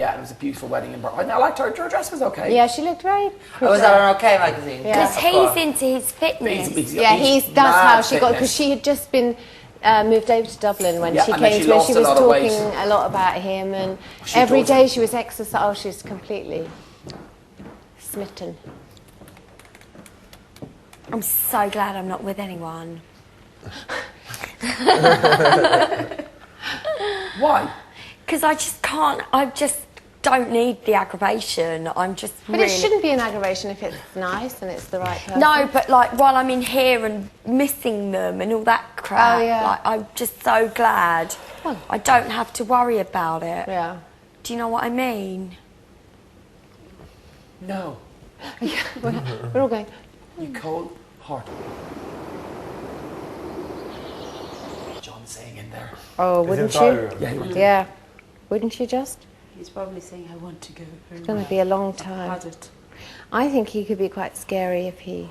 Yeah, it was a beautiful wedding in Brighton. I liked her. Her dress was okay. Yeah, she looked very pretty. Was that an OK magazine? Yeah. Because he's into his fitness. That's how she got, because she had just been moved over to Dublin when she came to, and she was talking a lot about him, and every day she was exercising. Oh, she was completely smitten. I'm so glad I'm not with anyone. Why? Because I just can't, I just don't need the aggravation. I'm just But it shouldn't be an aggravation if it's nice and it's the right person. No, but like while I'm in here and missing them and all that crap, like I'm just so glad I don't have to worry about it. Yeah. Do you know what I mean? No. Yeah, we're all going. You cold heart. John's saying in there. Oh, wouldn't you? Yeah. Wouldn't you just? He's probably saying, I want to go. It's going to be a long time. I think he could be quite scary if he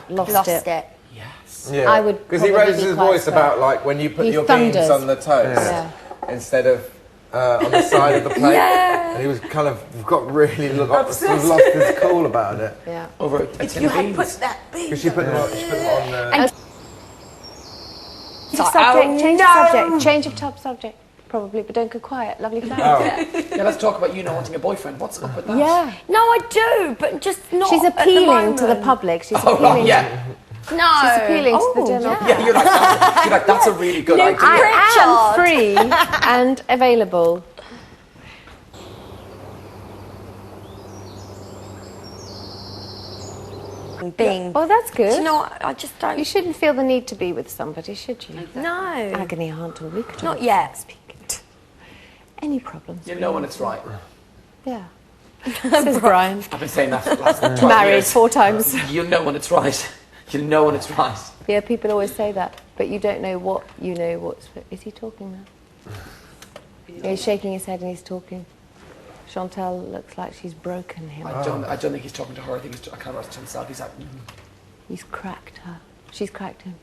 lost it. Yes. Yeah. I would. Because he raises his voice about like when you put your beans on the toast instead of on the side of the plate. And he was kind of lost his cool about it. Yeah. Over a tin of beans. Put that bean. Because she put them on the... Change of subject, probably, but don't go quiet. Lovely family. Yeah, let's talk about you not wanting a boyfriend. What's up with that? Yeah. No, I do, but just not. She's appealing to the public. She's appealing. No. She's appealing to the general. Yeah, you're like, that's a really good idea. I am free and available. Oh, that's good. Do you know what? I just don't. You shouldn't feel the need to be with somebody, should you? No. Agony aunt and weak. Not yet. Any problems? You know when it's right. Yeah. Says Brian. I've been saying that for the last 12 Married years. 4 times. You know when it's right. You know when it's right. Yeah, people always say that, but you don't know what you know what's... Is he talking now? Yeah, he's shaking his head and he's talking. Chantal looks like she's broken him. I don't think he's talking to her. I think he's kind of to himself. He's like... He's cracked her. She's cracked him.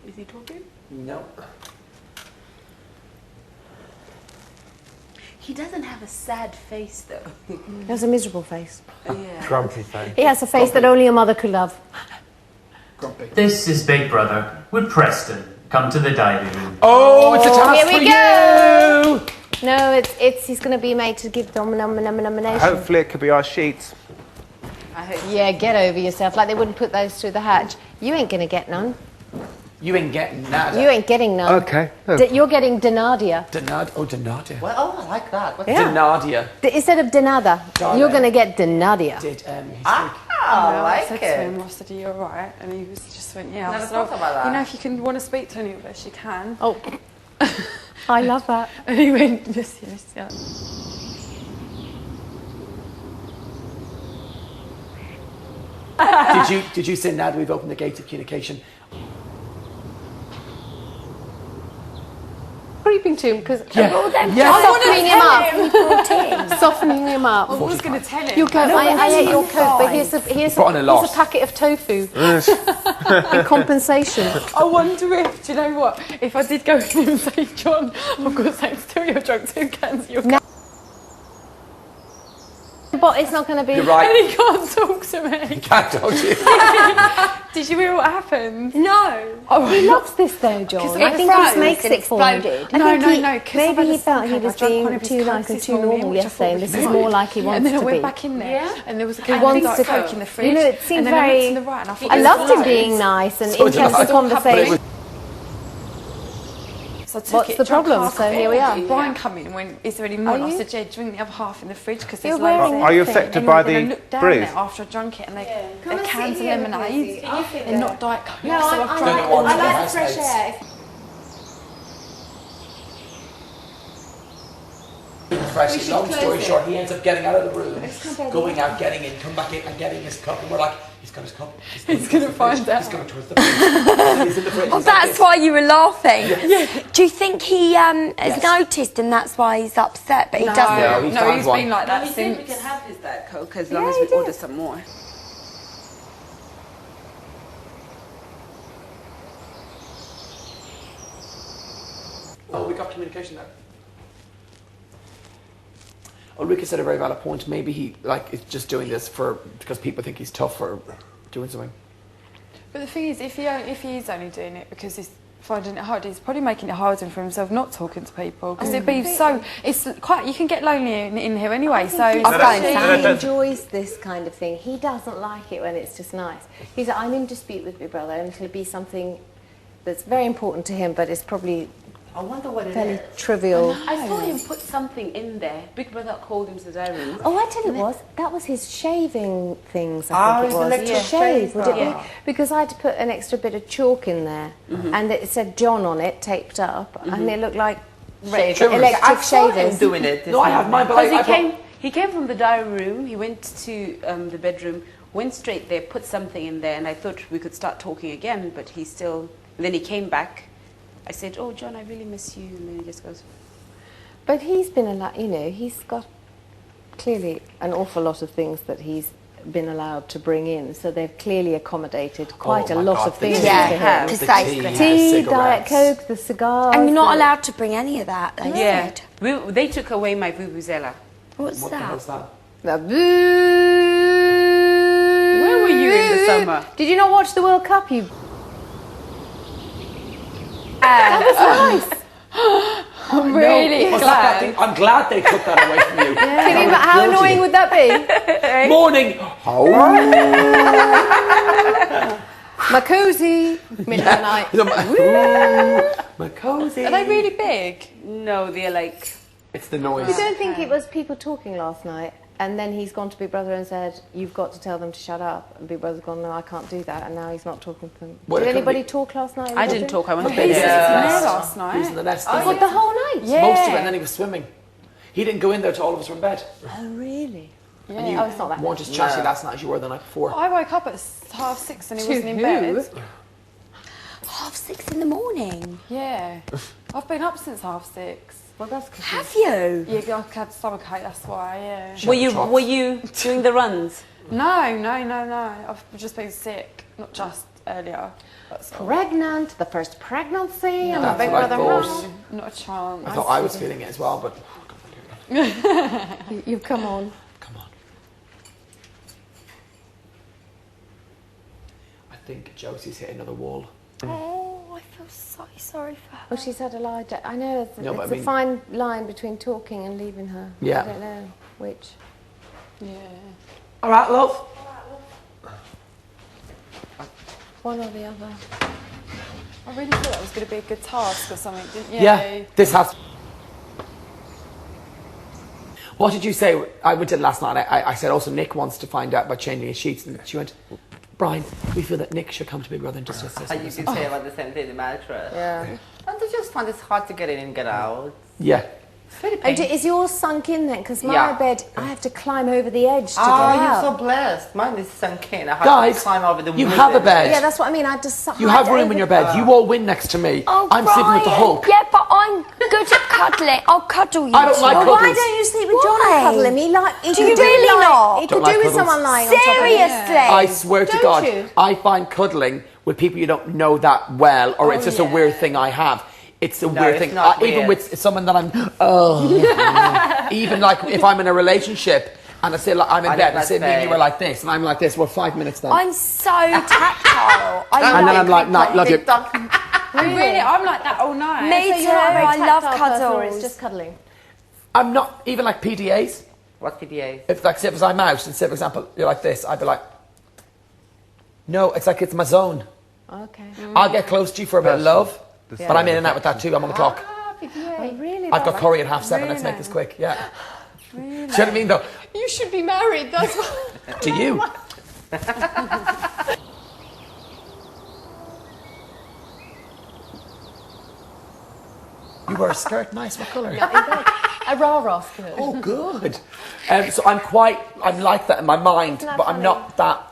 Is he talking? No. He doesn't have a sad face, though. He has a miserable face. Grumpy face. He has a face that only a mother could love. Grumpy. This is Big Brother with Preston. Come to the diving room. Oh, it's a task here for we you! go! No, it's he's going to be made to give nomination. Hopefully it could be our sheets. Yeah, get over yourself. Like they wouldn't put those through the hatch. You ain't going to get none. You ain't getting nada. You ain't getting none. Okay. You're getting Denadia. Denadia. Well, oh, I like that. What's Denadia. Instead of Denada, you're going to get Denadia. I like I said to it. him, I said, are you alright? And he was just went, yeah. Never I said, thought about that. You know, if you can want to speak to any of us, you can. Oh, I love that. And he went, yes, yeah. Did you say now that we've opened the gates of communication? Creeping to him because softening him up. I was going to tell him. Your coat. I ate your coat, but here's a packet of tofu in compensation. I wonder if, do you know what? If I did go in and say, John, I've got something to tell you, I drank 2 cans of your coffee. But it's not going to be. You're right. And he can't talk to me. He can't talk to you. Did you hear what happened? No. Oh, he loves this though, John. I think he makes it for him. No. Maybe he felt he was being too nice and too normal yesterday, and this is more like he wants to be. And then I went back in there, and there was a can of Coke in the fridge. You know, it seemed and then very. I went to the right, and I thought I loved him being nice and intense the conversation. So I took What's it, the drank problem? half So of it. here we are. Brian come in and went, is there any more? Are And I you? said, yeah, drink the other half in the fridge because You're there's loads wearing in Are you anything. affected Anyway, by then I the looked down breeze? there after I drank it, and they're and cans of sit here, lemonade Rosie. and not Diet Coke. No, so I I've drank all of like it. the fresh air. Fresh. Long story short, he ends up getting out of the room, going out, getting in, come back in, and getting his cup. And we're like, he's got his cup. He's going to find out. He's going towards the fridge. He's in the fridge. Oh, that's why you were laughing. Yeah. Do you think he has noticed and that's why he's upset, but he doesn't? No, he's been like that We said since. we can have his Diet Coke as long as we order some more. Oh, we got communication there. Ulrika said a very valid point. Maybe he is just doing this because people think he's tough for doing something. But the thing is, if he's only doing it because he's finding it hard, he's probably making it harder for himself not talking to people because it'd be so. It's quite. You can get lonely in here anyway. So he enjoys this kind of thing. He doesn't like it when it's just nice. He's like, I'm in dispute with Big Brother, and it'll be something that's very important to him, but it's probably. I wonder what it fairly is. Trivial. I saw him put something in there. Big Brother called him to the room. Oh, I tell you that was his shaving things, I think it was. Yeah. Shave, would it be? Because I had to put an extra bit of chalk in there, and it said John on it, taped up, and it looked like electric shavers. Doing it. No, I have mine, but He came from the diary room, he went to the bedroom, went straight there, put something in there, and I thought we could start talking again, but then he came back. I said, oh, John, I really miss you. And then he just goes... But he's been he's got clearly an awful lot of things that he's been allowed to bring in. So they've clearly accommodated quite a lot of things to him. Tea, Diet Coke, the cigars. And you're not allowed to bring any of that, they said. They took away my vuvuzela. What's what that? the hell's that? Where were you in the summer? Did you not watch the World Cup, you... That was nice. I'm really glad. I'm glad they took that away from you. But how annoying would that be? Morning. My cozy. Middle of the night. My cozy. Are they really big? No, they're like... It's the noise. You don't think it was people talking last night, and then he's gone to Big Brother and said, you've got to tell them to shut up, and Big Brother's gone, no, I can't do that, and now he's not talking to them. Well, did anybody talk last night? I didn't talk, I went to He was in bed. there last night. He was in the nest. What, the whole night? Yeah. Most of it, and then he was swimming. He didn't go in there till all of us were in bed. Oh, really? Yeah. And you it's not that weren't as chatty last night as you were the night before. I woke up at 6:30 and he wasn't in who? bed. 6:30 in the morning. Yeah. I've been up since 6:30. Well, that's because Have you? Yeah, I've had stomachache, that's why, yeah. Were you doing the runs? No. I've just been sick, not just earlier. pregnant, the first pregnancy, and the That's Big what I Brother thought. house. Not a chance. I thought I was feeling it as well, but You come on. come on. I think Josie's hit another wall. Oh, I feel so sorry for her. Well, she's had a lie. I know it's, No, but it's I mean- a fine line between talking and leaving her. Yeah. I don't know which. Yeah. All right, love. One or the other. I really thought that was going to be a good task or something, didn't you? Yeah, this has. What did you say? I went to last night. I said also Nick wants to find out about changing his sheets, and she went, Brian, we feel that Nick should come to Big Brother and just say You can say about the same thing, the mattress. Yeah. And I just find it's hard to get in and get out. Yeah. It's very And painful. is yours sunk in then? Because my Yeah. bed, I have to climb over the edge to Oh, get out. you're so blessed. Mine is sunk in. I have Guys, to climb over the you wood have a and- bed. Yeah, that's what I mean. I had to You have room in your bed. You all win next to me. Oh, I'm sleeping with the Brian. Hulk. Yeah, but I'm good at cuddling. I'll cuddle you. I don't like too. Well, why cuddles. don't you sleep with John Why? and cuddle him? He Do you could do really it not? He Don't could like do with cuddles. someone lying on top of him. Seriously. I swear to Don't God, you? I find cuddling with people you don't know that well, or it's just a weird thing I have. It's a weird it's thing. not Even weird. with someone that I'm, even like if I'm in a relationship and I say like, I'm in bed and say me and you are like this and I'm like this, we're 5 minutes then. I'm so tactile. And then I'm like, nah, love you. Really? I'm like that all night. Me So too. you're not a very I love tactile person, or it's cuddles. just cuddling. I'm not even like PDAs. What PDA? If like say if I'm out and say for example you're like this, I'd be like, no, it's like it's my zone. Okay. I'll get close to you for a bit of love, but I'm in and out with that too. I'm on the clock. Oh, really? I've got curry at 7:30. Let's make this quick. Yeah. Do you know what I mean though? You should be married, that's what... To you. You wear a skirt, nice. What colour? A rah-rah skirt. Oh, good. So I'm like that in my mind, Isn't that but I'm funny? not that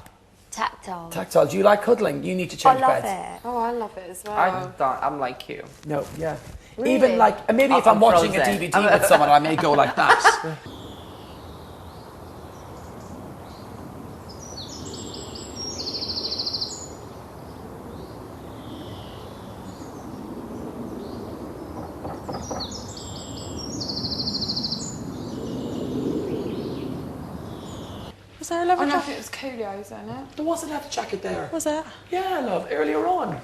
Tactile. tactile. Do you like cuddling? You need to I change love beds. it. Oh, I love it as well. I'm like you. No, yeah. Really? Even like, maybe if I'm I'm watching a frozen. DVD with someone, I may go like that. Was there a leather I know jacket? it was Coolio's, isn't it? There was a leather jacket there. Was it? Yeah, love, earlier on.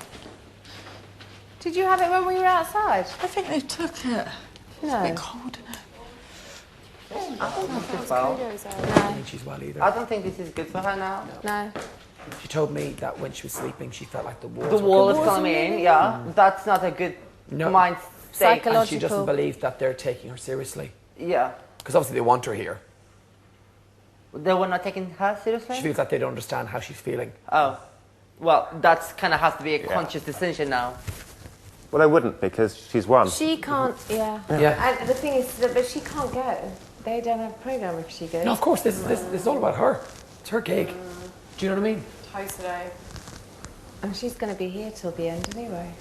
Did you have it when we were outside? I think they took it. It's a bit cold, isn't it? I don't think it's I well. don't think she's well either. I don't think this is good for her now. No. She told me that when she was sleeping, she felt like the walls The were wall is coming coming in, yeah. That's not a good mind state. And she doesn't believe that they're taking her seriously. Yeah. Because obviously they want her here. They were not taking her seriously? She feels that they don't understand how she's feeling. Oh. Well, that's kind of has to be a conscious decision now. Well, they wouldn't because she's won. She can't, yeah. And the thing is that she can't go. They don't have a programme if she goes. No, of course, this is all about her. It's her gig. Do you know what I mean? Totally. And she's going to be here till the end anyway.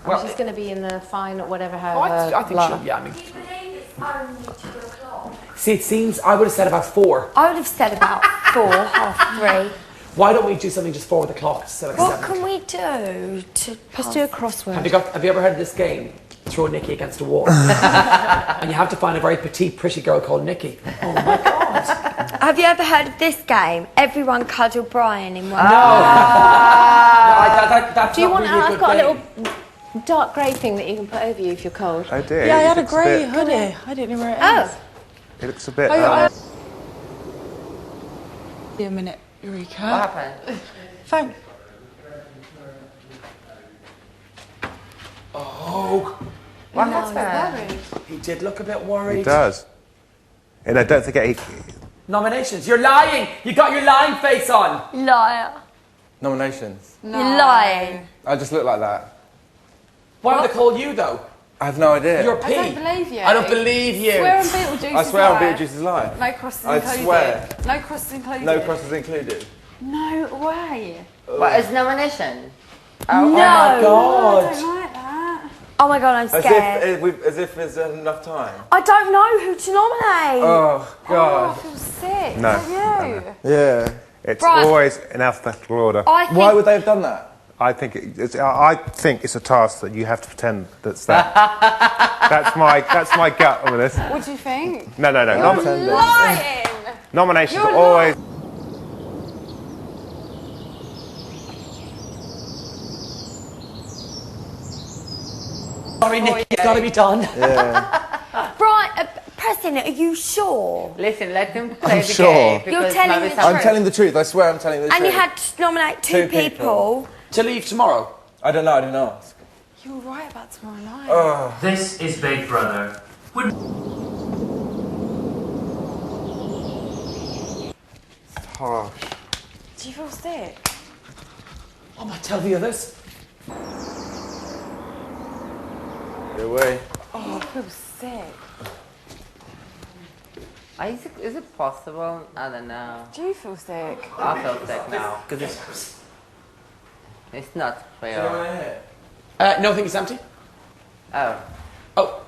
Well, she's going to be in the final, whatever her. I think blah. she'll, yeah, I mean. Do you believe it's only 2 o'clock? See, it seems, I would have said about 4. I would have said about 4, half 3. Why don't we do something just 4 with the clock? So like What 7? can we do to... Let's do a crossword. Have you ever heard of this game? Throw Nikki against a wall. And you have to find a very petite, pretty girl called Nikki. Oh my God. Have you ever heard of this game? Everyone cuddle Brian in one. Do you want? I've got a little dark grey thing that you can put over you if you're cold. I do. Yeah, I had a grey hoodie. I didn't know where it is. It looks a bit... Wait a minute, Eureka. What happened? Thank... Oh. What happened? He did look a bit worried. He does. And don't forget, Nominations. You're lying. You got your lying face on. Liar. Nominations. You're lying. I just look like that. Why would they call you though? I have no idea. You're P. I don't believe you. I don't believe you. Swear on Beetlejuice. I swear on Beetlejuice's life. No crosses I included. swear. No crosses included. No crosses included. No way. What is nomination? Oh my God. I don't like that. Oh my God, I'm scared. As if there's enough time. I don't know who to nominate. Oh, God. I feel sick. No. Don't you? Yeah. it's Right. always in alphabetical order. I think Why would they have done that? I think it's a task that you have to pretend that's that. that's my gut on this. What do you think? No. Lying. Nominations You're are always... Sorry, Nick. It's got to be done. Brian, Preston, are you sure? Listen, let them play the sure. game. You're because telling maybe the some- I'm telling the truth. I swear I'm telling the truth. And you had to nominate two people. To leave tomorrow. I don't know. I didn't ask. You were right about tomorrow night. This is Big Brother. Would Harsh. Do you feel sick? Oh, I tell the others. Get away. Oh, I feel sick. Is it possible? I don't know. Do you feel sick? I feel sick now because it's not fair. No, I think it's empty. Oh. Oh.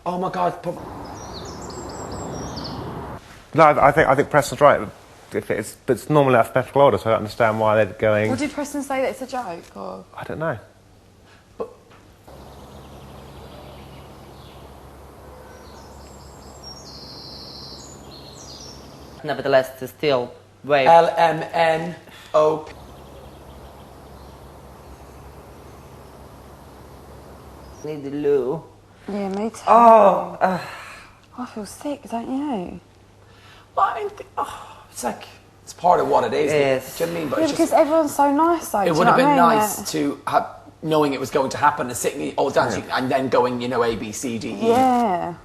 Oh my God. No, I think Preston's right. If it's normally alphabetical order, so I don't understand why they're going... Well, did Preston say that it's a joke, or...? I don't know. Nevertheless, to still wait. LMNO. Need the loo. Yeah, me too. Oh. I feel sick, don't you? Well, I mean, it's like, it's part of what it is. Yes. Do you know what I mean? But Yeah, it's because just, everyone's so nice, though. it would have been nice to have, knowing it was going to happen, and sitting all dancing, and then going, you know, A, B, C, D, E. Yeah.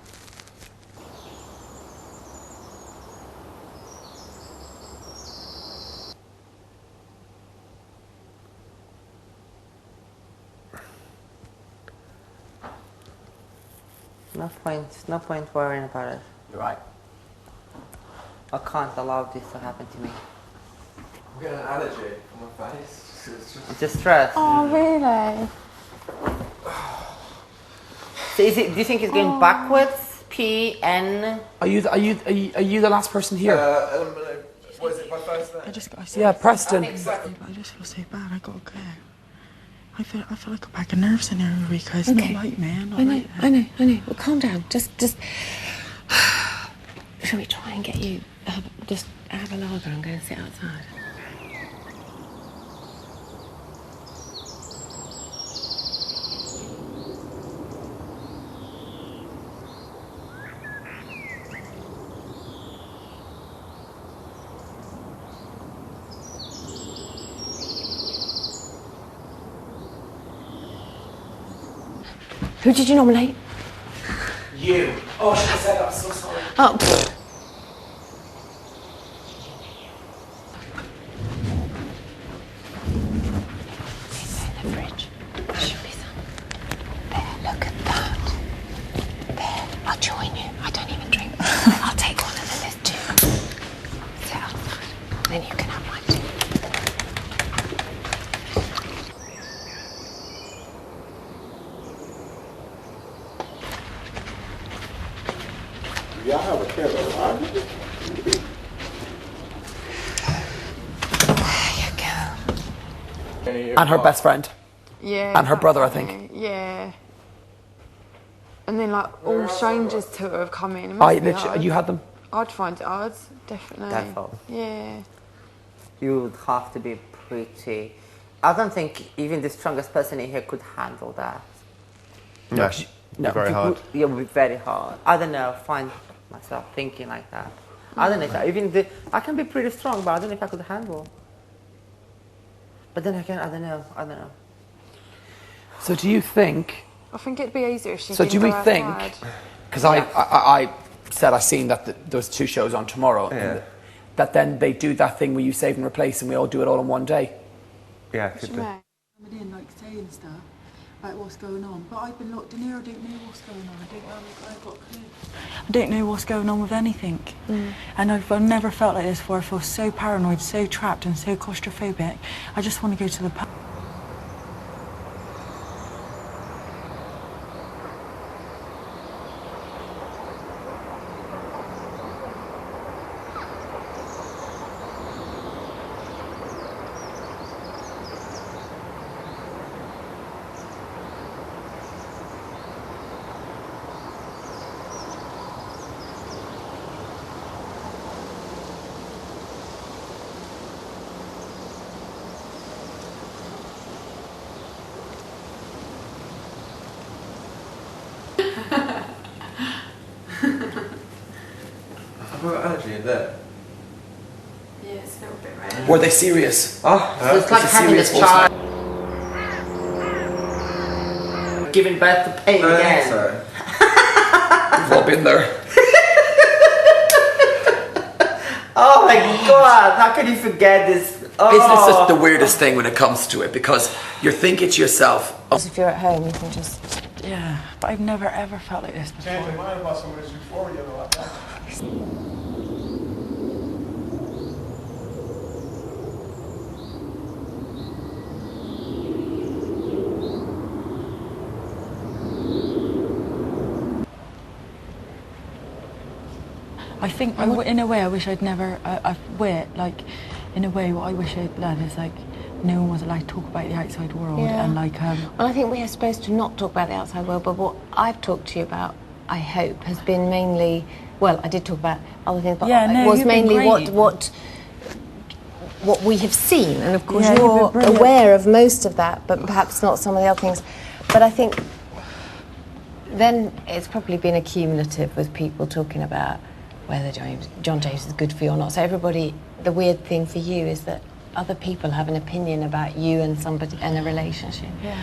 No point worrying about it. You're right. I can't allow this to happen to me. I'm getting an allergy on my face. It's just stress. Oh, really? So is it? Do you think it's going backwards? P N. Are you the last person here? What is it? My first name? I just got. Yeah, Preston. I just feel so bad. I gotta go. I feel like a bag of nerves in here, Eureka. It's not like me. I know. Well, calm down. Just. Shall we try and get you? Just have a lager and go and sit outside. Who did you nominate? You. Oh, should I say that? I'm so sorry. Oh. In the fridge. There should be some. There, look at that. There, I'll join you. I don't even drink. I'll take one and then there's two. Sit outside. Then you can have mine too. Y'all have a killer, right? There you go. And her best friend. Yeah. And her brother, I think. Yeah. And then like all strangers to her have come in. It must be hard. You had them? I'd find it hard, definitely. Definitely. Yeah. You would have to be pretty. I don't think even the strongest person in here could handle that. No, no. Very hard. It would be very hard. I don't know. Find myself thinking like that. I don't know. I can be pretty strong, but I don't know if I could handle. But then again, I don't know. So do you think? I think it'd be easier if she. So do we think? Because I said I seen that there was 2 shows on tomorrow. Yeah. That then they do that thing where you save and replace, and we all do it all in one day. Yeah, could do. Coming in, like saying stuff about what's going on, but I've been locked in here. I don't know what's going on. I don't know what's going on with anything. And I've never felt like this before. I feel so paranoid, so trapped, and so claustrophobic. I just want to go to the pub. I've got energy in there. Yeah, it's a little bit rare. Were they serious? Oh, so it's like having a child. Giving birth to pain again. So. We've all been there. Oh my God! How can you forget this? Oh. Isn't it such the weirdest thing when it comes to it? Because you're thinking to yourself, If you're at home, you can just. Yeah, but I've never ever felt like this before. Changed your mind about some of this before, you know, like that. I think, in a way, I wish I'd never. In a way, what I wish I'd learned is like, no one was allowed to talk about the outside world, and like. Well, I think we are supposed to not talk about the outside world, but what I've talked to you about, I hope, has been mainly. Well, I did talk about other things, but it was mainly what we have seen, and of course you're aware of most of that, but perhaps not some of the other things. But I think then it's probably been accumulative with people talking about whether John James is good for you or not. So everybody, the weird thing for you is that other people have an opinion about you and somebody and a relationship. Yeah.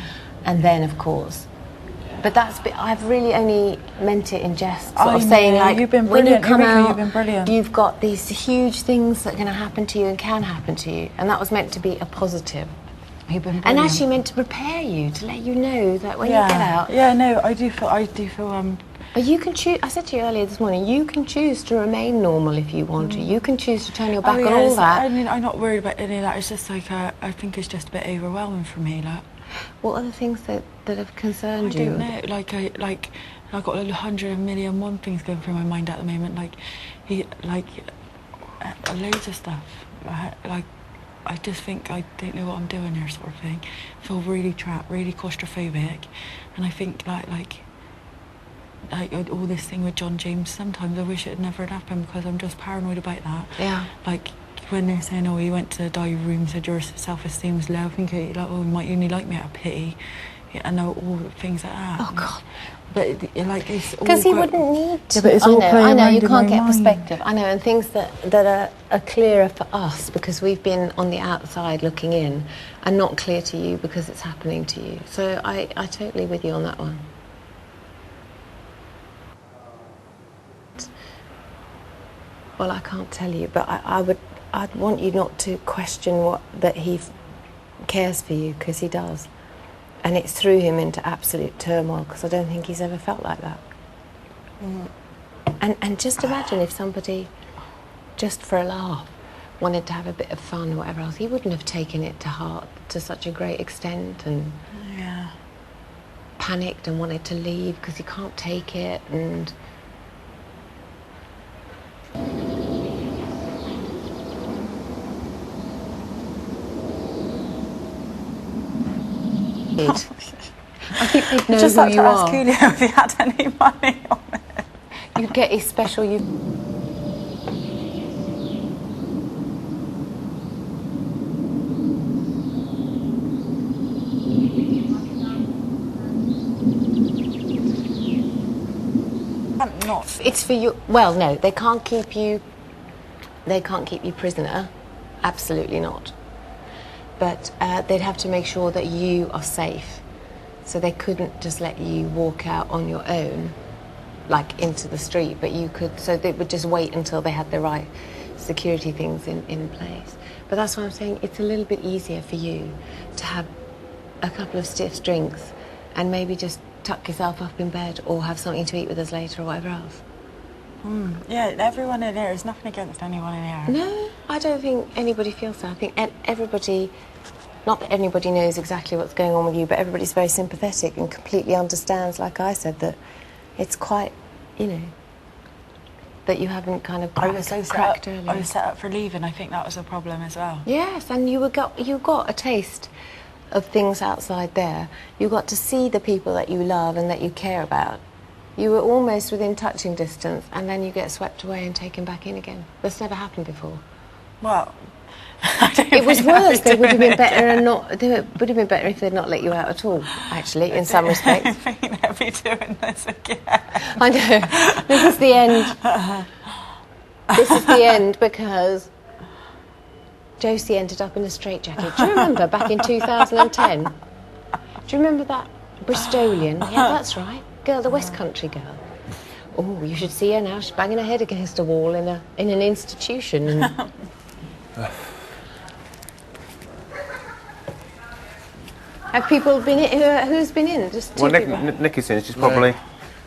And then, of course, but I've really only meant it in jest, sort of saying like, you've been when you brilliant, come Eureka, out, you've been brilliant. You've got these huge things that are going to happen to you and can happen to you, and that was meant to be a positive. You've been brilliant. And actually meant to prepare you, to let you know that when you get out. Yeah, no, I do feel But you can choose. I said to you earlier this morning, you can choose to remain normal if you want to. You can choose to turn your back on all that. I mean, I'm not worried about any of that. It's just like I think it's just a bit overwhelming for me. Like, what are the things that have concerned you? I don't know. Like I've got 100,000,001 things going through my mind at the moment. Loads of stuff. I just think I don't know what I'm doing here, sort of thing. I feel really trapped, really claustrophobic, and I think like all this thing with John James. Sometimes I wish it had never had happened because I'm just paranoid about that. Yeah. Like when they're saying, "Oh, he went to the diary room, said your self-esteem was low," I think like, "Oh, he might only like me out of pity," and all things like that. Oh God. But it's because he wouldn't need to. Yeah, but it's I know you in can't my get mind. perspective. I know, and things that are clearer for us because we've been on the outside looking in, and not clear to you because it's happening to you. So I totally with you on that one. Well, I can't tell you, but I'd want you not to question that he cares for you, because he does. And it's threw him into absolute turmoil, because I don't think he's ever felt like that. And just imagine if somebody, just for a laugh, wanted to have a bit of fun or whatever else, he wouldn't have taken it to heart to such a great extent and panicked and wanted to leave because he can't take it and... I think they'd know just who had you to ask are. Julio if he had any money on it. You get a special... Not. It's for you. Well, no, they can't keep you. They can't keep you prisoner. Absolutely not. But they'd have to make sure that you are safe. So they couldn't just let you walk out on your own, like into the street. But you could. So they would just wait until they had the right security things in place. But that's why I'm saying it's a little bit easier for you to have a couple of stiff drinks and maybe just tuck yourself up in bed or have something to eat with us later or whatever else. Yeah, everyone in here, there's nothing against anyone in here. No, I don't think anybody feels that. I think everybody, not that everybody knows exactly what's going on with you, but everybody's very sympathetic and completely understands, like I said, that it's quite, you know, that you haven't kind of cracked early. I was set up for leaving. I think that was a problem as well. Yes, and you got a taste of things outside there. You got to see the people that you love and that you care about. You were almost within touching distance, and then you get swept away and taken back in again. That's never happened before. Well, it was worse. They would have been better and not. They would have been better if they'd not let you out at all. Actually, in some respects. I think they'll be doing this again. I know. This is the end. This is the end because Josie ended up in a straitjacket. Do you remember back in 2010? Do you remember that Bristolian? Yeah, that's right. Girl, the West Country girl. Oh, you should see her now. She's banging her head against a wall in an institution. Have people been in? Who's been in? Just two people? Nikki's in. She's probably...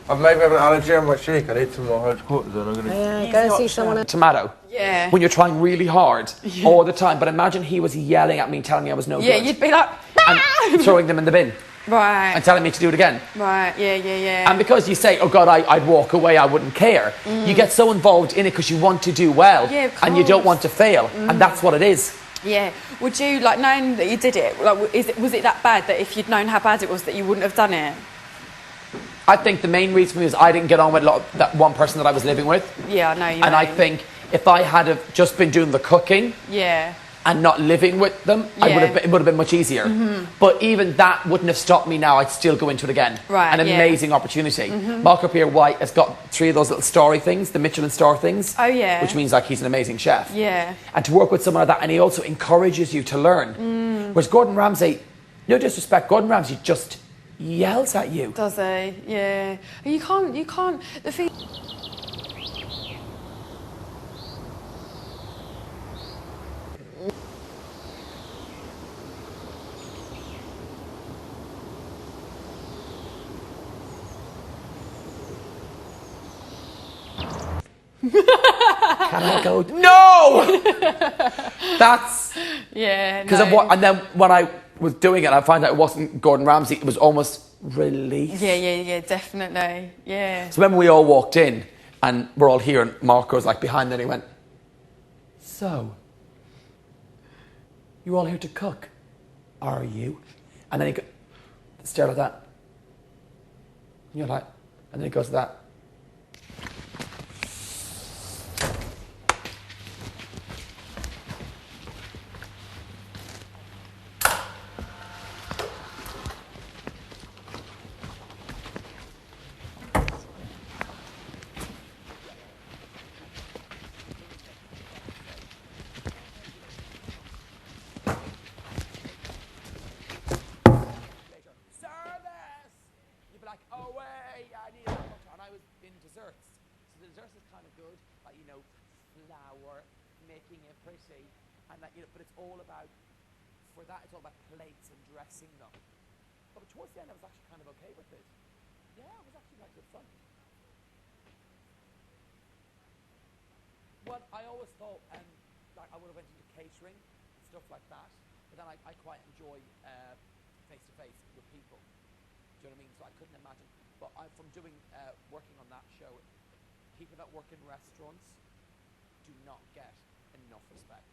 I've maybe have an allergy on my cheek. I need some more hydrocortisone. I'm gonna... Go see someone. Tomato. Yeah. When you're trying really hard all the time. But imagine he was yelling at me, telling me I was no Yeah, good. you'd be like... And throwing them in the bin. Right. And telling me to do it again. Right, yeah. And because you say, oh God, I'd walk away, I wouldn't care, you get so involved in it because you want to do well. Yeah, of and you don't course. want to fail. And that's what it is. Yeah. Would you, like, knowing that you did it, like, was it that bad that if you'd known how bad it was that you wouldn't have done it? I think the main reason for me was I didn't get on with that one person that I was living with. Yeah, I know you And I think if I had have just been doing the cooking Yeah. and not living with them, it would have been much easier. But even that wouldn't have stopped me now. I'd still go into it again. Right, An amazing opportunity. Mark up here, White, has got 3 of those little starry things, the Michelin star things. Oh, yeah. Which means like he's an amazing chef. Yeah. And to work with someone like that, and he also encourages you to learn. Whereas Gordon Ramsay, no disrespect, Gordon Ramsay just yells at you. Does he? Yeah. You can't, the thing... Can I go? No! That's... Yeah, Because of what... And then when I was doing it, I found out it wasn't Gordon Ramsay. It was almost relief. Yeah, definitely. Yeah. So remember we all walked in and we're all here and Marco was like behind there and he went, so, you're all here to cook, are you? And then he stared like that. And you're like, and then he goes to that. But it's all about, for that, it's all about plates and dressing them. But towards the end, I was actually kind of okay with it. Yeah, it was actually like good fun. Well, I always thought like I would have went into catering and stuff like that, but then I quite enjoy face-to-face with people. Do you know what I mean? So I couldn't imagine. But from doing working on that show, people that work in restaurants do not get enough respect.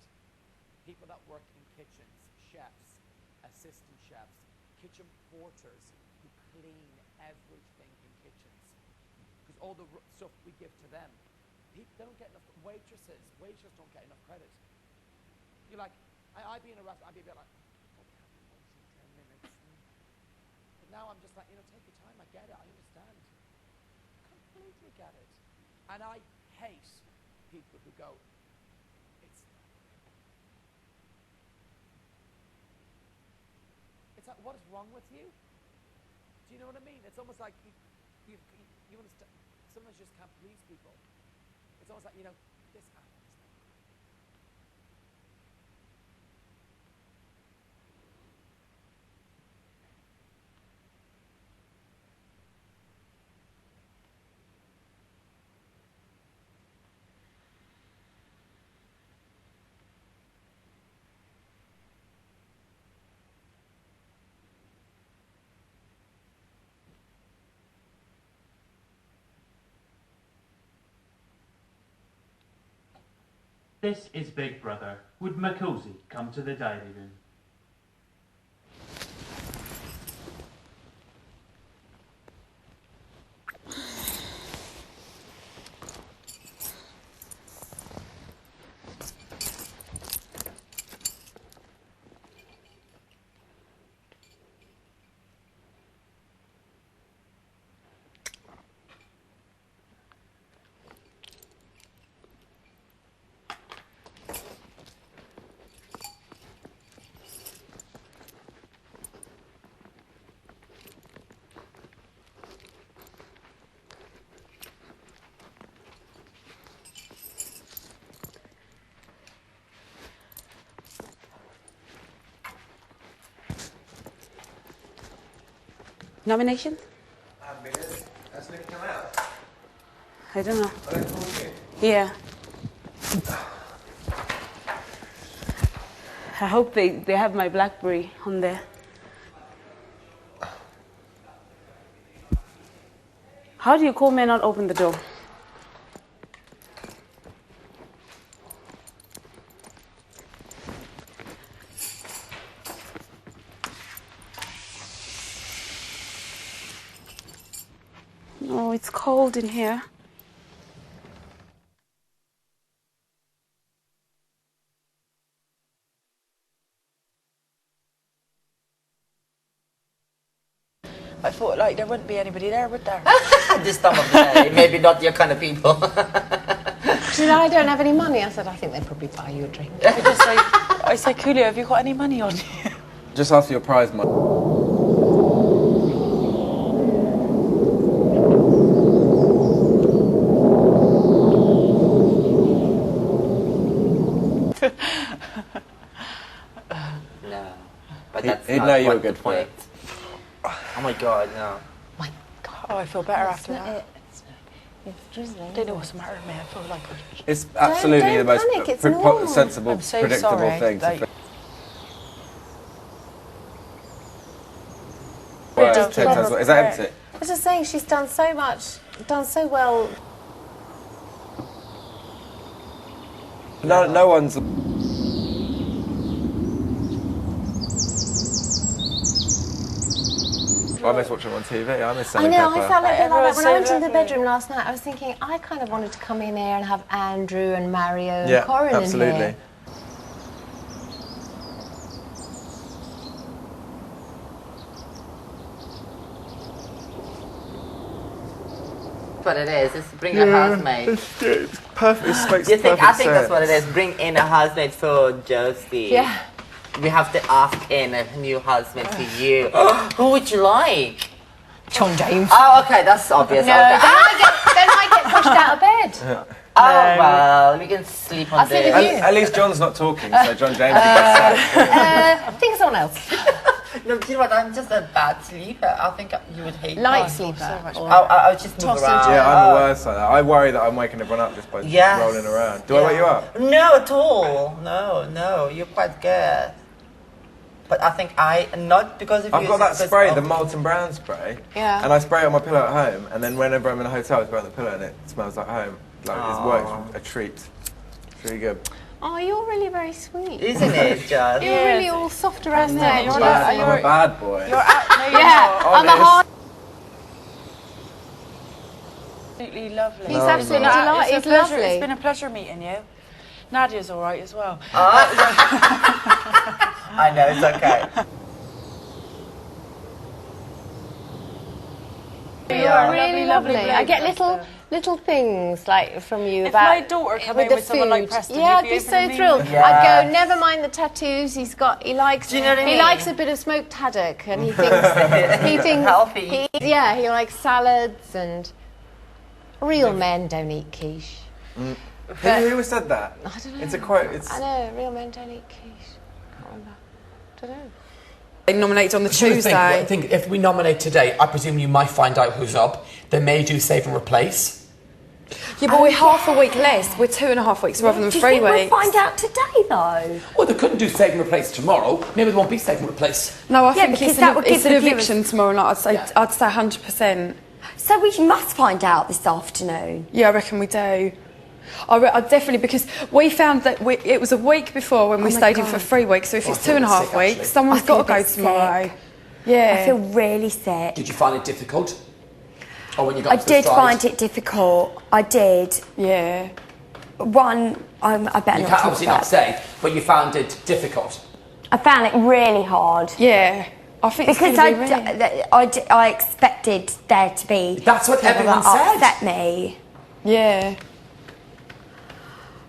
People that work in kitchens, chefs, assistant chefs, kitchen porters who clean everything in kitchens. Because all the stuff we give to them, people they don't get enough. Waitresses don't get enough credit. You're like, I'd be in a restaurant, I'd be a bit like, oh, can't be waiting 10 minutes. But now I'm just like, take your time, I get it, I understand. Completely get it. And I hate people who go, it's like, what is wrong with you? Do you know what I mean? It's almost like you understand. Sometimes you just can't please people. It's almost like, this happens. This is Big Brother. Would Makosi come to the diary room? Nomination? Has Nick come out? I don't know. I don't call you. Yeah. I hope they have my BlackBerry on there. How do you call me not open the door? Oh, it's cold in here. I thought like there wouldn't be anybody there, would there? At this time of the day, maybe not your kind of people. You know, I don't have any money. I said, I think they'd probably buy you a drink. I say, Coolio, have you got any money on you? Just ask for your prize money. No, but that's He'd not know you were what good the for it. point. Oh my God, no. My God. Oh, I feel better after that. It's drizzling. I don't know what's the matter with me. I feel like It's absolutely don't the most panic, it's normal. sensible, I'm so predictable sorry, thing to like- think. Ridiculous. Is that empty? I was just saying, she's done so much, done so well. No one's. I miss watching them on TV. I miss I selling know, pepper. I felt like that. Everyone's When I so went into the lovely. bedroom last night, I was thinking, I kind of wanted to come in here and have Andrew and Mario and Yeah, Corin in absolutely. here. What it is bring a housemate. It's perfect. It makes You think? perfect I think that's sense. what it is. Bring in a housemate for Josie. Yeah. We have to ask in a new housemate for you. Who would you like? John James. Oh, okay, that's obvious. No, Okay. then I get pushed out of bed. Oh well, we can sleep on I'll sleep this. with you. At least John's not talking, so John James can Think of someone else. No, do you know what? I'm just a bad sleeper. I think you would hate Light me. sleeper. I would just move around. Yeah, I'm the worst like that. I worry that I'm waking everyone up just by Yes. rolling around. Do I wake you up? No, at all. No, you're quite good. But I think not because of you. I've got that because spray, of- the Molten Brown spray. Yeah. And I spray it on my pillow at home, and then whenever I'm in a hotel, I spray it on the pillow, and it smells like home. Like it works a treat. It's really good. Oh, you're really very sweet. Isn't it, just? You're really all soft around there. You're I'm a bad boy. You're absolutely I'm a hard. lovely. He's absolutely delighted. He's lovely. It's been a pleasure meeting you. Nadia's all right as well. I know, it's okay. You're really lovely. lovely I get bloke, little things like from you If about my daughter came in the with someone like food. Preston, yeah, you'd I'd be be so opening thrilled. me. Yeah. I'd go, never mind the tattoos. He likes. Do you know what I He mean? likes a bit of smoked haddock, and he thinks Healthy. he likes salads and real men don't eat quiche. Who said that? I don't know. It's a quote. It's I know real men don't eat quiche. Can't remember. Don't know. They nominated on the Tuesday. I think if we nominate today, I presume you might find out who's up. They may do save and replace. Yeah, but we're half a week less. We're 2.5 weeks rather than 3 Do you think weeks. we'll find out today, though? Well, they couldn't do save and replace tomorrow. Maybe there won't be save and replace. No, I Yeah, think because it's that would give an the viewers- eviction tomorrow night. I'd say 100%. So we must find out this afternoon. Yeah, I reckon we do. I definitely, because we found that it was a week before when we my stayed in God. for 3 weeks. So if Oh, it's I feel a bit 2.5 sick, weeks, actually. someone's I feel got to a go bit tomorrow. sick. Yeah. I feel really sick. Did you find it difficult? Or when you got I to the did stride? find it difficult. I did. Yeah. One, I better You not can't talk obviously about not say, but you found it difficult. I found it really hard. Yeah. I think it's Because gonna be really- I expected there to be That's what people everyone that said. upset me. Yeah.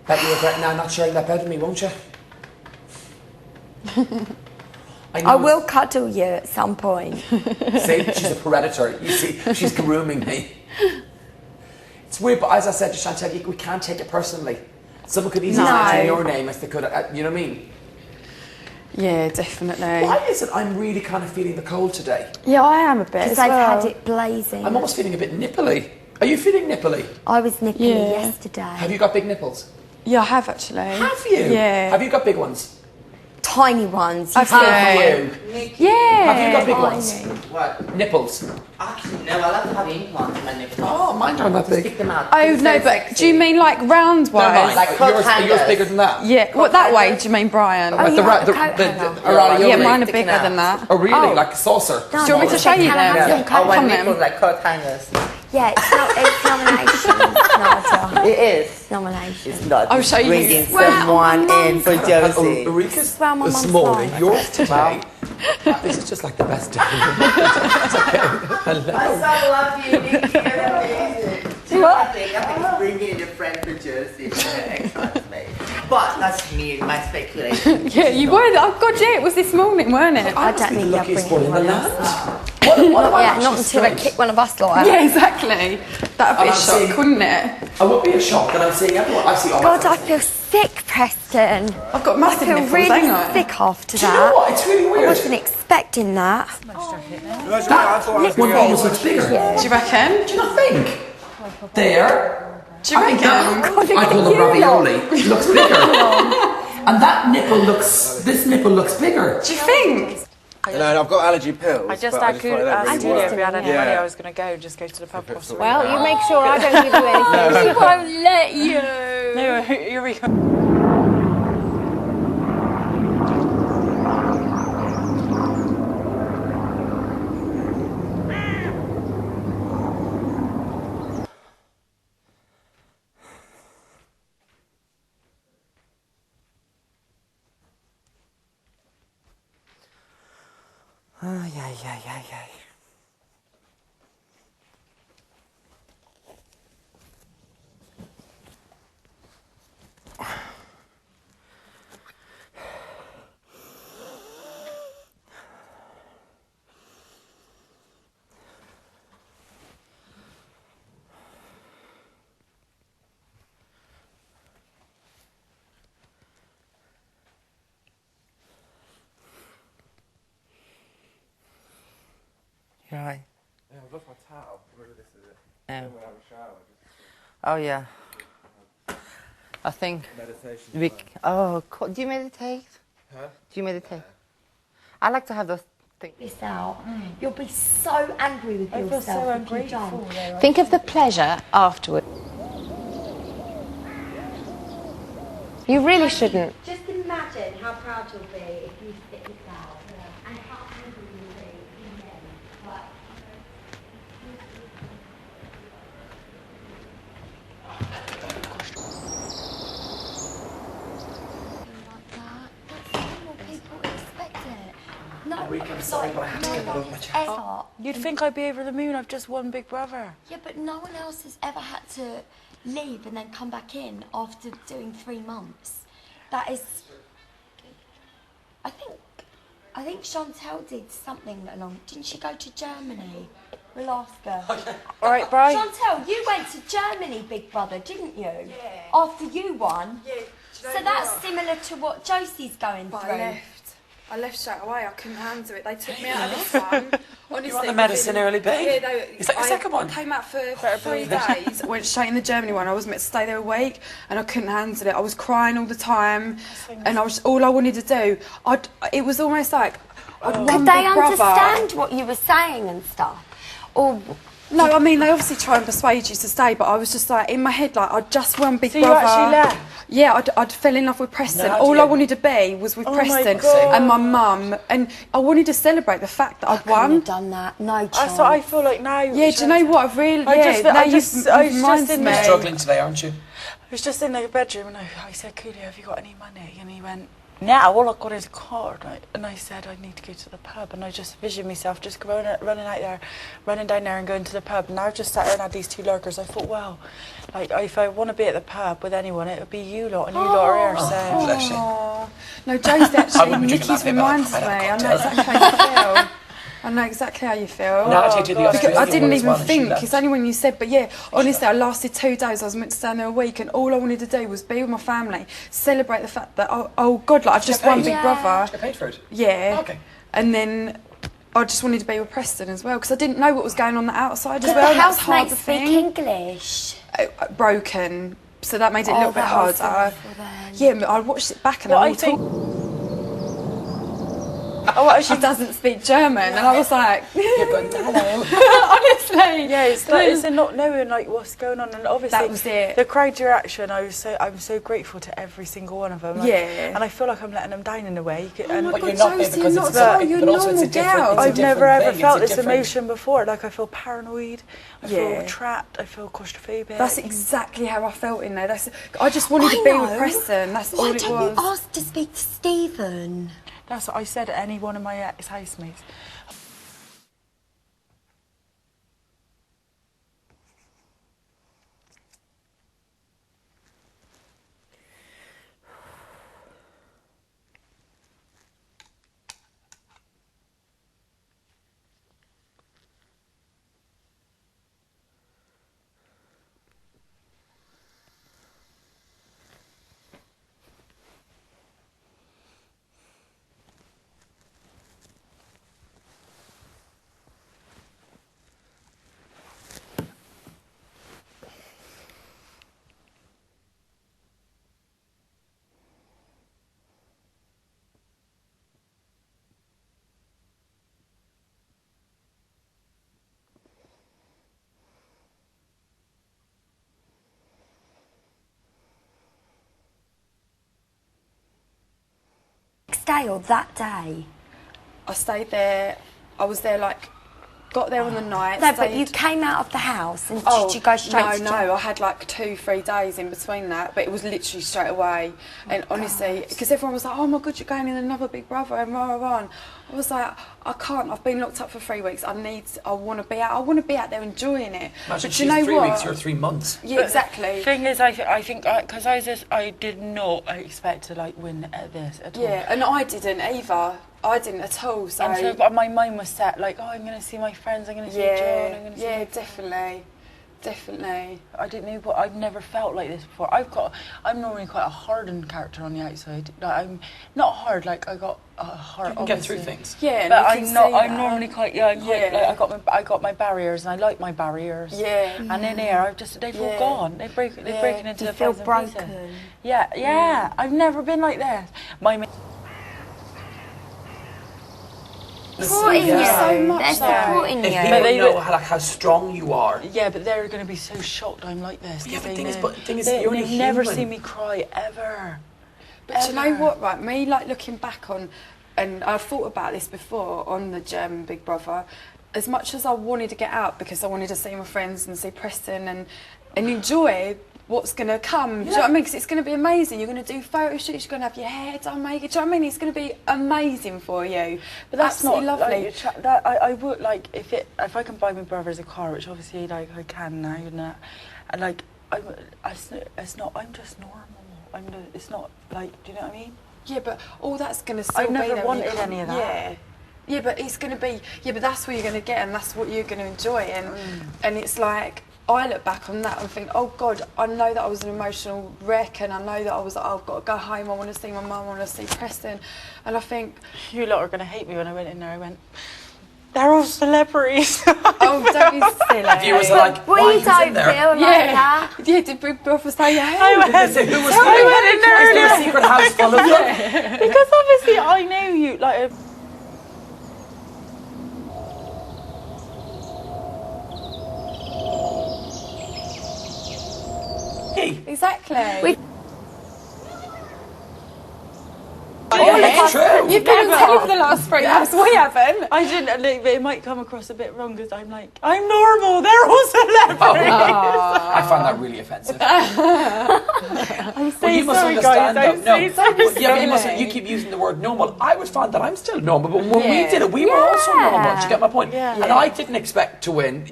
Bet you regret now not sharing that bed with me, won't you? I will cuddle you at some point. See, she's a predator. You see, she's grooming me. It's weird, but as I said to Chantel, we can't take it personally. Someone could easily No. mention your name as they could, you know what I mean? Yeah, definitely. Why is it I'm really kind of feeling the cold today? Yeah, I am a bit Because as I've well. had it blazing. I'm almost feeling a bit nipply. Are you feeling nipply? I was nippling Yeah. yesterday. Have you got big nipples? Yeah, I have actually. Have you? Yeah. Have you got big ones? Tiny ones. I've Have seen. you? Yeah. Have you got big ones? What? Nipples. Actually, no, I love to have implants in my nipples. Oh, mine aren't that big. Stick them out. Oh It's no, so but sexy. do you mean like round No, wise? mine. Like coat yours hangers. bigger than that. Yeah. What that way? Do you mean Brian? Oh, Like yeah, the coat hanger. around your yeah, leg. mine are sticking bigger out. than that. Oh, really? Like a saucer? No, Do you want me to show you can I have them? some Oh, coat my Come nipples then. like coat hangers. Yeah, it's nominations, Nadia. It is. It's nominations. It's not. I'll show you. Bringing Well, someone my in for mum's Josie. Eureka's Well, my this mum's morning, fine. yours today. This is just like the best day. It's okay. Hello. I so love you, Nikki. You're amazing. I think it's bringing in a friend for Josie. Ex-husband. But that's me, my speculation. Yeah, you were. Oh God, yeah, it was this morning, weren't it? I don't think they'll bring Luckiest boy in the anyone land. else. What am I Yeah, actually not until they strange? kick one of us like Yeah, exactly. That'd be And a I'm shock, seeing- wouldn't it? I would be a shock that I'm seeing everyone. I see all my God, I friends. feel sick, Preston. I've got I massive feel nipples, really ain't I? sick after Do you know that. what? It's really I weird. wasn't expecting that. That one almost looks bigger. Do you reckon? Do you not think? there. Do you reckon? I call them ravioli. It looks bigger. And that nipple looks, this nipple looks bigger. Do you think? No, I've got allergy pills. I just asked Julia if we had any Yeah. money, I was going to go and just go to the pub. Well, you make sure I don't give you anything. She won't let you. No, here we go. Ay, ay, ay, ay, ay. You're right. Yeah, I've lost my towel. Maybe this is it. Yeah. Then we'll have a shower. Oh yeah. I think Meditation. do you meditate? Huh? Do you meditate? I like to have those things. This out. You'll be so angry with yourself. so if you don't. Think of the pleasure afterward. You really shouldn't. Just imagine how proud you'll be if you sit this out. And how angry you'll be in the end. Like, no, ever. You'd think I'd be over the moon. I've just one big brother. Yeah, but no one else has ever had to leave and then come back in after doing 3 months. That is... I think Chantel did something along... Didn't she go to Germany? We'll ask her. All right, Bri. Chantel, you went to Germany, big brother, didn't you? Yeah. After you won. Yeah. So that's similar to what Josie's going through. I left straight away. I couldn't handle it. They took me out of this one. Honestly, You want the medicine early, babe? Yeah, Is that your second one? I came out for 3 days. Went straight in the Germany one. I was meant to stay there a week, and I couldn't handle it. I was crying all the time, and all I wanted to do. It was almost like I'd one Could they big brother. understand what you were saying and stuff? Or No, I mean they obviously try and persuade you to stay, but I was just like in my head like I'd just one big brother. you actually left? Yeah, I'd fell in love with Preston. No, All dear. I wanted to be was with Preston God. and my mum, and I wanted to celebrate the fact that I'd couldn't won. have done that. No chance. That's what I feel like now. Yeah, do you know what? I've really I was reminds just me. in Struggling today, aren't you? I was just in the bedroom and I said, Coolio, have you got any money? And he went, nah, all I've got is a card. And I said, I need to go to the pub. And I just visioned myself just running out there, running down there and going to the pub. And I just sat there and had these 2 lurkers. I thought, well, like if I want to be at the pub with anyone, it would be you lot, and you lot are here. So. Bless you. No, Josie actually, wouldn't be drinking Nikki's that bit, but reminds me. I'd have a I know cocktail. exactly how you feel. I know exactly how you feel. No, I did the other Because I day, didn't as even well, and she think. left. It's only when you said, but yeah, honestly, I lasted 2 days. I was meant to stand there a week, and all I wanted to do was be with my family, celebrate the fact that oh God, like I've just get won paid? Big Brother. Did you get paid for it? Yeah. Okay. And then I just wanted to be with Preston as well because I didn't know what was going on the outside as Could well. the and that's hard housemates to speak think. English? Broken, so that made it a little bit that was harder. awful then. Yeah, but I watched it back and Well, I I think- she doesn't speak German, and I was like, Yeah, but hello. honestly, Yeah, it's like it's not knowing like what's going on, and obviously That was it. the crowd reaction. I'm so grateful to every single one of them. Like, Yeah. and I feel like I'm letting them down in a way. And But you're not there Josie, because you're it's not a, so- you're but also it's a normal different. girl. It's a I've different never ever thing. felt It's this a different- emotion before. Like I feel paranoid, I Yeah. feel trapped, I feel claustrophobic. that's exactly how I felt in there. I just wanted to be with Preston. That's all Why it don't was. you ask to speak to Stephen? That's what I said at any one of my ex-housemates. day or that day? I stayed there. I was there like, got there on the night. No, but you came out of the house and did you go straight to No, I had like 2-3 days in between that, but it was literally straight away. And honestly, because everyone was like, oh my God, you're going in another Big Brother and rah, rah, rah. And I was like, I can't, I've been locked up for 3 weeks. I want to be out. I want to be out there enjoying it. Imagine but you know 3 what? weeks, you're 3 months. Yeah, exactly. The thing is, I think, because I did not expect to like win at this at all. Yeah, and I didn't either. I didn't at all. So, and so my mind was set like, oh, I'm going to see my friends, I'm going to see John, I'm going to see... Yeah, definitely. I didn't know, but I've never felt like this before. I'm normally quite a hardened character on the outside. Like, I'm not hard, like I got a heart. You can get through things. Yeah, but I'm not. I'm normally quite. Yeah, I'm quite. Like, I got my barriers, and I like my barriers. Yeah. And in here, they've all gone. They've broken into you a feel thousand broken. pieces. Yeah. I've never been like this. Supporting you. So much They're supporting you. If people know how strong you are. Yeah, but they're going to be so shocked I'm like this. Yeah, but the thing is, they've you're only never human. seen me cry ever. But you know what, right? Me, like, looking back on, and I've thought about this before on the German Big Brother, as much as I wanted to get out because I wanted to see my friends and see Preston and enjoy what's going to come. Do you know what I mean? Because it's going to be amazing. You're going to do photo shoots, you're going to have your hair done, make it. Do you know what I mean? It's going to be amazing for you. But that's absolutely not lovely. like, I would like if I can buy my brother's a car, which obviously like I can now, and like it's not. I'm just normal. It's not like. Do you know what I mean? Yeah, but all that's going to still I've be never there when wanted you come. any of that. Yeah, but it's going to be. Yeah, but that's what you're going to get, and that's what you're going to enjoy, and it's like. I look back on that and think, oh God, I know that I was an emotional wreck, and I know that I was like, oh, I've got to go home, I want to see my mum, I want to see Preston. And I think... You lot are going to hate me when I went in there. I went, they're all celebrities. Oh, don't be silly. Viewers are like, why We don't feel like that. Yeah, did Big Brother say, yeah? I went in there. Is there a secret house full of them? Because obviously I knew you, like... Exactly. It's true. You've been on telly for the last 3 months. We haven't. I didn't. It might come across a bit wrong because I'm like, I'm normal. They're all celebrities. I find that really offensive. I'm so you must sorry, understand, guys. you keep using the word normal. I would find that I'm still normal, but when we did it, we were also normal. Do you get my point? Yeah. And I didn't expect to win.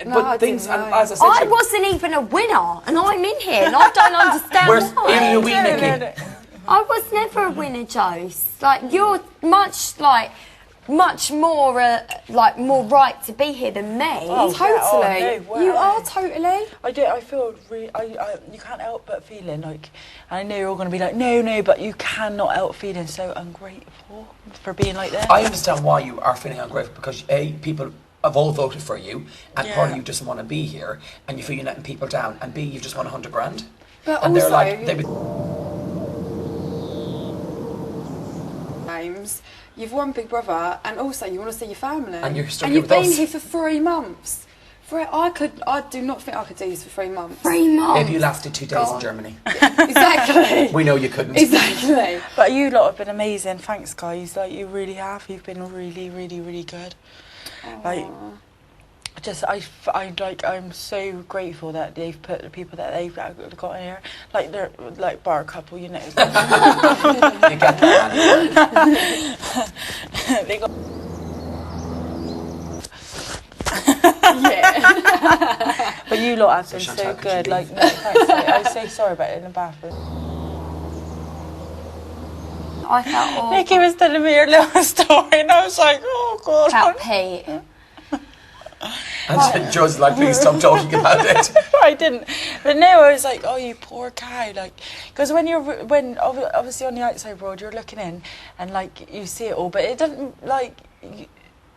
But things, and as I said, I wasn't even a winner, and I'm in here, and I don't understand why. Even a wee Nicky. I was never a winner, Jose. Like, you're much more more right to be here than me. Oh, Totally. Yeah, no way. You are totally. I do. I feel really. You can't help but feeling like. I know you're all going to be like, no, but you cannot help feeling so ungrateful for being like this. I understand why you are feeling ungrateful because people have all voted for you, and part of you doesn't want to be here, and you feel you're letting people down, and B, you just want 100 grand. But and also, they're like, you've won Big Brother, and also you want to see your family. And you're stuck and you've here with been us. here for 3 months. I do not think I could do this for 3 months. 3 months. If you lasted 2 days in Germany. Exactly. We know you couldn't. Exactly. But you lot have been amazing. Thanks, guys. Like, you really have. You've been really, really, really good. Like, I'm so grateful that they've put the people that they've got in here. Like, they're like bar couple, you know. You get that. They got. Yeah. But you lot have been so good. Like, no, thanks. I say sorry about it in the bathroom. I felt awful. Nikki was telling me her little story, and I was like, oh God. About Pete. And Josie's like, please stop talking about it. I didn't. But no, I was like, oh, you poor cow. Like, because when obviously on the outside world, you're looking in and like you see it all, but it doesn't like.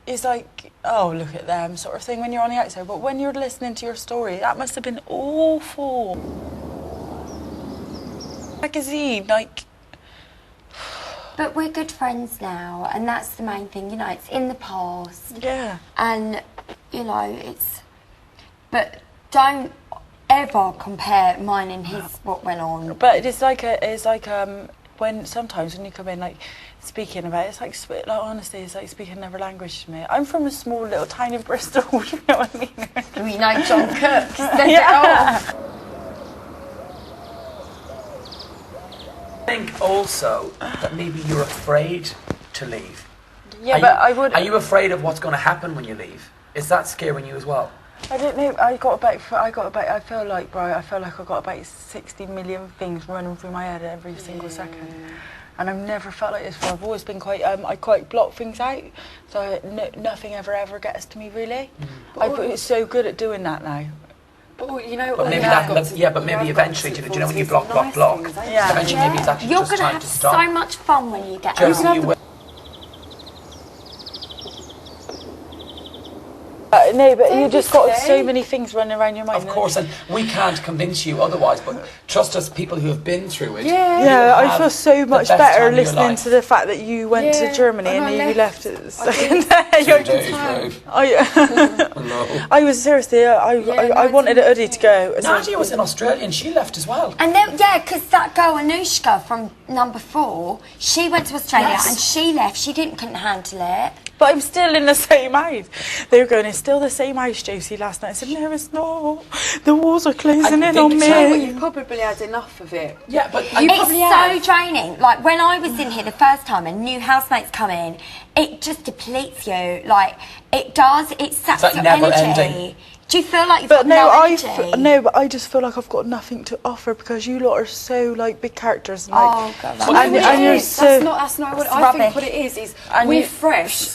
It's like, oh, look at them sort of thing when you're on the outside. But when you're listening to your story, that must have been awful. Magazine, like. But we're good friends now, and that's the main thing. You know, it's in the past. Yeah. And, you know, it's... But don't ever compare mine and his, what went on. But it's like sometimes when you come in, like, speaking about it, it's like honestly, it's like speaking another language to me. I'm from a small little tiny Bristol, you know what I mean? We know John Cook said it all. I think also that maybe you're afraid to leave. Yeah, but I would. Are you afraid of what's going to happen when you leave? Is that scaring you as well? I don't know. I feel like I've got about 60 million things running through my head every single second. And I've never felt like this before. I've always been I quite block things out, so nothing ever gets to me really. I'm so good at doing that now. But you know, but maybe maybe eventually, do you know when you block, yeah. Eventually, maybe it's actually You're just gonna time have to stop. so much fun when you get Josie, out. you will. No, but you just got so many things running around your mind. Of course, and we can't convince you otherwise, but trust us, people who have been through it. Yeah, I feel so much better listening to the fact that you went to Germany and you left at the second day. I was seriously, I wanted Uddy to go. Nadia was in Australia and she left as well. And then, yeah, because that girl Anushka from number 4, she went to Australia and she left. She couldn't handle it. But I'm still in the same house. They were going, it's still the same house, Josie, last night. I said, no, it's not. The walls are closing in on me. You probably had enough of it. Yeah, but it's so draining. Like, when I was in here the first time and new housemates come in, it just depletes you. Like, it does. It saps like your never energy. ending. Do you feel like you've got no energy? No, but I just feel like I've got nothing to offer because you lot are so, like, big characters. And, like, and you're so... That's not what I think what it is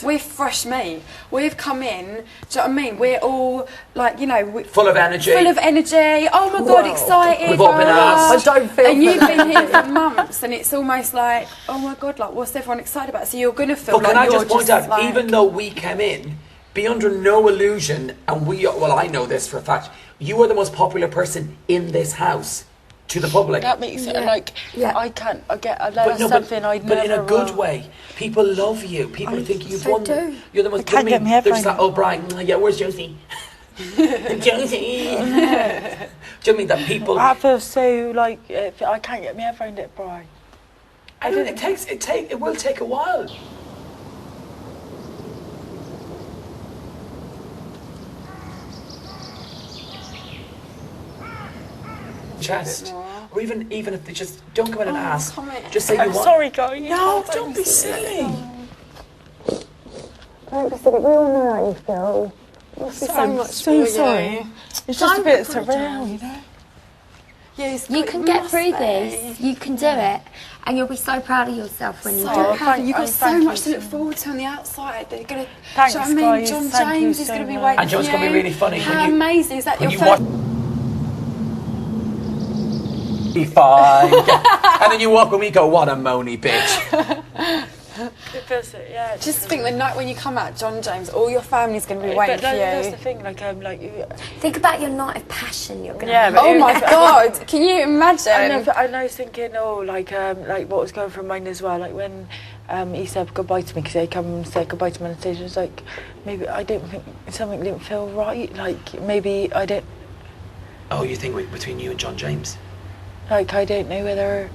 we're fresh meat. We've come in, do you know what I mean? We're all, like, you know... full of energy. Oh, my God, excited. We've all been asked. I don't feel and you've been here for months and it's almost like, oh, my God, like, what's everyone excited about? So you're going to feel but like can you're I just point out, like, even though we came in, be under no illusion, and I know this for a fact, you are the most popular person in this house to the public. That makes it like, I love something I'd never... But in a good way. People love you. People think you've won. You're the most... Can't get me head there's that O'Brien, where's Josie? Josie! Do you mean that people... I feel so, like, I can't get my head around it, Brian. It will take a while. Chest, or even if they just don't come in and ask, just say you want. Sorry, guys. No, don't be silly. Don't be silly. We all know how you feel. I'm so sorry. It's just a bit surreal, you know. Yes, you can get through this. You can do it, and you'll be so proud of yourself when you do it. You've got so much to look forward to on the outside. They're gonna. Thanks, do you know what I mean? John James is going to be waiting. And John's going to be really funny. How amazing is that? Your first. Be fine. And then you walk and you go, what a moany bitch. Just think the night when you come out, John James, all your family's going to be waiting for you. That's the thing, think about your night of passion you're going to have. Oh my God, can you imagine? I was thinking, like what was going through mine as well, like when he said goodbye to me, because he come and said goodbye to me on the stage, it was like, maybe I don't think, something didn't feel right, like maybe I didn't... Oh, you think between you and John James? Like, I don't know whether...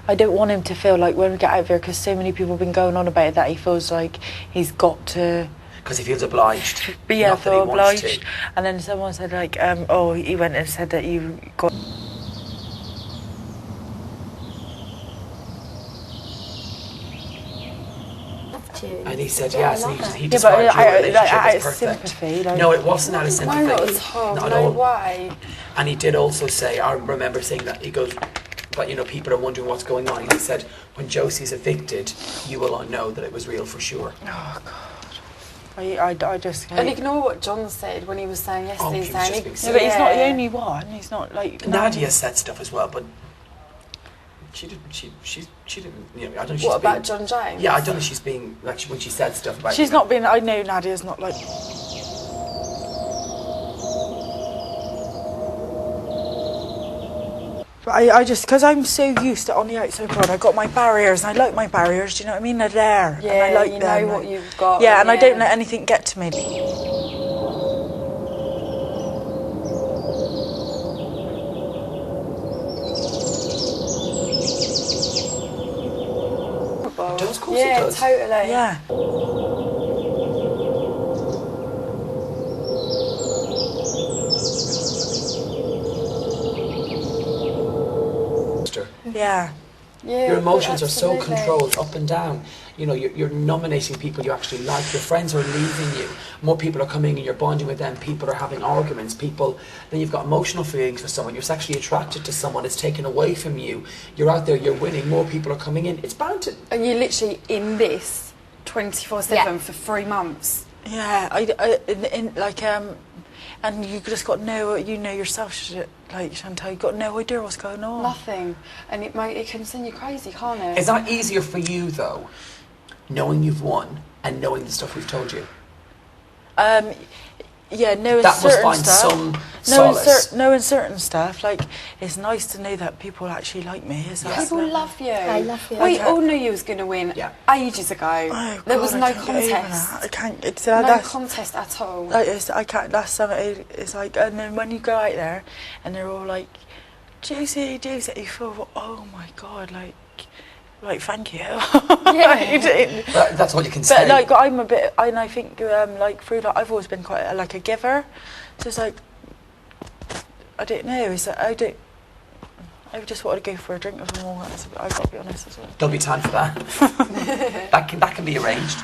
I don't want him to feel like when we get out of here, because so many people have been going on about it, that he feels like he's got to... Because he feels obliged. But yeah, feel obliged. And then someone said, like, he went and said that you got... And he said yes, and he described your relationship as perfect. Sympathy, no, it wasn't out of sympathy. No, it was hard. Not at all. Why? And he did also say, I remember saying that, he goes, but people are wondering what's going on. He said, when Josie's evicted, you will all know that it was real for sure. Oh, God. I just... And ignore what John said when he was saying yesterday. But he's not the only one. He's not like... Nadia said stuff as well, but... She didn't. I don't know. What about John James? Yeah, I don't know. She's being like when she said stuff about. She's not being. I know Nadia's not like. But I just because I'm so used to on the outside world, I got my barriers, and I like my barriers. Do you know what I mean? They're there. Yeah, and I like you them. know what you've got. Yeah, and I don't let anything get to me. it does, of course yeah, it does. Totally. Yeah. Yeah. Yeah, Your emotions are so absolutely. controlled up and down. You know, you're nominating people you actually like. Your friends are leaving you. More people are coming and you're bonding with them. People are having arguments. Then you've got emotional feelings for someone. You're sexually attracted to someone. It's taken away from you. You're out there, you're winning. More people are coming in. It's bound to... And you're literally in this 24/7 for 3 months. Yeah, and you just got no, you know yourself, like Chantal, you've got no idea what's going on. Nothing. And it can send you crazy, can't it? Is that easier for you, though, knowing you've won and knowing the stuff we've told you? Yeah, knowing that certain must find stuff. some solace. Knowing certain stuff, like, it's nice to know that people actually like me. People love you. I love you. We all knew you was going to win ages ago. Oh, there God, was I no can't get over contest. that. I can't. No contest at all. I can't. That's something. It's like, and then when you go out there, and they're all like, Josie, Josie, you feel, oh my God, like thank you. Yeah. That's all you can say. But like, I'm a bit, and I think like through that, I've always been quite a giver. So it's like, I don't know. It's like, I just wanted to go for a drink with them all. I've got to be honest as well. There'll be time for that. that can be arranged.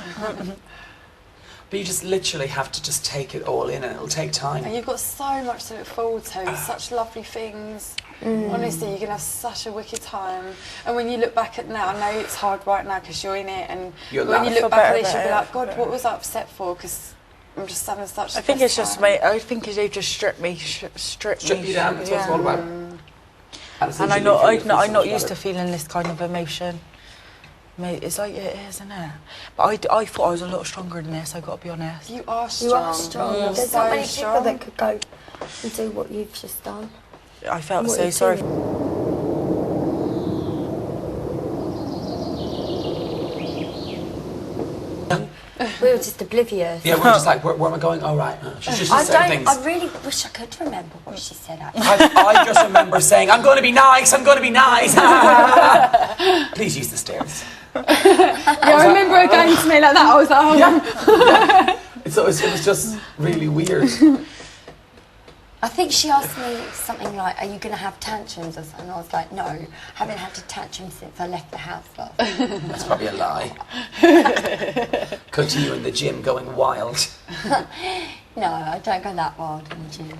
But you just literally have to just take it all in, and it'll take time. And you've got so much to look forward to, such lovely things. Honestly, you're going to have such a wicked time. And when you look back at now, I know it's hard right now because you're in it, and when you look back at this, you'll be like, God, what was I upset for? Because I'm just having such. I think it's just I think they've just stripped me you down. That's what it's all about. And I'm not used to feeling this kind of emotion. Mate, it's like it is, isn't it? But I thought I was a lot stronger than this. I've got to be honest. You are strong. You are strong. You're There's so not many strong. people that could go and do what you've just done. I felt What so you sorry. We were just oblivious. Yeah, we're just like, where am I going? Oh, right. She's just saying things. I really wish I could remember what she said, actually. I just remember saying, I'm going to be nice, I'm going to be nice. Please use the stairs. Yeah, I remember her going to me like that. I was like, oh. Yeah. So it was just really weird. I think she asked me something like, are you going to have tantrums or something? And I was like, no, I haven't had a tantrum since I left the house, love. That's probably a lie. Cut to you in the gym going wild. No, I don't go that wild in the gym.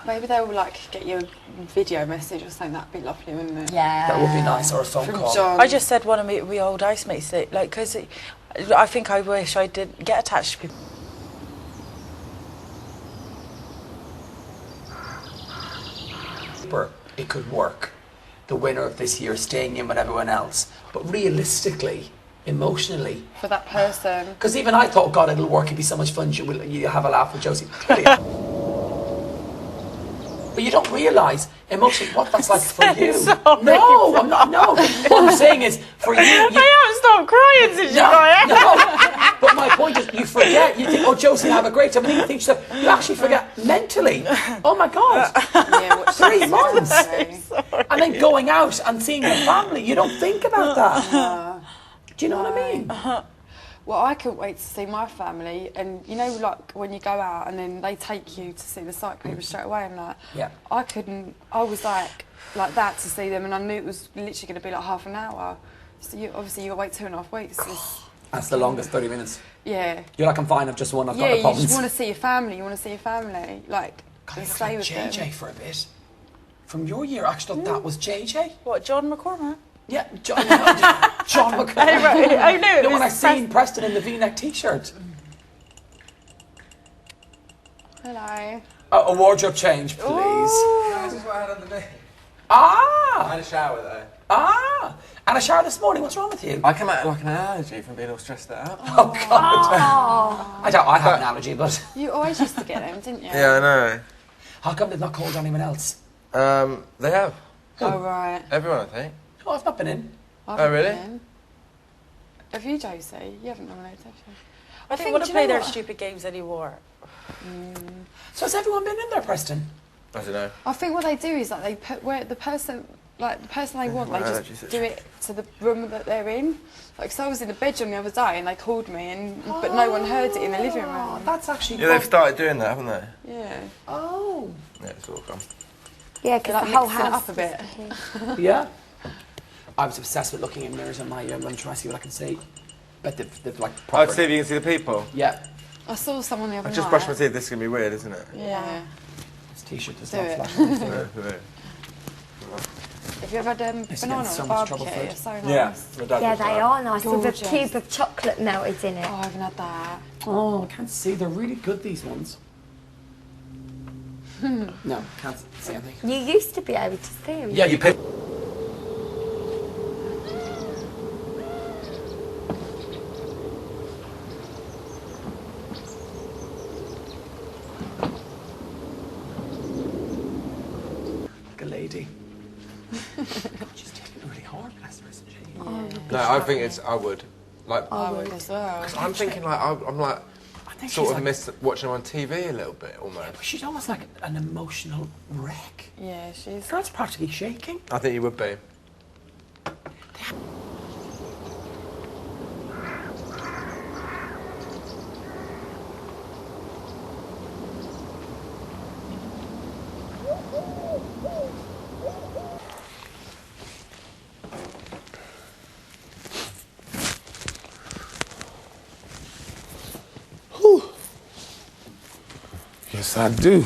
Maybe they will like get you a video message or something. That'd be lovely, wouldn't it? Yeah. That would be nice, or a phone call. John. I just said one of my old housemates that, like, because I think I wish I didn't get attached to people. It could work. The winner of this year staying in with everyone else. But realistically, emotionally, For that person. because even I thought, God, it'll work. It'd be so much fun. You have a laugh with Josie. But you don't realise emotionally what that's like for you. No, I'm not. No, what I'm saying is for you. I haven't stopped crying since you got here. No. But my point is, you forget. You think, oh, Josie, have a great time. And you think to yourself, you actually forget mentally. Oh my God, Yeah, 3 months, and then going out and seeing your family. You don't think about that. Do you know what I mean? Well, I couldn't wait to see my family, and you know, like when you go out and then they take you to see the sight people straight away, and like, Yeah. I couldn't. I was like that to see them, and I knew it was literally going to be like half an hour. So you obviously you got to wait 2.5 weeks. That's the longest 30 minutes. Yeah. You're like, I'm fine. I've just won. I've got Yeah, no you problems. just want to see your family. You want to see your family, like, God, and you look stay like with JJ them. for a bit. From your year, I actually thought that was JJ. What, John McCormack? Yeah, John McCormack. I knew it. When I seen Preston in the V-neck T-shirt. Hello. A wardrobe change, please. No, this is what I had underneath. Ah! I had a shower there. Ah! And a shower this morning. What's wrong with you? I came out like an allergy from being all stressed out. Oh, God. I have an allergy, but... You always used to get them, didn't you? Yeah, I know. How come they've not called anyone else? They have. Oh, right. Everyone, I think. Oh, I've not been in. I've really? been. Have you, Josie? You haven't nominated, have you? I don't want to play their stupid games anymore. So has everyone been in there, Preston? I don't know. I think what they do is like they put where the person like the person I want, they just do it to the room that they're in. Like, so I was in the bedroom the other day and they called me, but no one heard it in the living room. That's actually... Yeah, they've started doing that, haven't they? Yeah. Oh. Yeah, it's all gone. Yeah, because the whole house up a bit. Yeah. I was obsessed with looking in mirrors in my room trying to see what I can see. But they've like... Oh, to see if you can see the people? Yeah. I saw someone the other night. I just brushed my teeth. This is going to be weird, isn't it? Yeah. This t-shirt does Do not it. flash anything. Have you ever had banana so on much barbecue? trouble for it. It's so nice. Yeah, they are nice with a Gorgeous. cube of chocolate melted in it. Oh, I haven't had that. Oh, I can't see. They're really good, these ones. No, can't see anything. You used to be able to see them. Yeah, you pick. Like a lady. She's taking it really hard, bless her, isn't she? Oh, No, I think it's. I would. Like. I would as well. Because I'm thinking like I'm like. Sort of miss watching her on TV a little bit, almost. But she's almost like an emotional wreck. Yeah, she's... Girl's practically shaking. I think you would be. Yes, I do.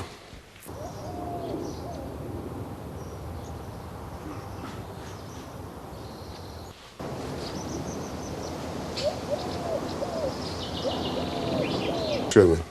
Sugar.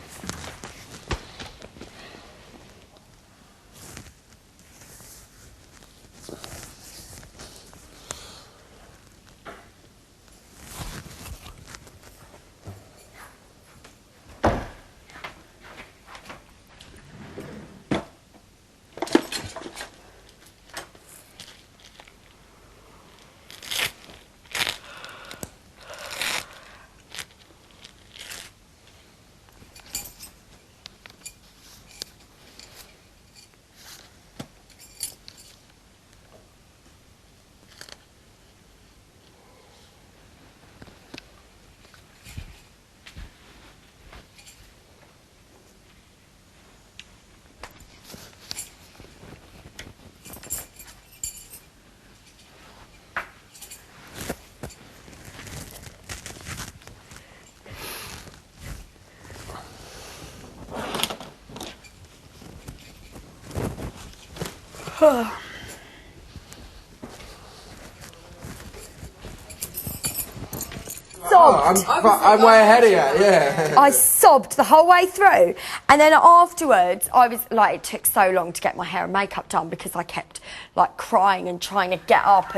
I'm way ahead of you, yeah. I sobbed the whole way through, and then afterwards I was like, it took so long to get my hair and makeup done because I kept like crying and trying to get up,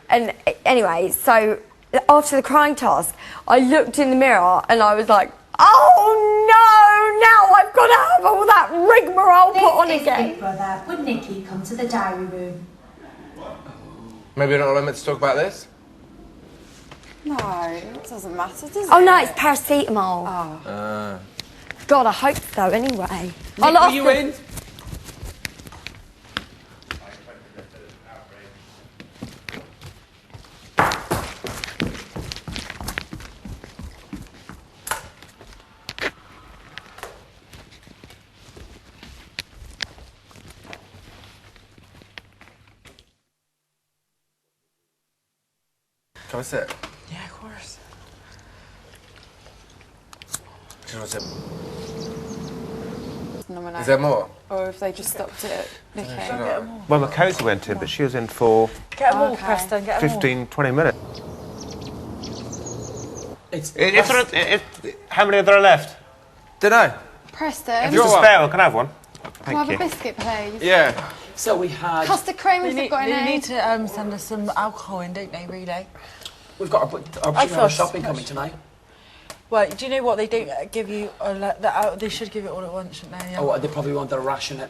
and anyway, so after the crying task I looked in the mirror and I was like, oh no, now I've got to have all that rigmarole put on again. Big Brother, would Nikki come to the diary room? Maybe you're not meant to talk about this? No, it doesn't matter, does it? Oh no, it's paracetamol. Oh. God, I hope so anyway. Nick, are you in? Can I sit? Yeah, of course. Can I sit? Nominate. Is there more? Or if they just stopped it at Nikki. Well, Mackenzie went in, but she was in for Get them all, Preston, get them all. 15, 20 minutes. How many are there left? Dunno. Preston, Just a spare, can I have one? can I Thank have a you. biscuit, please? Yeah. So we had... Custard cream, if they've got They any. need to send us some alcohol in, don't they, really? We've got our shopping coming tonight. Well, do you know what? They don't give you... they should give it all at once, shouldn't they? Yeah. Oh, they probably want to ration it.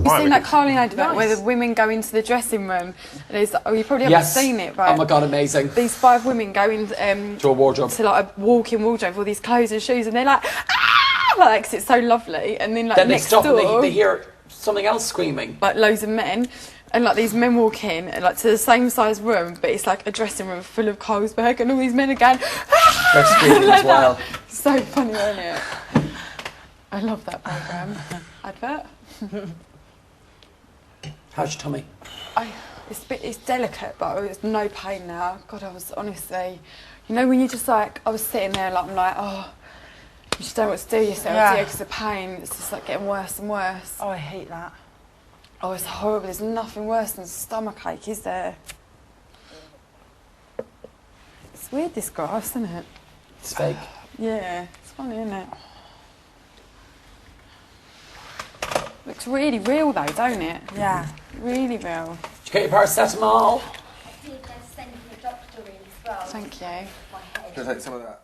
You've seen that Carling advert where the women go into the dressing room and it's, oh, you probably haven't seen it, but oh my god, amazing. These 5 women go in to a wardrobe, to like a walk-in wardrobe with all these clothes and shoes, and they're like, ah, like, 'cause it's so lovely, and then like then next they stop door, and they hear something else screaming, like loads of men. And like these men walk in and like to the same size room, but it's like a dressing room full of Carlsberg, and all these men are going, ah! They're screaming as well. So funny, isn't it? I love that programme. Advert. How's your tummy? It's delicate, but it's no pain now. God, I was honestly, you know, when you just like, I was sitting there like, I'm like, oh, you just don't know what to do yourself, because the pain, it's just like getting worse and worse. Oh, I hate that. Oh, it's horrible. There's nothing worse than stomachache, is there? It's weird, this grass, isn't it? It's fake. Yeah, it's funny, isn't it? Looks really real though, don't it? Yeah. Really real. Did you get your paracetamol? See if they're sending the doctor in as well. Thank you. My head. Can I take some of that?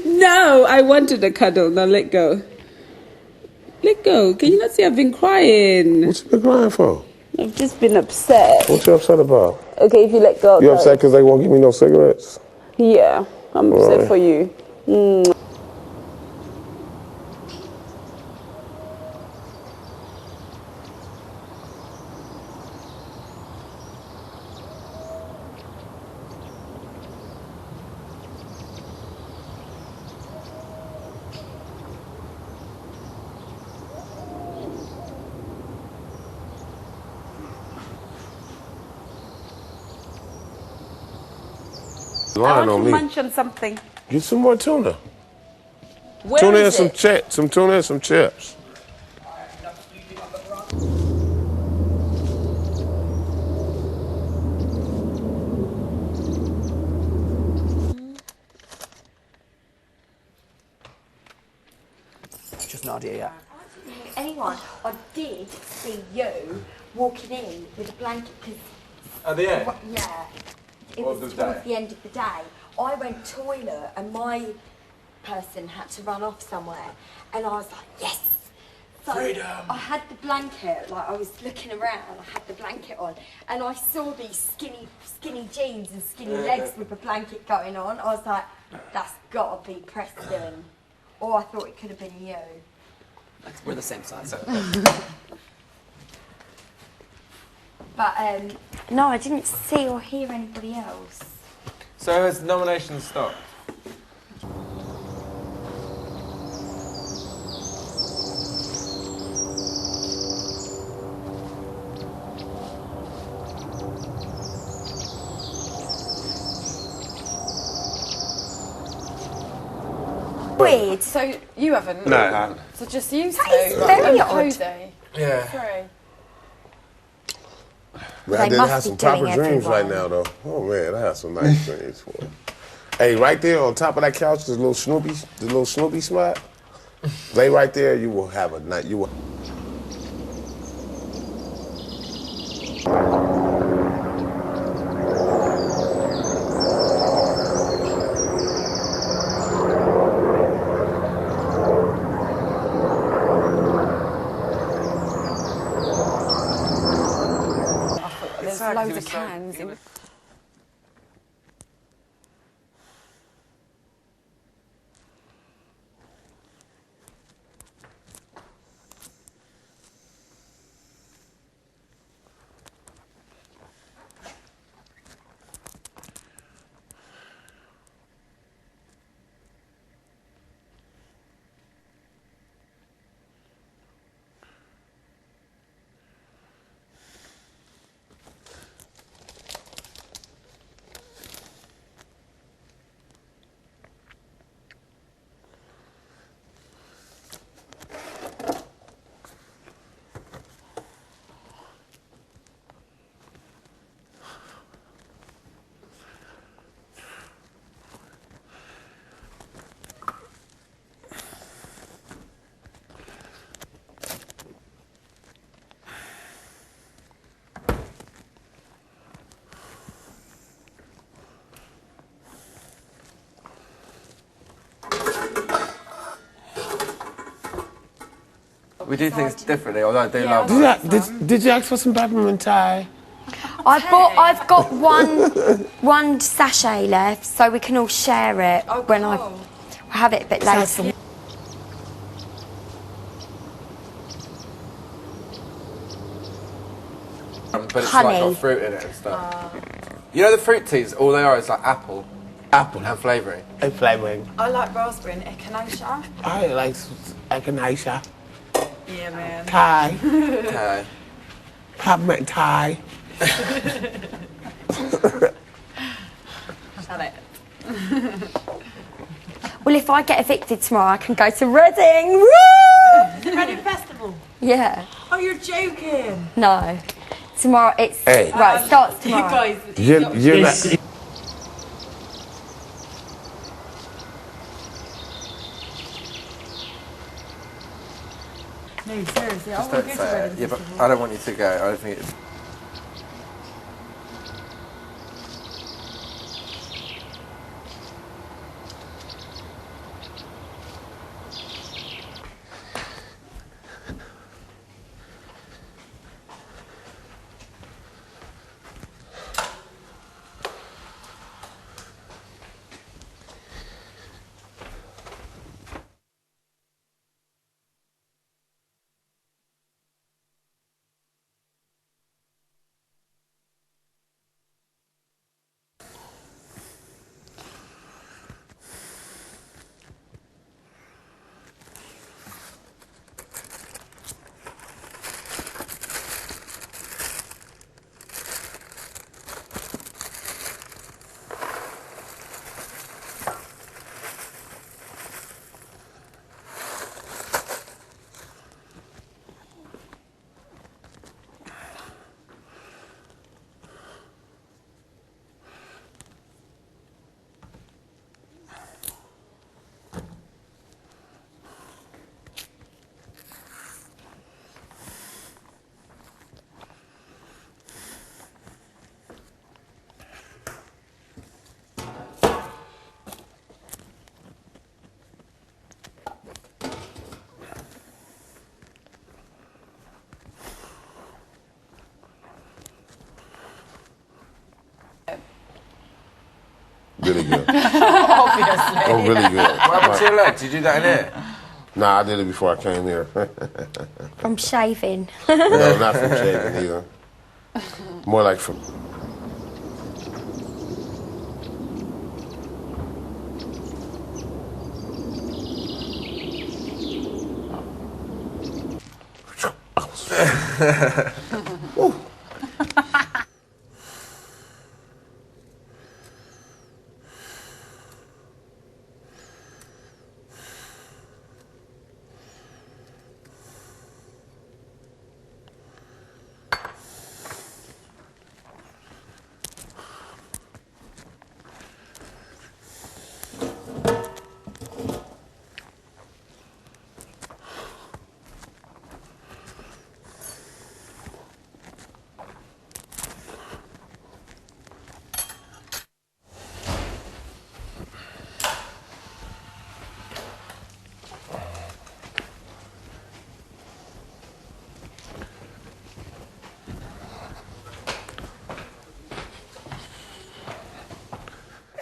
No, I wanted a cuddle. Now let go. Let go. Can you not see I've been crying? What you been crying for? I've just been upset. What you upset about? Okay, if you let go. You upset because they won't give me no cigarettes? Yeah, I'm upset Right. for you. I Lying want on to me. munch on something. Get some more tuna. Where Tuna and is some it? some tuna and some chips. Just Nadia, yeah. Anyone, I did see you walking in with a blanket because. At the end? Yeah. It What was of the towards day? the end of the day. I went toilet and my person had to run off somewhere, and I was like, yes. So Freedom. I had the blanket, like I was looking around, I had the blanket on, and I saw these skinny jeans and skinny legs with a blanket going on. I was like, that's got to be Preston. Or I thought it could have been you. We're the same size. But no, I didn't see or hear anybody else. So has nominations stopped? Weird. So you haven't? No, I haven't. So just you two? That is very odd. Cozy. Yeah. Sorry. Man, I They did must have be some proper doing dreams right everyone. now, though. Oh man, I have some nice dreams for you. Hey, right there on top of that couch, there's a little Snoopy spot. Lay right there, you will have a night. You will. There's loads of cans. in We do things differently, although I do love Did you ask for some peppermint Thai? I've got one sachet left, so we can all share it when I have it a bit later. But it's like got fruit in it and stuff. You know the fruit teas, all they are is like apple and flavouring. And flavouring. I like raspberry and echinacea. I like echinacea. Yeah, man. Thai. Thai. Peppermint Thai. Shut it. Well, if I get evicted tomorrow, I can go to Reading. Woo! The Reading Festival? Yeah. Oh, you're joking. No. Tomorrow, it's... Hey. Right, it starts tomorrow. You're not... No, seriously, I Just want don't to go to say it. Reading Yeah, but Festival. I don't want you to go. I don't think it's... Really good. Obviously. Oh, really good. What happened to your leg? Did you do that in here? Nah, I did it before I came here. From shaving. No, not from shaving either. More like from...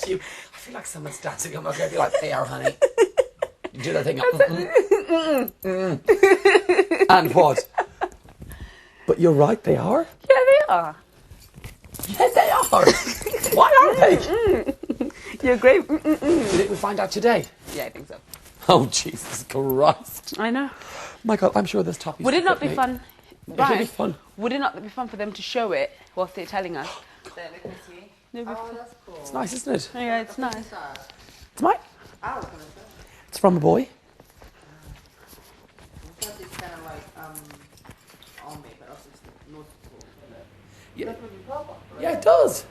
I feel like someone's dancing on my grave. You're like, they are, honey. You do that thing. And what? But you're right, they are. Yeah, they are. Yeah, they are. Why are they? You're great. You think we find out today? Yeah, I think so. Oh, Jesus Christ. I know. My God, I'm sure there's topics. Would it not be fun? It would be fun. Would it not be fun for them to show it whilst they're telling us? Let me see. No, Oh, that's cool. It's nice, isn't it? Yeah, it's nice. It's mine. It's from a boy. Because it's kind of like on me, but also it's not cool. Yeah. That would be proper, right? Yeah, it does.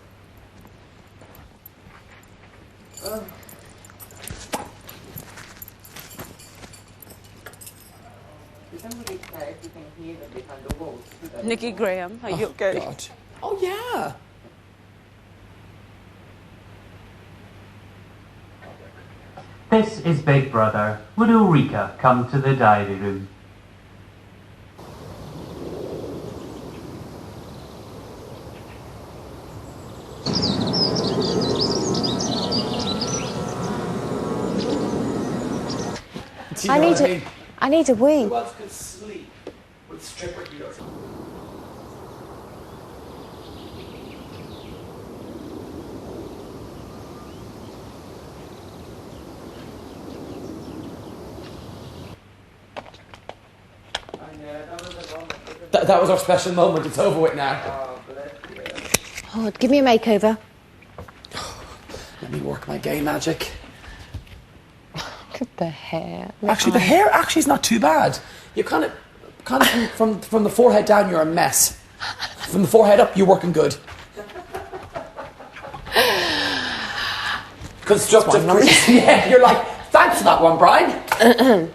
Is somebody care if you can hear them behind the walls? Nikki Graham, are you okay? God. Oh, yeah. This is Big Brother. Would Ulrika come to the diary room? you know what I mean? I need a wee. Who else could sleep with stripper heels? That was our special moment. It's over with now. Oh, give me a makeover. Let me work my gay magic. Look at the hair. Actually, the hair actually is not too bad. You kind of from the forehead down, you're a mess. From the forehead up, you're working good. Constructive criticism. Yeah, you're like, thanks for that one, Brian.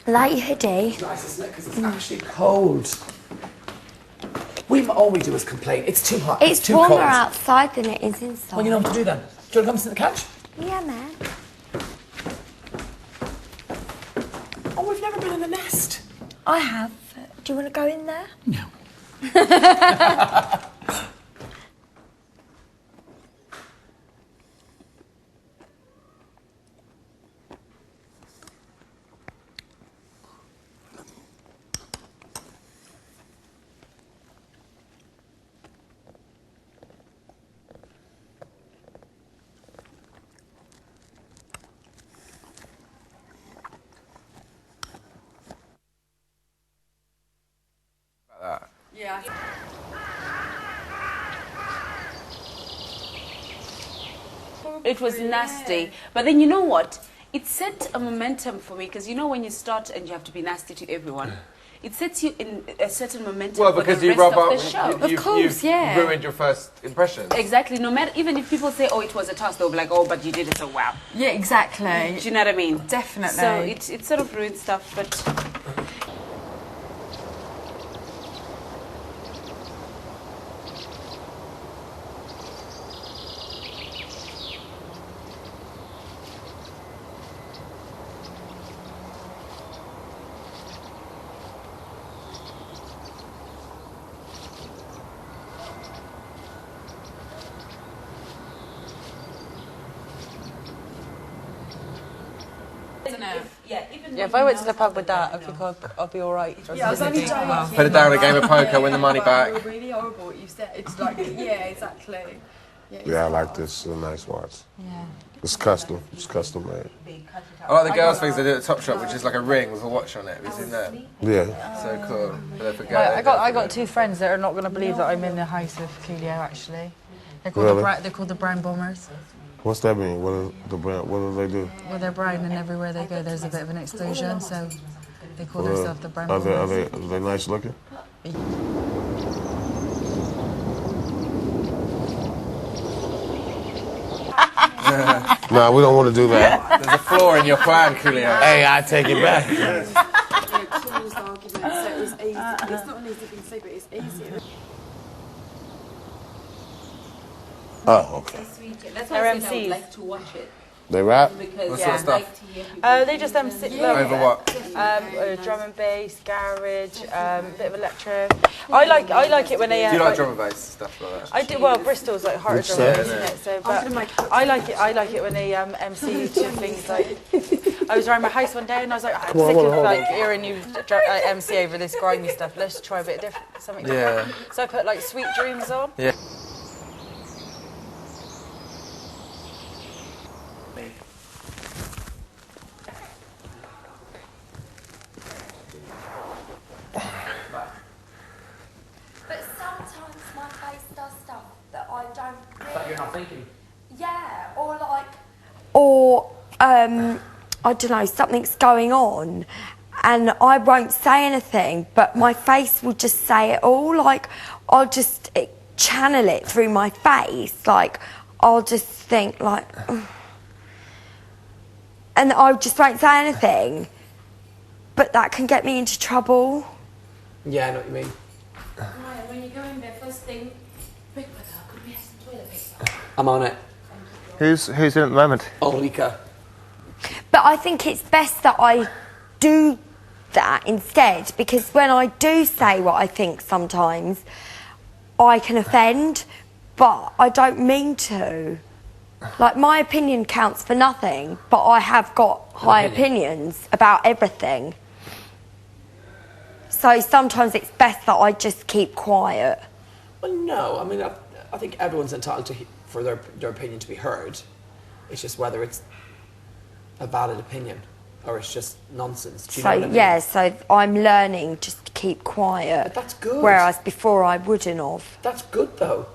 Like your hoodie. It's nice, isn't it? Because it's actually cold. All we do is complain. It's too hot. It's too warmer cold. outside than it is inside. Well, you know what to do then. Do you want to come sit on the couch? Yeah, man. Oh, we've never been in the nest. I have. Do you want to go in there? No. Yeah. It was nasty. But then you know what? It set a momentum for me because you know when you start and you have to be nasty to everyone, it sets you in a certain momentum Well, for because the you rest rub of up, the show. you've ruined your first impression. Exactly. No matter, even if people say, "Oh, it was a task," they'll be like, "Oh, but you did it so well." Yeah, exactly. Do you know what I mean? Definitely. So it sort of ruins stuff, but. Yeah, if I went to the pub with that, I think I'll be all right. Yeah, I was only joking. Put it down a game of poker, win the money back. You're really horrible what you said. It's like, yeah, exactly. Yeah, I like this. It's a nice watch. Yeah. It's custom. It's custom made. I like the girls' things they do at Topshop, which is like a ring with a watch on it. Have you seen that? Yeah. So cool. But they forget I got two friends that are not going to believe that I'm in the house with Coolio, actually. They're called, Really? they're called the Brown Bombers. What's that mean? What do they do? Well, they're brown and everywhere they go there's a bit of an explosion, so they call Well, themselves the Brown are Bombers. are they nice looking? Nah, we don't want to do that. There's a flaw in your plan, Coolio. Hey, I take it back. Closed argument, so it was easy. It's not an easy thing to say, but it's easier. Oh, okay. That's why I said I would like to watch it. They rap? Because What sort of I like stuff? to hear people. They just Over what? drum and bass, garage, bit of electro. I like it when they. Do you like drum and bass stuff like that? I do. Well, Bristol's like harder drum and bass, isn't it? So, but I like it when they MC to things like. I was around my house one day and I was like, I'm sick of like hearing you MC over this grimy stuff. Let's try a bit different, something different. Yeah. So I put like Sweet Dreams on. Yeah. But sometimes my face does stuff that I don't really... That you're not thinking. Yeah, or I don't know, something's going on and I won't say anything, but my face will just say it all. Like, I'll just channel it through my face. Like, I'll just think, like... and I just won't say anything. But that can get me into trouble. Yeah, I know what you mean. When you go in there, first thing, Big Brother, could we have some toilet paper? I'm on it. Who's in at the moment? Olika. But I think it's best that I do that instead, because when I do say what I think sometimes, I can offend, but I don't mean to. Like, my opinion counts for nothing, but I have got high opinions about everything. So sometimes it's best that I just keep quiet. Well, no, I mean, I think everyone's entitled for their opinion to be heard. It's just whether it's a valid opinion or it's just nonsense. Do you know what I mean? Yeah, so I'm learning just to keep quiet. But that's good. Whereas before I wouldn't have. That's good, though.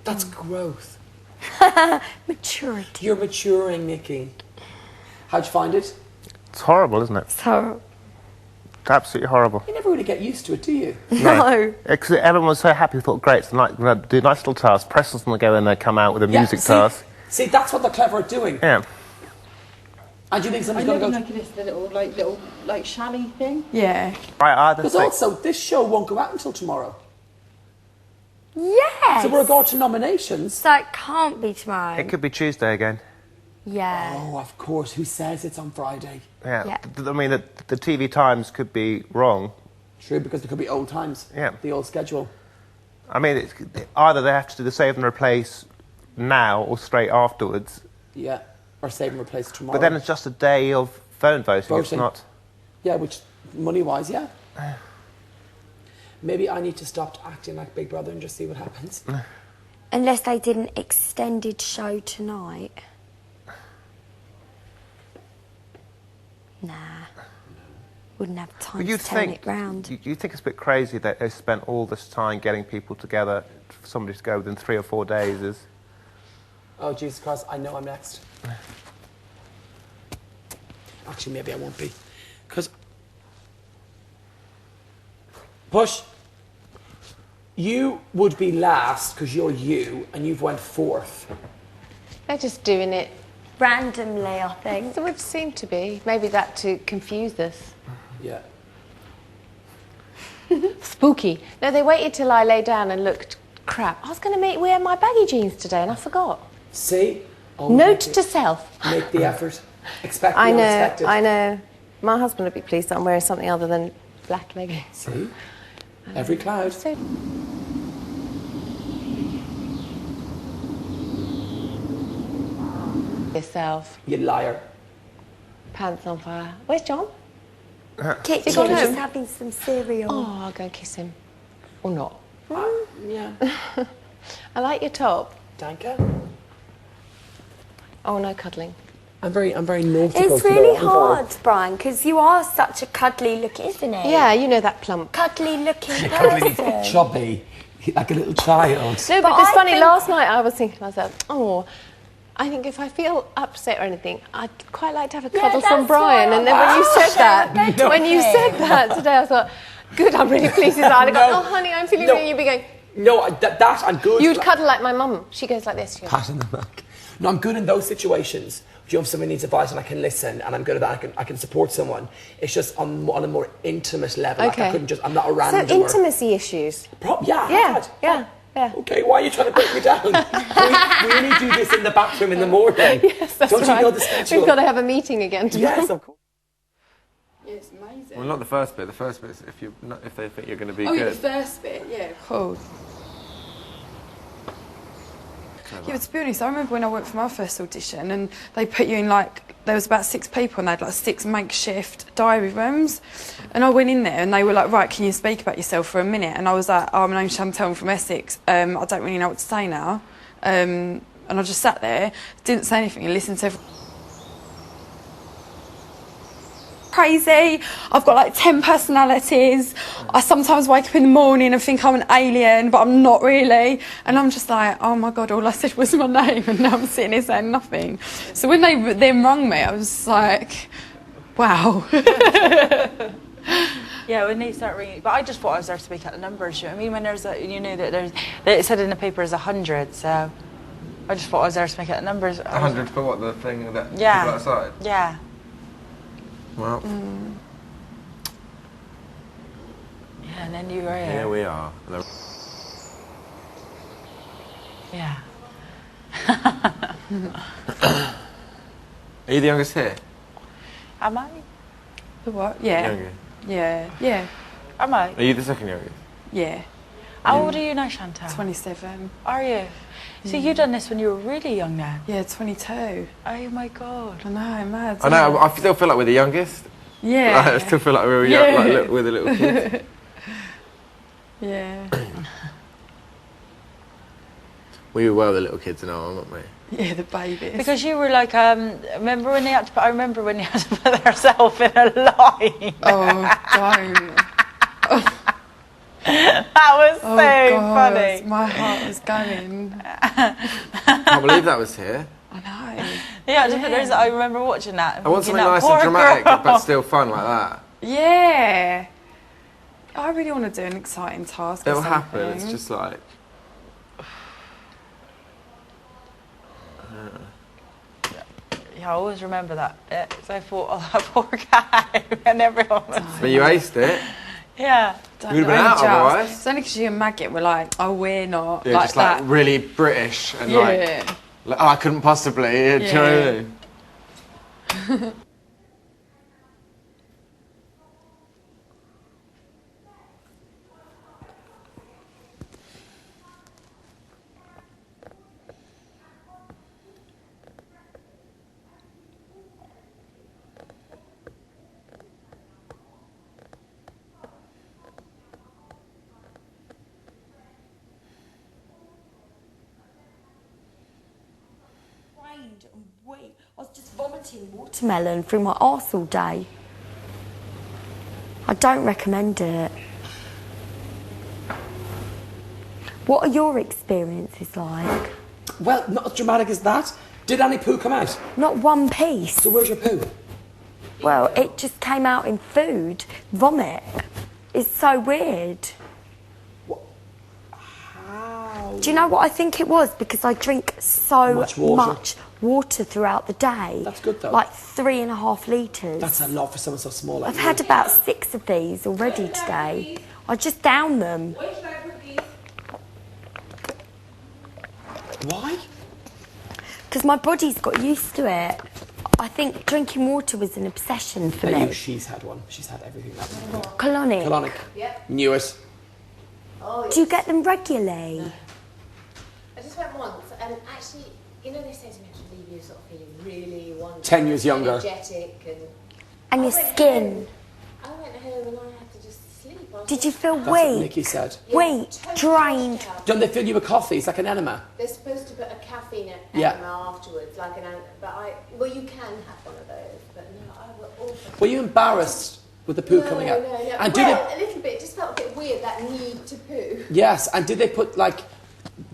That's growth. Maturity. You're maturing, Nikki. How'd you find it? It's horrible, isn't it? So. It's absolutely horrible. You never really get used to it, do you? No. Because everyone was so happy, we thought, great, it's like, we're going to do a nice little task. Preston's going to go in there, come out with a music task. See, that's what they're clever at doing. Yeah. And do you think I someone's going never to go... noticed the little chalet thing. Yeah. Right, Because also, this show won't go out until tomorrow. Yes. So we're going to nominations. So it can't be tomorrow. It could be Tuesday again. Yeah. Oh, of course. Who says it's on Friday? Yeah. I mean, the TV times could be wrong. True, because there could be old times. Yeah. The old schedule. I mean, either they have to do the save and replace now or straight afterwards. Yeah. Or save and replace tomorrow. But then it's just a day of phone voting. It's not... Yeah, which, money-wise, yeah. Maybe I need to stop acting like Big Brother and just see what happens. Unless they did an extended show tonight. Nah. Wouldn't have time to turn it round. You think it's a bit crazy that they spent all this time getting people together for somebody to go within 3 or 4 days is... Oh, Jesus Christ, I know I'm next. Actually, maybe I won't be. Because... Push. You would be last because you're you and you've went fourth. They're just doing it randomly, I think. It would seem to be. Maybe that to confuse us. Yeah. Spooky. No, they waited till I lay down and looked crap. I was going to wear my baggy jeans today and I forgot. See? Note to self. Make the effort. Expect the I know, unexpected. I know. My husband would be pleased that I'm wearing something other than black leggings. See? Every cloud. Yourself. You liar. Pants on fire. Where's John? Kitchen, gone home? just having some cereal. Oh, I'll go and kiss him. Or not. Yeah. I like your top. Danke. Oh, no cuddling. I'm very nautical. It's really hard, Brian, because you are such a cuddly looking, isn't it? Yeah, you know that plump. Cuddly looking Cuddly, person. chubby, like a little child. No, but it's funny, last night I was thinking to myself, oh, I think if I feel upset or anything, I'd quite like to have a cuddle from Brian. And then when you said that, today, I thought, good, I'm really pleased with that. I'd go, oh, honey, I'm feeling really, you'd be going... No, that I'm good. You'd cuddle like my mum. She goes like this. Pat in the back. No, I'm good in those situations. Do you know if someone needs advice and I can listen and I'm good at that, I can support someone. It's just on a more intimate level. Okay. Like I couldn't just, I'm not a random. So intimacy issues. Yeah. Okay, why are you trying to break me down? we only do this in the bathroom in the morning. Yes, that's Don't right. you know the schedule? We've got to have a meeting again tomorrow. Yes, of course. Yeah, it's amazing. Well, not the first bit. The first bit is if they think you're going to be Oh, good. yeah, the first bit, yeah, cool. Yeah, but to be honest, I remember when I went for my first audition and they put you in there was about 6 people and they had 6 makeshift diary rooms. And I went in there and they were like, right, can you speak about yourself for a minute? And I was like, oh, my name's Chantal, I'm from Essex. I don't really know what to say now. And I just sat there, didn't say anything and listened to everything. Crazy. I've got 10 personalities. I sometimes wake up in the morning and think I'm an alien, but I'm not really. And I'm just like, oh my God, all I said was my name and now I'm sitting here saying nothing. So when they then rung me, I was like, wow. Yeah, when they start ringing, but I just thought I was there to speak out the numbers. I mean, when there's that it said in the paper is 100, so I just thought I was there to speak out the numbers. 100 for what, the thing that people Yeah. outside? Yeah. Well. Yeah, and then you were here. Here we are. Yeah. Are you the youngest here? Am I? The what? Yeah. Younger. Yeah. Am I? Are you the second youngest? Yeah. How old are you now, Chantal? 27. Are you? So you done this when you were really young then? Yeah, 22. Oh my God. I know, mad. I know. I still feel like we're the youngest. Yeah. I still feel like we were young, like we're the little kids. Yeah. We were the little kids now, aren't we? Yeah, the babies. Because you were like, remember when they had to put, I remember when they had to put themselves in a line. Oh, don't. That was so God, funny. My heart was going. I can't believe that was here. I know. Yeah, I remember watching that. I want something nice and dramatic, but still fun like that. Yeah. I really want to do an exciting task. It'll happen. It's just like. Yeah, I always remember that. Yeah, so I thought, oh, that poor guy, and everyone was. But you aced it. Yeah. You'd have been out otherwise. It's only because you and Maggot were like, oh, we're not. Yeah, like just that. like really British and like, oh, I couldn't possibly. Do you know what I mean? I was just vomiting watermelon through my arse all day. I don't recommend it. What are your experiences like? Well, not as dramatic as that. Did any poo come out? Not one piece. So where's your poo? Well, it just came out in food. Vomit. It's so weird. How? Do you know what I think it was? Because I drink so much water throughout the day. That's good though. Like 3.5 litres. That's a lot for someone so small like I've had about 6 of these already today. I just down them. Why? Because my body's got used to it. I think drinking water was an obsession for me. She's had one. She's had everything. Colonic. Colonic. Yep. Knew it. Oh, yes. Do you get them regularly? No. I just went once, and actually, you know, they say to me, to leave you sort of feeling really wonderful. 10 years younger. Energetic and your skin. I went home and I had to just sleep. Did you feel That's what weak? Nikki said. Weak, drained. Don't they fill you with coffee? It's like an enema. They're supposed to put a caffeine Yeah. enema afterwards, like well, you can have one of those, but no, I was awful. Were you embarrassed with the poo coming out? No. And Well, a little bit. It just felt a bit weird, that need to poo. Yes, and did they put like,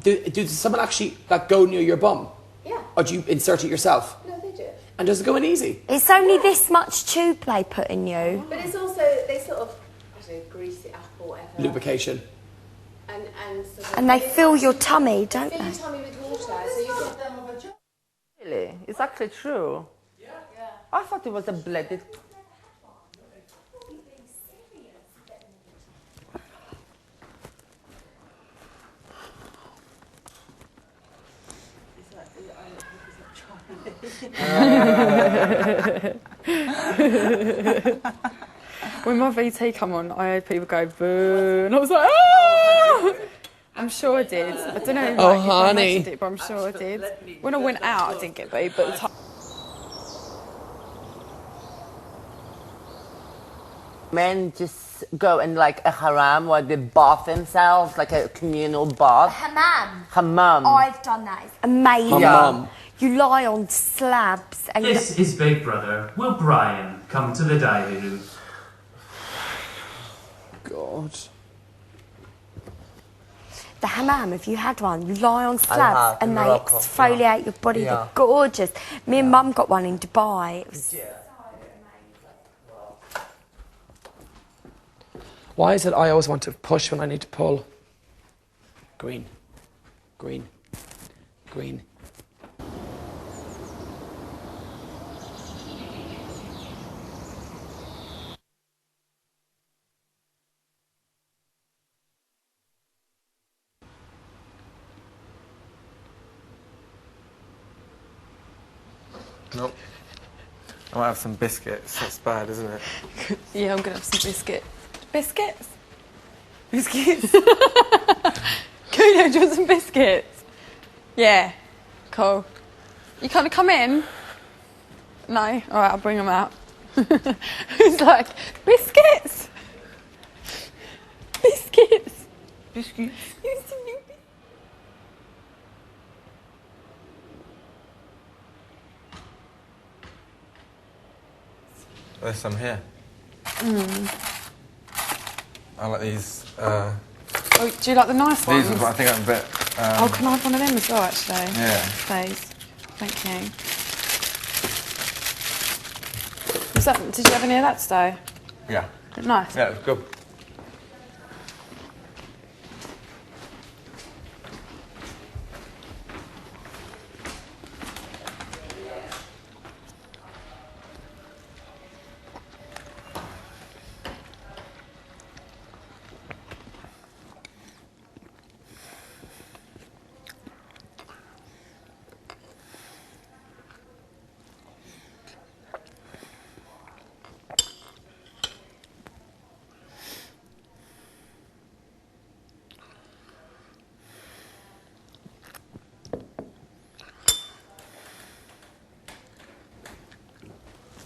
did someone actually like go near your bum? Yeah. Or do you insert it yourself? No, they do. And does it go in easy? It's only this much tube they put in you. But it's also, they sort of, I don't know, grease it up or whatever. Lubrication. And sort of, And they fill your tummy, don't fill your they? tummy with water, so you get them of a Really? It's actually true. Yeah. I thought it was a blended. When my VT come on, I heard people go boo, and I was like, ah! I'm sure I did. I don't know if I imagined it, but I'm sure I did. When I went out, I didn't get booed, but the Men just go in like a haram where they bath themselves, like a communal bath. Hammam. Hammam. I've done that. It's amazing. Hammam. You lie on slabs and This is Big Brother. Will Brian come to the diary room? God. the hammam, if you had one, you lie on slabs and they Morocco, exfoliate your body. They're gorgeous. Me and Mum got one in Dubai. It was Why is it I always want to push when I need to pull? Green. Green. Green. Nope. I might have some biscuits. That's bad, isn't it? Yeah, I'm going to have some biscuits. Biscuits? Biscuits? Coolio, do you want some biscuits? Yeah. Cool. You kind of come in? No? Alright, I'll bring them out. He's like, biscuits? Biscuits? Biscuits? You some new biscuits? There's some here. I like these. Oh, do you like the nice ones? These are, I think, I'm a bit. Oh, can I have one of them as well, actually? Yeah. Please. Thank you. Did you have any of that today? Yeah. Nice. Yeah, it's good.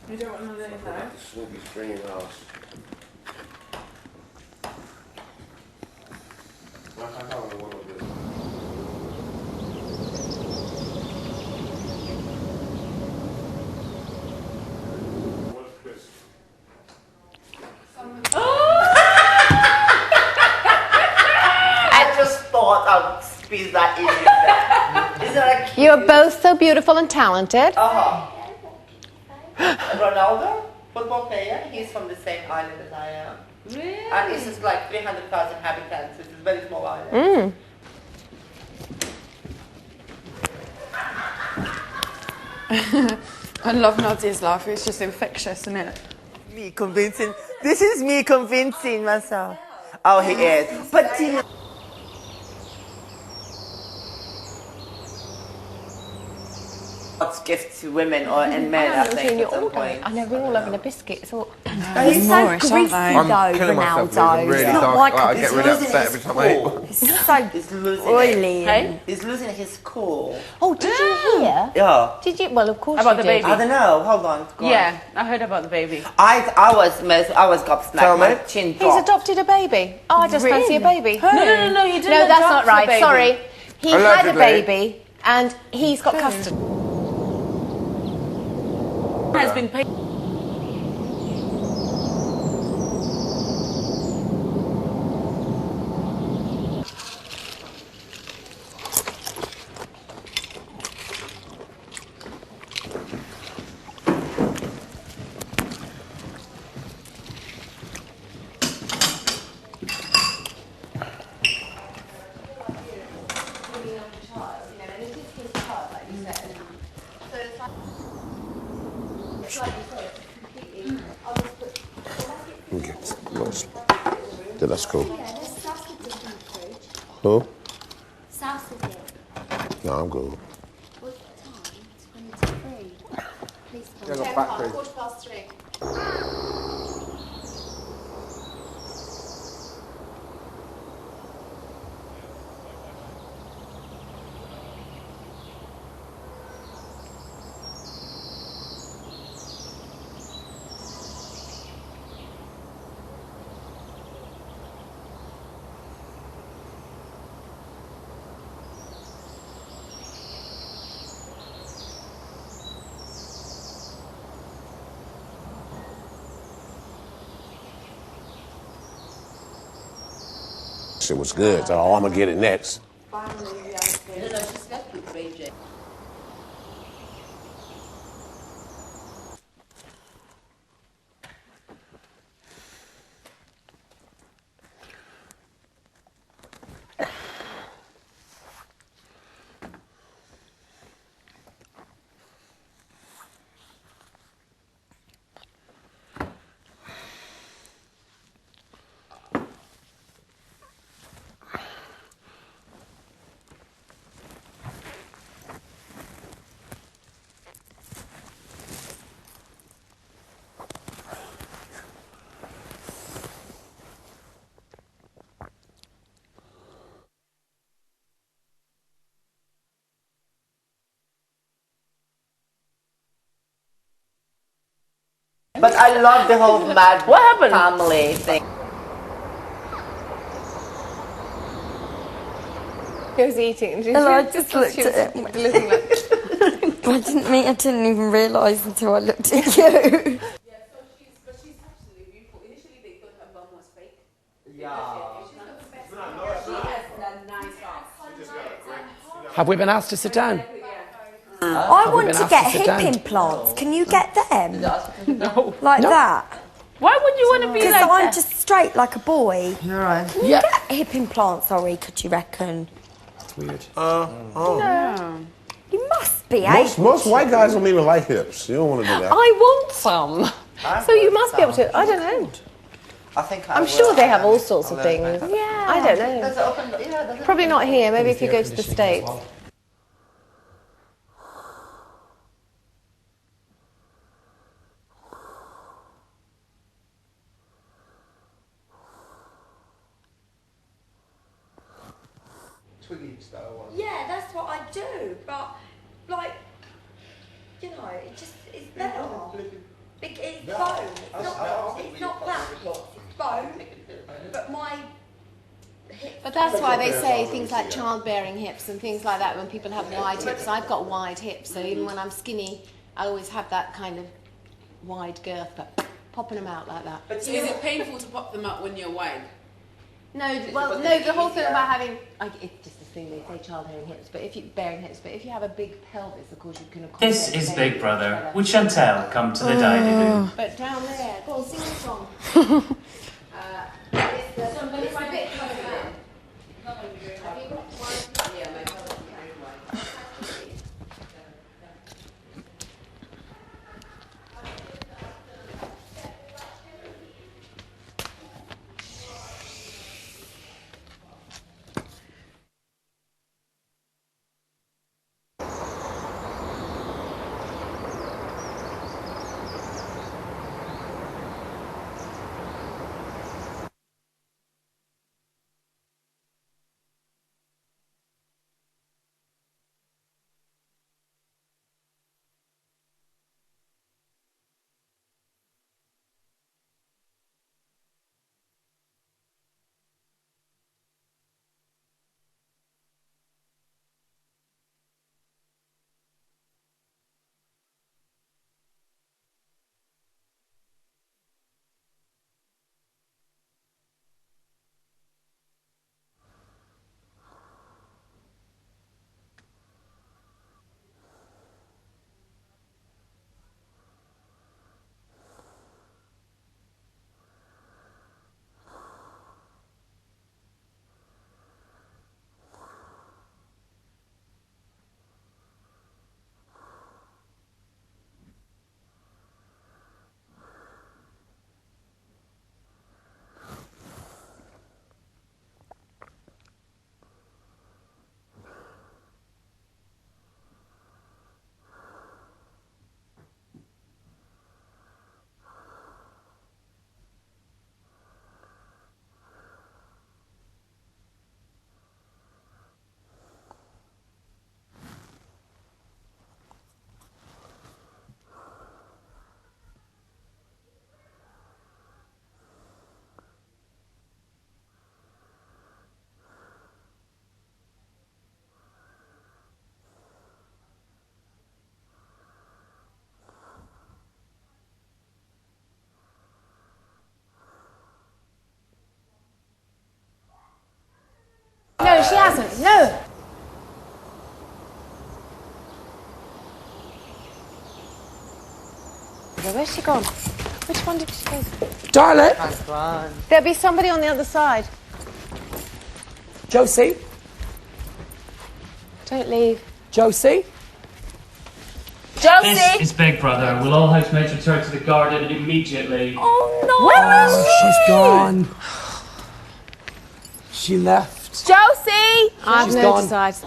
You don't want none of those, though? The Snoopy Spring House. I just thought I'd squeeze that in there. Is that a You're both so beautiful and talented. Ronaldo, football player, he's from the same island as I am. Really? And it's just like 300,000 inhabitants, it's a very small island. I love Nadia's laugh, it's just infectious, isn't it? Me convincing, this is me convincing myself. Oh, he is. But you know, gift to women or and men, I think, at some point. I know, we're all having a biscuit. So He's so Moorish, greasy aren't though, killing myself. Ronaldo. I'm really It's not dark. like I get really upset every time I eat one. He's so He's losing oily. it. He's losing his cool. Oh, did you hear? Yeah. Did you? Well, of course About you the did. baby. I don't know. Hold on. Go on. Yeah, I heard about the baby. I was gobsmacked. Tell My me. chin He's dropped. adopted a baby. Oh, I just fancy a baby. No, you didn't. No, that's not adopt the right. baby. Sorry. He had a Allegedly. baby and he's got custody. Has been paid. Okay, nice. Yeah, that's cool. Who? No, I'm good. Yeah, I got back food. 3:15. Shit was good. So, I'm gonna get it next. But I love the whole mad family thing. Josie eating. And I just looked at him. I didn't even realise until I looked at you. Have we been asked to sit down? I want to get hip implants. Can you get them? No. Like that? Why would you want to be like that? Because I'm just straight like a boy. You're right. Can you get hip implants, Ori, could you reckon? That's weird. No. You must be able Most white guys don't even like hips. You don't want to do that. I want some. So you must be able to. I don't know. I think I'm sure they have all sorts of things. Yeah. I don't know. Probably not here. Maybe if you go to the States. Twiggy style one. Yeah, that's what I do. But, like, you know, it's better. It's bone. It's not black hips. It's bone. But my hips. But that's why they say things like childbearing hips and things like that when people have wide hips. I've got wide hips, so even when I'm skinny, I always have that kind of wide girth, but popping them out like that. But is it painful to pop them out when you're wide? No, well, no. The whole thing about having it's just a thing they say child-bearing hips, but if you have a big pelvis, of course you can. This is Big Brother. Would Chantal come to the dining room? But down there, go on, sing a song. It's a bit kind of bad. No, she hasn't. No. Where's she gone? Which one did she go? Darling. There'll be somebody on the other side. Josie. Don't leave. Josie. Josie. This is Big Brother. Will all housemates return to the garden immediately? Oh no! Where is she? She's gone. She left. Josie. I've noticed.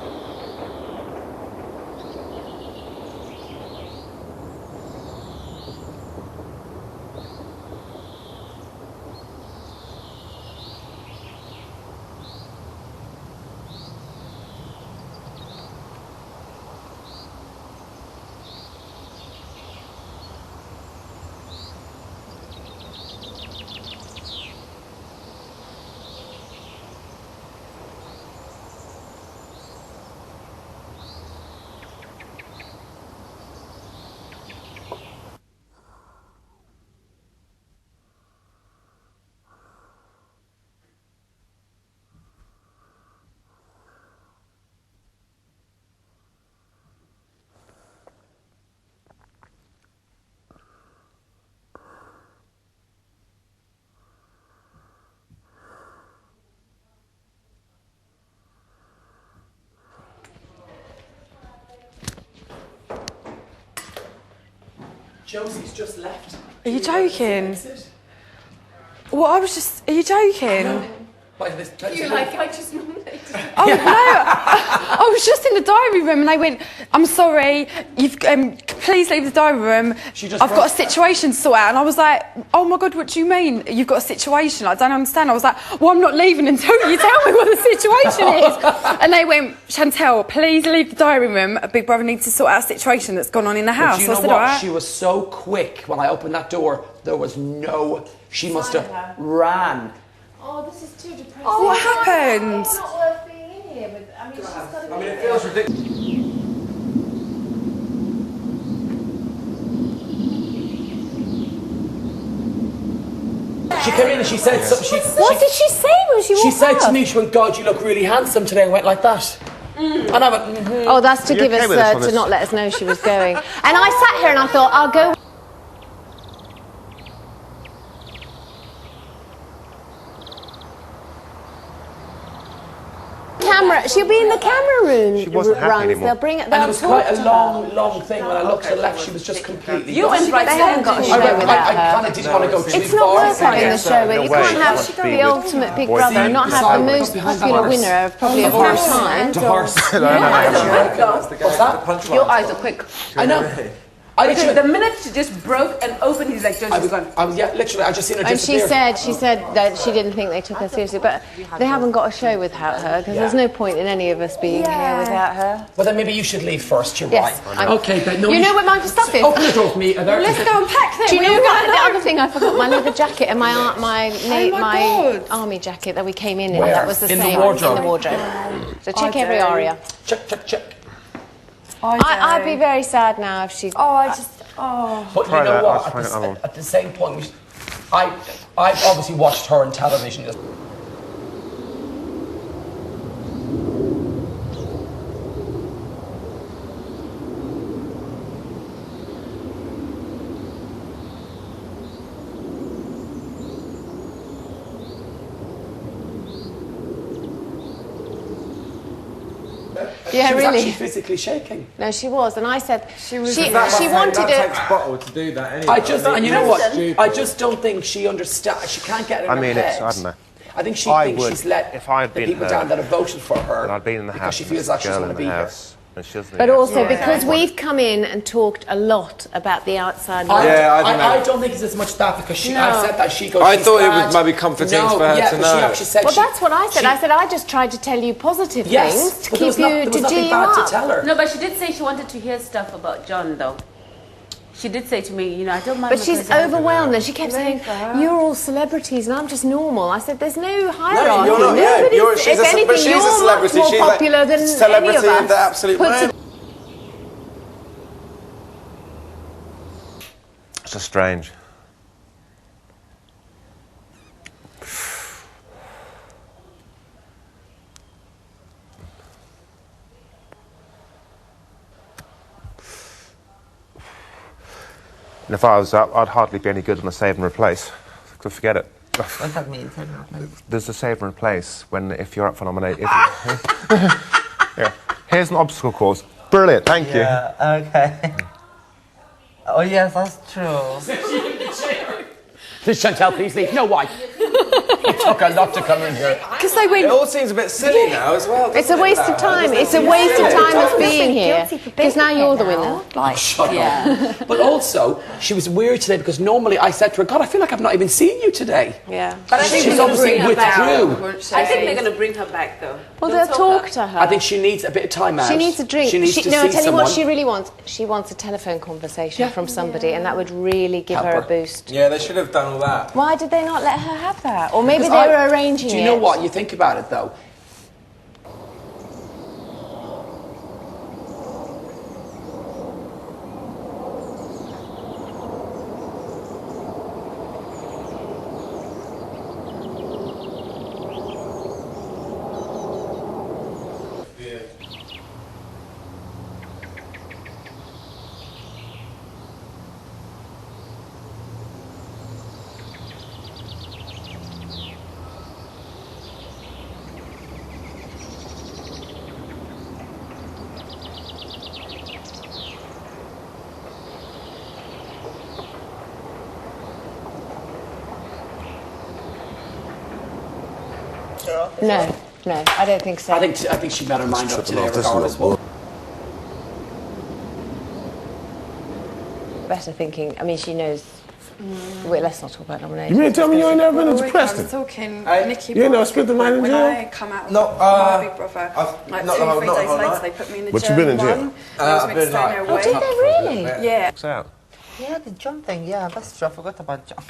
Josie's just left. Are you joking? Well, I was just... Are you joking? You're like, I just nominated. Oh, no. I was just in the diary room and they went, I'm sorry, you've please leave the diary room. I've got a situation to sort out. And I was like, oh my God, what do you mean? You've got a situation? I don't understand. I was like, well, I'm not leaving until you tell me what the situation is. And they went, Chantel, please leave the diary room. Big Brother needs to sort out a situation that's gone on in the house. But you know what? She was so quick when I opened that door, there was no... She must have ran. Oh, this is too depressing. Oh, what happened? It's not worth being in here with. I mean, she's got to be. It feels ridiculous. She came in and she said something. What did she say when she walked She said out? to me, she went, God, you look really handsome today. And went like that. And I went, Oh, that's to give us, to not let us know she was going. And I sat here and I thought, I'll go. Camera. She'll be in the camera room. She wasn't happy anymore. They'll bring it. and it was quite a long thing. When I looked to the left, she was just completely... You went right They there. haven't got a show I without her. kind of didn't want to go too It's not far. worth having the show with. You can't have the ultimate Big Brother and not have the most popular winner of probably of all time. The horse. What's that? Your eyes are quick. I know. Because the minute she just broke and opened, he's like, Josie's gone. Literally, I just seen her And disappear. she said that she didn't think they took her seriously, but they haven't got a show without her because there's no point in any of us being here without her. Well, then maybe you should leave first. You're Yes, right. Okay, but no. You know where my stuff is? Open the door for me. Let's go and pack them. Do you know what? The other thing I forgot, my leather jacket and my army jacket that we came in. Where? That was the In the same wardrobe? in the wardrobe. So check every aria. Check. I'd be very sad now if she. But you know what? At the same point, I've obviously watched her on television. Yeah, she was really. actually physically shaking. No, she was, and I said she wanted That it. takes a bottle to do that anyway. And you know what? I just don't think she understands. She can't get it in her head. I don't know. I think she thinks she's let the people down that have voted for her. And I'd been in the house. Because she feels like she's going to be here. But also because we've come in and talked a lot about the outside world. I don't think it's as much that because I said that she goes. I thought it was maybe comforting for her to know. She actually said. Well, that's what I said. I said I just tried to tell you positive things to keep you to G you up. To tell her. No, but she did say she wanted to hear stuff about John, though. She did say to me, I don't mind. But she's overwhelmed, and she kept saying, "You're all celebrities, and I'm just normal." I said, "There's no hierarchy. No, you're not. She's a celebrity. Much more popular than celebrity any of us." in the absolute way. It's just strange. And if I was up, I'd hardly be any good on a save and replace. So forget it. What does that mean? There's a save and replace if you're up for nomination. Yeah. Here's an obstacle course. Brilliant, thank you. Yeah, okay. Oh yes, that's true. Please, Chantal, please leave. No, why? It took a lot to come in here. Because they went. It all seems a bit silly now as well. It's a waste of time. It's a waste of time us being here. Because now you're the winner. Shut up. But also, she was weird today because normally I said to her, God, I feel like I've not even seen you today. Yeah. But I think she's obviously withdrew. I think they're going to bring her back, though. Well, they'll talk to her. I think she needs a bit of time out. She needs a drink. She needs to no, see I tell you someone. what she really wants. She wants a telephone conversation from somebody, and that would really give her a boost. Yeah, they should have done all that. Why did they not let her have that? Or maybe they were arranging it. Do you know what? You think about it, though. her off? No, I don't think so. I think she made her mind up today, off this regardless. little Better thinking. I mean, she knows. Wait, let's not talk about nominations. You mean tell me you ain't never been to I Preston? was talking, Hey, Nikki you ain't never brought spent the up night in when jail? I come out No, of my Big Brother, like not 2 or 3 not days whole later, night. they put me in the But you German been in jail? one. I was meant to stay been away. Did they really? Yeah. What's out? Yeah, the John thing. Yeah, that's true. I forgot about John.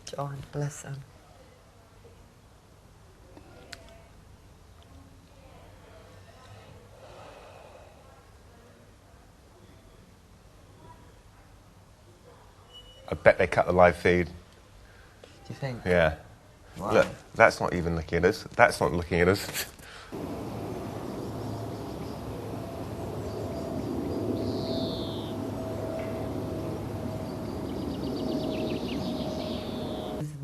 John, bless him. I bet they cut the live feed. Do you think? Yeah. Wow. Look, that's not even looking at us. That's not looking at us.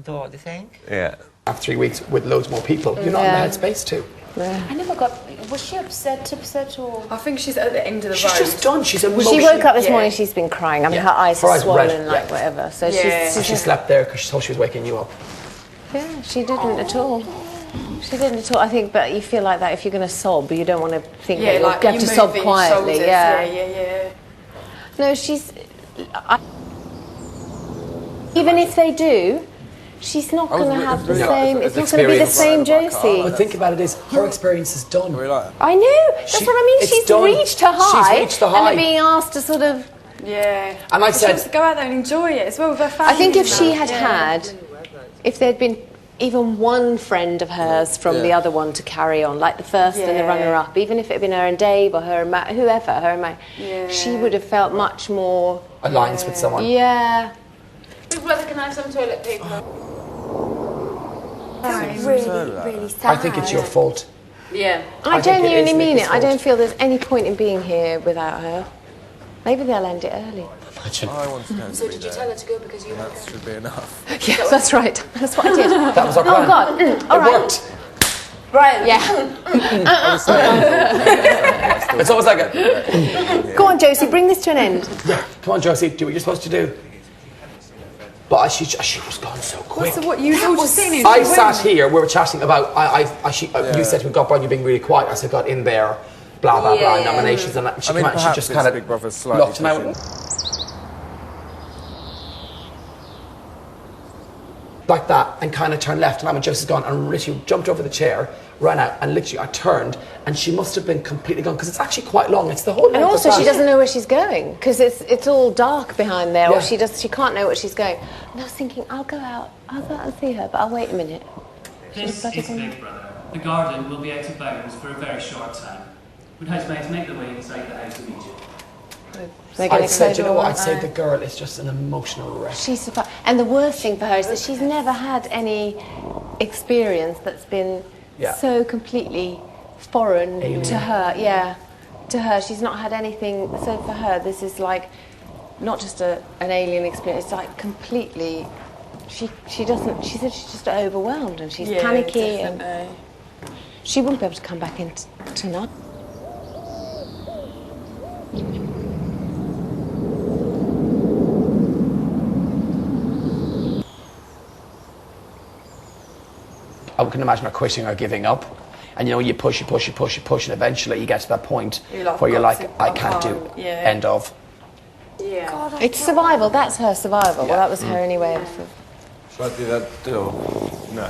Do you think? Yeah. After 3 weeks with loads more people, you're not in the headspace to. I never got. Was she upset or? I think she's at the end of the She's road. just done. She's Well, emotionally. she woke up this Yeah. morning, she's been crying. I mean, Yeah. her eyes Her are eyes swollen, red, like yeah. whatever. So Yeah. she's She slept there because she thought she was waking you up. Yeah, she didn't at all. She didn't at all. I think, but you feel like that if you're going to sob, you don't want to think that you'll like have you to move sob your quietly. shoulders. Yeah. No, even if they do, she's not going to have the same. It's not going to be the same Josie. But think about it is her experience is done. I know. That's what I mean. it's She's done. reached her high, She's reached the and high. they're being asked to sort of. Yeah. And I She said, wants to go out there and enjoy it as well with her family. I think if she and had that. had, if there'd been even one friend of hers from the other one to carry on, like the first and the Yeah. runner-up, even if it had been her and Dave or her and Matt, whoever, her and Matt, she would have felt much more alliance with someone. Yeah. Big Brother, can I have some toilet paper? Really sad. I think it's your fault. Yeah. I I think it genuinely is mean Nikki's it. I don't fault. feel there's any point in being here without her. Maybe they'll end it early. Imagine. I want to go. So did you tell her to go because you? That should be enough. Yes, that's right. That's what I did. That was our plan. Oh God! All It right. worked. Brian. Yeah. It's almost like a. Go on, Josie. Bring this to an end. Yeah, come on, Josie, do what you're supposed to do. But she was gone so quick. So what you all just sitting in? I sat here, we were chatting about, you said to me, God, Brian, you're being really quiet. I said, got in there, blah, blah, blah, nominations. And she I mean, came out and she perhaps just it's kind of Big Brother slightly looked and I went, like that, and kind of turned left. And I went, Josie's gone, and literally jumped over the chair, ran out, and literally I turned, and she must have been completely gone, because it's actually quite long. It's the whole And length also, of she that. doesn't know where she's going because it's all dark behind there, Yeah. or she can't know where she's going. And I was thinking, I'll go out and see her, but I'll wait a minute. This is Big Brother. The garden will be out of bounds for a very short time. Would housemates make their way inside the house immediately? They're gonna I'd say, close do you know all what? one I'd say eye. the girl is just an emotional wreck. She's and the worst thing for her is that she's never had any experience that's been so completely foreign Alien. to her. Yeah, to her, she's not had anything. So for her, this is like not just an alien experience. It's like completely. She doesn't. She said she's just overwhelmed and she's panicky and she wouldn't be able to come back in tonight. I can imagine her quitting or giving up. And you know, you push, and eventually you get to that point where you're like, I can't do end of. Yeah. God, it's survival. That's her survival. Well, that was her anyway. Should I do that deal? No.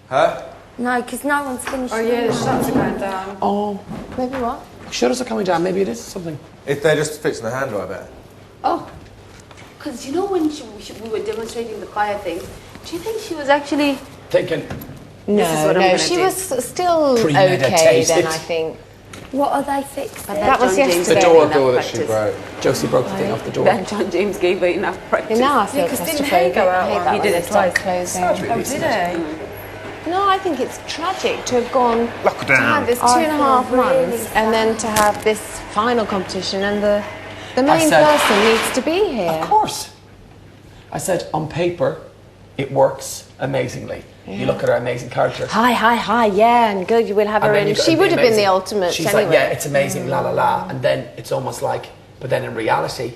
Huh? No, because no one's finished. Oh yeah, the shutters are going down. Oh. Maybe what? Shutters are coming down, maybe it is something. If they're just fixing the handle, I bet. Oh, because you know when we were demonstrating the fire thing, do you think she was actually thinking? This is what I'm No, gonna she do. was still okay Premeditated. then, I think. What are they fixing? That was John James yesterday. gave her enough door that she practice. broke. Josie broke the thing off the door. Then John James gave her enough practice. Now I feel 'cause didn't claustrophobic. he go out I hate one? that He when did they it start twice. closing. Oh, did he? No, I think it's tragic to have gone to Lockdown. have this 2.5 months and then to have this final competition and the main said- person needs to be here. Of course. I said, on paper, it works amazingly. You look at her amazing character. Hi, yeah, and good, you will have her And then in. you got She the would have been the amazing- ultimate She's anyway. like, yeah, it's amazing, la la la. And then it's almost like, but then in reality,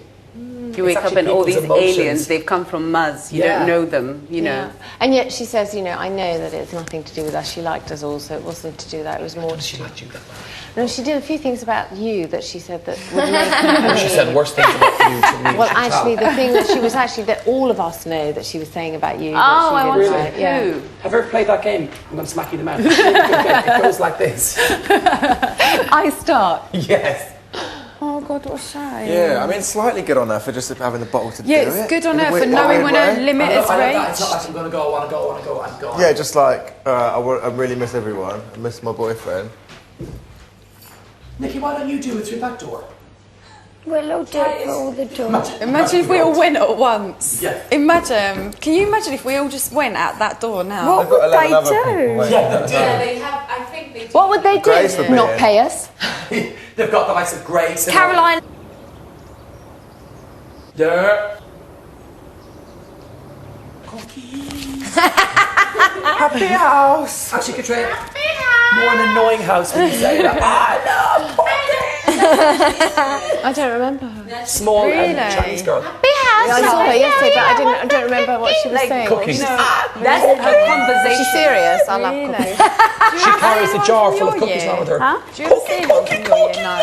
You wake up and all these aliens, they've come from Mars. You don't know them, you know. And yet she says, you know, I know that it's nothing to do with us. She liked us all, so it wasn't to do that. It was more. She liked you that much. No, she did a few things about you that she said that would make her. She said worse things about you to me. Well, actually, the thing that she was actually that all of us know that she was saying about you. Oh, I want to know. Yeah. Have you ever played that game? I'm going to smack you in the mouth. It goes like this. I start. Yes. Oh God, what a shame. Yeah, I mean, slightly good on her for just having the bottle to do it. Yeah, it's good on her for knowing when her limit is It's reached. not like I'm going to go, I want to go, I want to go, I'm gone. Yeah, just like, I really miss everyone. I miss my boyfriend. Nikki, why don't you do it through that door? We'll all do it for all the doors. Imagine if we all went at once. Yeah. Imagine. Can you imagine if we all just went out that door now? What would they do? Yeah, they have, I think they do. What would they do? Grace would be Not in. pay us? They've got the likes of Grace. and- Caroline. Yeah. Happy house. Actually, Katrina. More an annoying house when you say that. I love I don't remember her. small Really? Chinese girl. Happy house. I saw her yesterday, but I don't remember what she was saying. Cooking. That's her conversation. She's serious. I love cooking. She carries a jar full of cookies on with her. Do you ever see one from your year? No.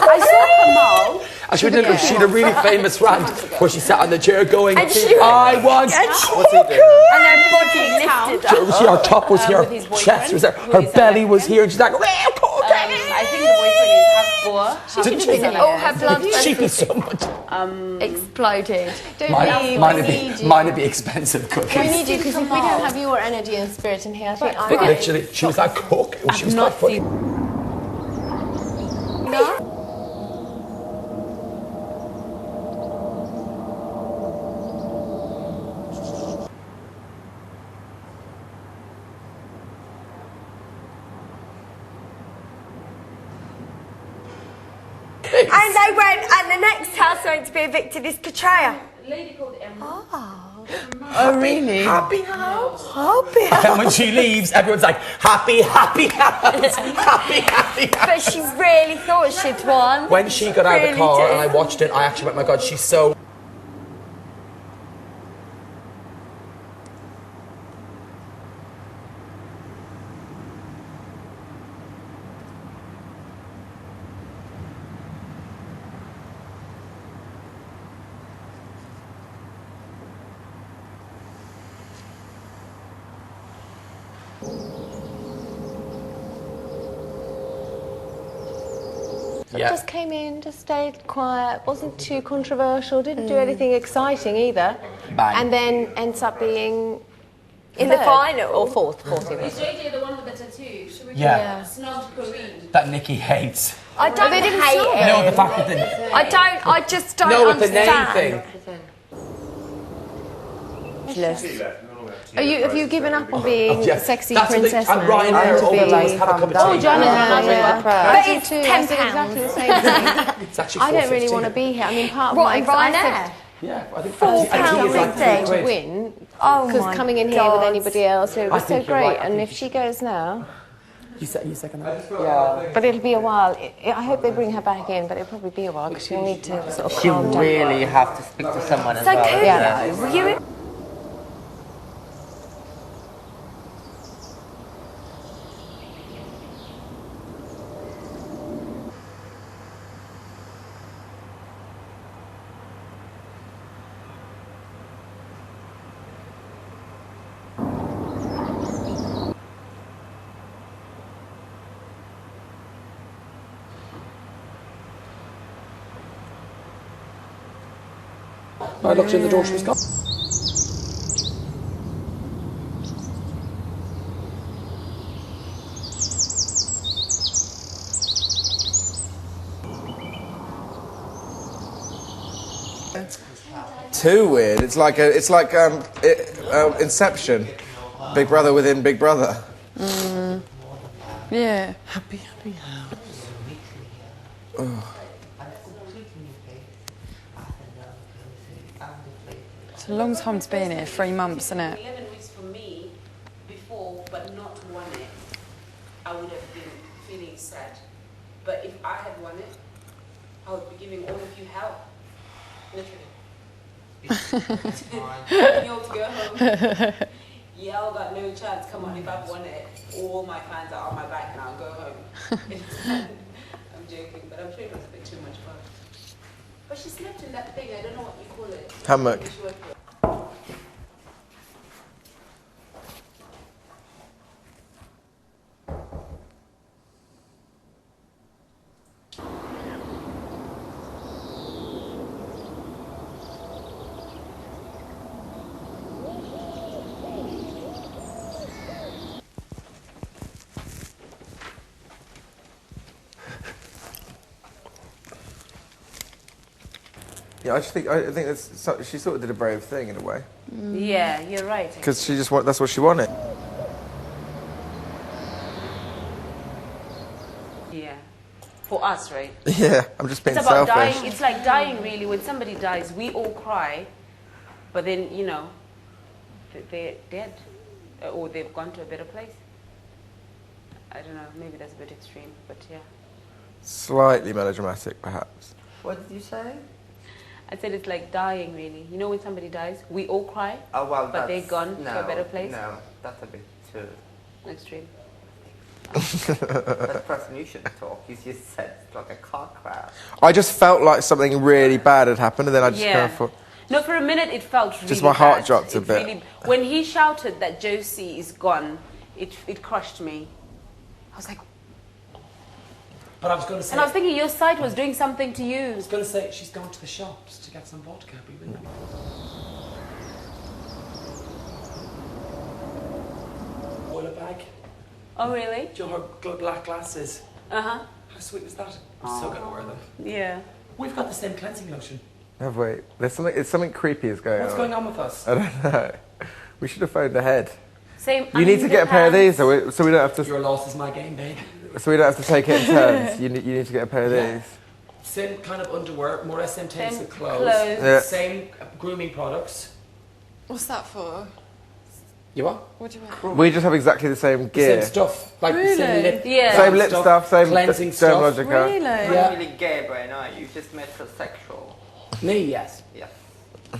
I saw Kamal. And she had a really famous rant where she sat on the chair going, And she- I want What's he doing? And her body lifted up. Josie, her top was here, with his her chest was there, boyfriend, her who is belly a- was here, and she's like, real cooking. I think the boyfriend is half Boer. Didn't she? Oh, her blood She vessels was so much. exploded. Mine would be expensive cookies. We need you because if we don't have your energy and spirit in here, I think But literally, she was like cook. She was quite funny. And they went, and the next housemate to be evicted is Katrina. A lady called Emma. Oh, really? Happy house. Happy And when she leaves, everyone's like, happy, happy house. Happy, happy house. But she really thought she'd won. When she got out of the Really car did. and I watched it, I actually went, my God, she's so... just came in, just stayed quiet, wasn't too controversial, didn't do anything exciting either. Bang. And then ends up being In the third final. or fourth he Is was. JJ the one with the tattoo? Should we Yeah. Snogged Corinne. That Nikki hates. I don't they didn't hate snog it. No, the fact that I just don't No, with the name understand. thing. Have you given up on being Yeah, sexy that's what they- princess and now? Ryan You want Hare to always be- likes to have a cup of tea. Oh, Johnny, But But it's too. I £10. said exactly the same thing. It's actually I don't really £4.50. want to be here. I mean, part of What, my... in I Ryanair? said, Yeah, I think £4.50. to win Oh because my coming in here God. with anybody else, it was so think you're great. right. I And think if she goes now, You second that? Yeah. but it'll be a while. I hope they bring her back in, but it'll probably be a while because she'll need to sort of You calm down. really have to speak to someone as So well. cool. Yeah. Were you I looked in the door, she was gone. Too weird. It's like Inception. Big Brother within Big Brother. Yeah. Happy house. It's a long time to be in here, 3 months, isn't it? 11 weeks for me before, but not won it, I would have been feeling sad. But if I had won it, I would be giving all of you hell. Literally. Y'all to go home. Y'all got no chance. Come on, if I've won it, all my fans are on my back now. Go home. I'm joking, but I'm sure it was a bit too much fun. But she slept in that thing. I don't know what you call it. Hammock. Yeah, I think she sort of did a brave thing in a way. Yeah, you're right. Because she just that's what she wanted. Yeah, for us, right? Yeah, I'm just being It's about selfish. dying. It's like dying, really. When somebody dies, we all cry, but then they're dead, or they've gone to a better place. I don't know. Maybe that's a bit extreme, but yeah. Slightly melodramatic, perhaps. What did you say? I said it's like dying, really. You know, when somebody dies, we all cry, Oh, well, but they're gone to a better place. No, that's a bit too extreme. But person, you should talk. You just said it's like a car crash. I just felt like something really bad had happened, and then I just kind of thought. No, for a minute it felt really Just my heart bad. dropped a It bit. Really, when he shouted that Josie is gone, it crushed me. I was like, But I was going to say. and I was thinking your site was doing something to you. I was going to say she's gone to the shops to get some vodka. Be with me. Oil bag. Oh, really? Do you know her black glasses? Uh-huh. How sweet was that? I'm so going to wear them. Yeah. We've got the same cleansing lotion. Have we? It's something creepy is going on. What's going on with us? I don't know. We should have phoned ahead. Same. You need to get a pair of these, so we don't have to. Your loss is my game, babe. So we don't have to take it in turns. You need to get a pair of these. Same kind of underwear, more or less same taste Same of clothes. clothes. Yeah. Same grooming products. What's that for? You what? What do you mean? We just have exactly the same gear. Same stuff. Like the Really? same lip. Yeah. Same lip stuff, same cleansing stuff. Dermalogica. Really? Yeah. You're not really gay, but no, you just metrosexual. Me, yes. Yes. It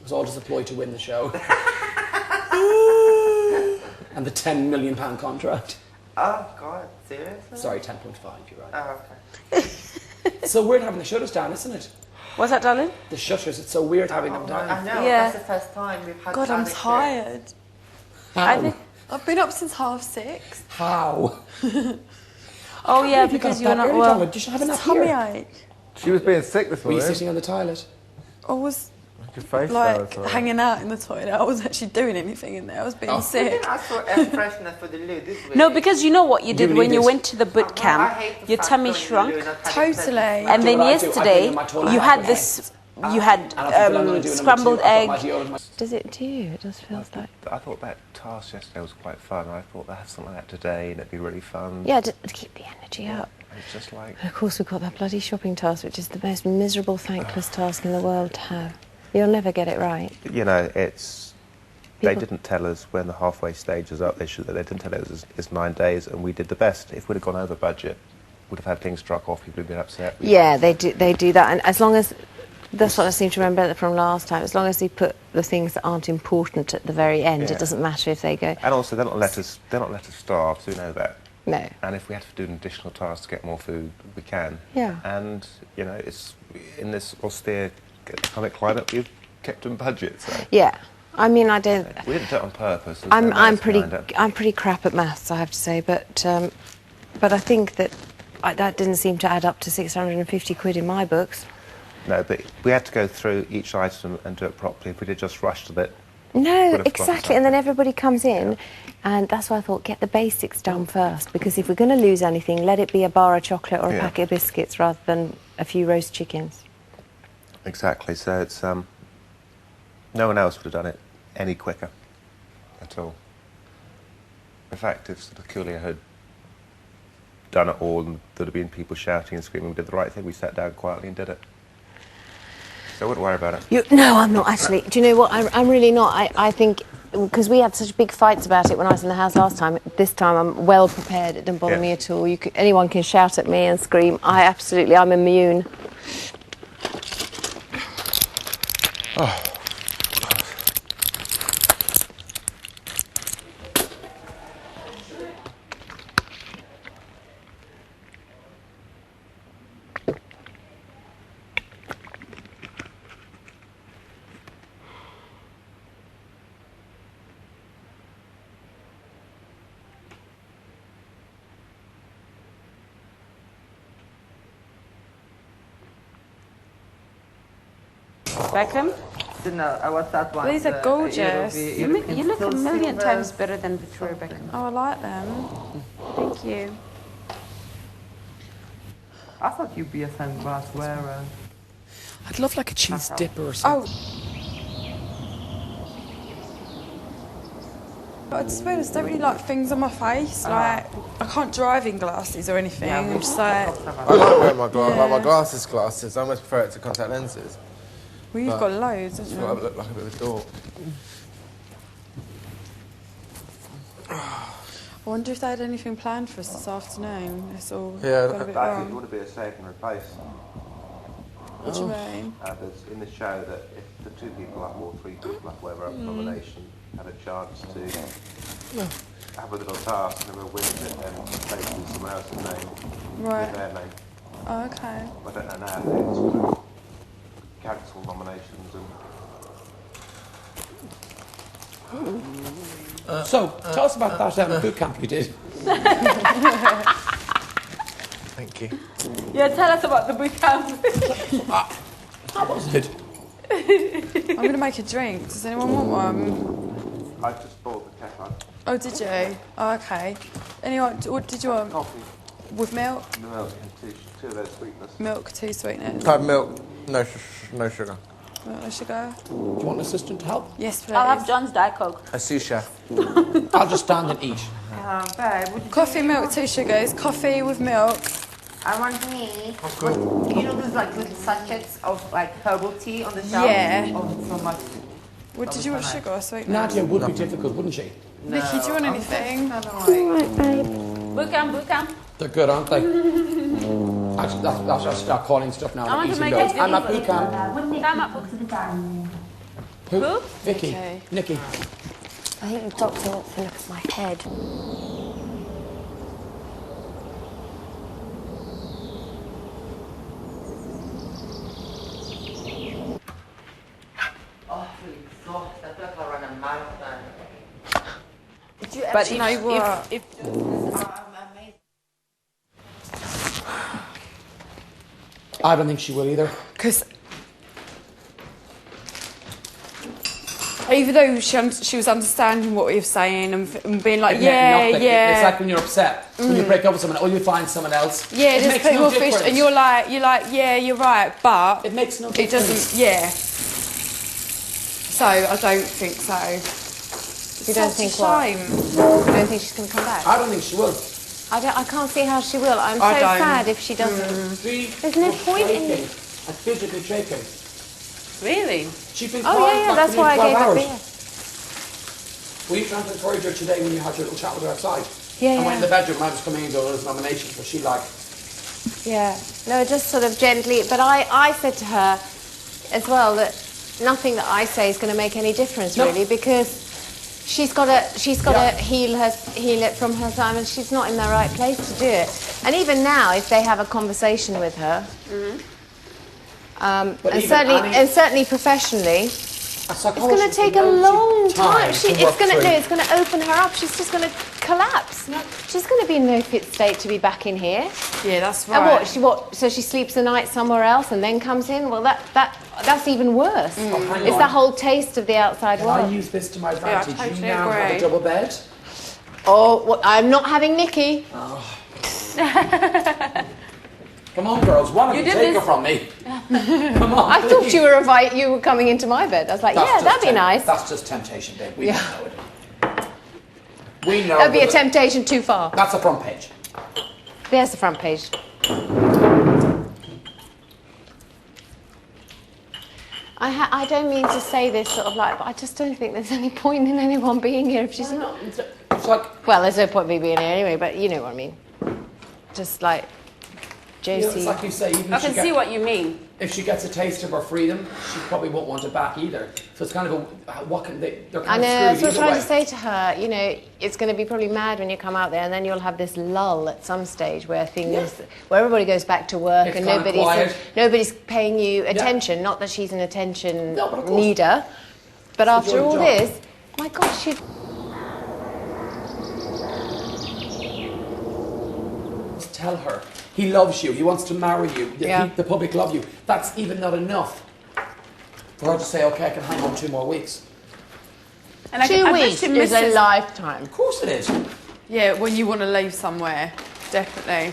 was all just a ploy to win the show. And the £10 million contract. Oh God, seriously? Sorry, 10.5. You're right. Oh, okay. It's so weird having the shutters down, isn't it? What's that, darling? The shutters. It's so weird having them down. I know. Yeah. That's the first time we've had. God, I'm that experience. tired. How? I've been up since 6:30. How? Oh, yeah, You got because up you're that not early, well. darling. You should have enough Tummy here. ache. She was being sick this Were you morning. sitting on the toilet? I was Your face fell like as well. hanging out in the toilet. I wasn't actually doing anything in there. I was being Oh. We sick. didn't ask for air freshener for the loo, did we? No, because you know what you did You when you needed- went to the boot I camp, hate the your fact tummy that shrunk, you do not have it Totally. and Do then what I do. I put yesterday it in my toilet you paper had and this, you had And I feel I'm gonna do number scrambled 2. I've got my egg. deodorant. Does it do you? It does feel like. I thought that task yesterday was quite fun. I thought I'd have something like that today and it'd be really fun. Yeah, to keep the energy up. It's just like... And of course, we've got that bloody shopping task, which is the most miserable, thankless task in the world to have. You'll never get it right. You know, it's... They People- didn't tell us when the halfway stage was up. They didn't tell us it's 9 days, and we did the best. If we'd have gone over budget, we'd have had things struck off. People would have been upset. Yeah, they do that, and as long as that's what I seem to remember from last time. As long as they put the things that aren't important at the very end, Yeah. it doesn't matter if they go. And also, they're not let us starve. So we know that. No. And if we have to do an additional task to get more food, we can. Yeah. And you know, it's in this austere economic climate, we've kept in budget. So Yeah, I mean, I don't. we didn't do it on purpose. There's no I'm malice behind it. pretty crap at maths, I have to say, but I think that that didn't seem to add up to 650 quid in my books. No, but we had to go through each item and do it properly. If we did just rushed a bit, No, would have exactly, and then everybody comes in, and that's why I thought get the basics done first, because if we're going to lose anything, let it be a bar of chocolate or a Yeah. packet of biscuits rather than a few roast chickens. exactly. So it's no one else would have done it any quicker at all. In fact, if sort of Coolio had done it all and there'd have been people shouting and screaming, we did the right thing. We sat down quietly and did it. So I wouldn't worry about it. No, I'm not actually. Do you know what? I'm really not. I think because we had such big fights about it when I was in the house last time. This time I'm well prepared. It doesn't bother Yeah. me at all. Anyone can shout at me and scream. I'm immune. Oh. Beckham? No, what's that one? These are gorgeous. You look a million times better than Victoria Beckham. Oh, I like them. Thank you. I thought you'd be a sunglass wearer. I'd love like a cheese dipper or something. But to be honest, I don't really like things on my face. Like, I can't drive in glasses or anything. Yeah, I'm just like... I like wearing my glasses. Like my glasses. I almost prefer it to contact lenses. Well, you've got loads, haven't you? I look like a bit of a dork. I wonder if they had anything planned for us this afternoon. It's all gone a bit I think it wrong. would be a save and replace. What do you mean? There's in the show that if the 2 people up or 3 people up, whoever up nomination, had a chance to have a little task and whoever wins it, then basically someone else's name Right. with their name. Oh, okay. I don't know now if they sort of cancel nominations and. So, tell us about that boot camp you did. Thank you. Yeah, tell us about the boot camp. How was it? I'm going to make a drink. Does anyone want one? I just bought the kettle. Oh, did you? Oh, okay. Anyone, what did you want? Coffee. With milk? Milk and two of those sweetness. Milk, 2 sweetness. Type milk, no sugar. Milk, no sugar. Do you want an assistant to help? Yes, please. I'll have John's Diet Coke. A sous chef. I'll just stand and eat. Babe, would you Coffee, milk, 2 sugars. Coffee with milk. I want me. You know those like little sachets of like herbal tea on the shelf? Yeah. Oh, so much. What did you want, sugar or sweetness? Nadia would be difficult, wouldn't she? No, Nikki, do you want anything? Boot camp. They're good, aren't they? Actually, that's just start calling stuff now. I want to easy make goes. it I'm at boot camp. Time up. Who? Vicky. Okay. Nikki. I think the doctor wants to look at my head. Oh, really soft. I feel like I run a marathon. Do you actually know what? If I don't think she will either. Because even though she was understanding what we were saying and being like, It meant yeah, nothing. yeah. It's like when you're upset, when you break up with someone, or you find someone else. Yeah, it just makes put no your fish, difference. and you're like, yeah, you're right, but It makes no it difference. doesn't. Yeah. So I don't think so. You don't think Such a what? shame. You don't think she's going to come back? I don't think she will. I can't see how she will. I'm so I don't. sad if she doesn't. There's no point in shaking. it. I'm physically shaking. really, She's been Oh crying yeah, like that's for why I nearly gave 12 it hours. beer. Were you trying to encourage her today when you had your little chat with her outside? Yeah, I went in the yeah. bedroom and I was coming in and those nominations. Was she like, Yeah. No, just sort of gently. But I said to her as well that nothing that I say is going to make any difference really, because she's got to heal it from her time, and she's not in the right place to do it. And even now, if they have a conversation with her, and certainly professionally, it's going to take a long time. It's going to open her up. She's just going to collapse. She's going to be in no fit state to be back in here. Yeah, that's right. And so she sleeps the night somewhere else and then comes in? Well, that's even worse. It's the whole taste of the outside can world. I use this to my advantage? I totally you now have a agree. double bed. Oh, I'm not having Nikki. Come on, girls, why don't you take her from me? Come on. I thought you were coming into my bed. I was like, yeah, that'd be nice. That's just temptation, babe. We know it. We know. That'd be a temptation too far. That's the front page. There's the front page. I don't mean to say this sort of like, but I just don't think there's any point in anyone being here if she's not. It's like, Well, there's no point in me being here anyway, but you know what I mean. Just like, Josie. It's like you say, even I if can see what you mean. If she gets a taste of her freedom, she probably won't want it back either. So it's kind of what can they? They're kind I know. of That's what I'm trying way. to say to her. You know, it's going to be probably mad when you come out there, and then you'll have this lull at some stage where where everybody goes back to work It's and kind of quiet. nobody's paying you attention. Not that she's an attention No, but of course. needer, but It's after the joy all job. this, my God, she. Tell her he loves you. He wants to marry you. The public love you. That's even not enough for her to say, "Okay, I can hang on 2 more weeks." And I 2 bet weeks she is misses- a lifetime. Of course it is. Yeah, when you want to leave somewhere, definitely.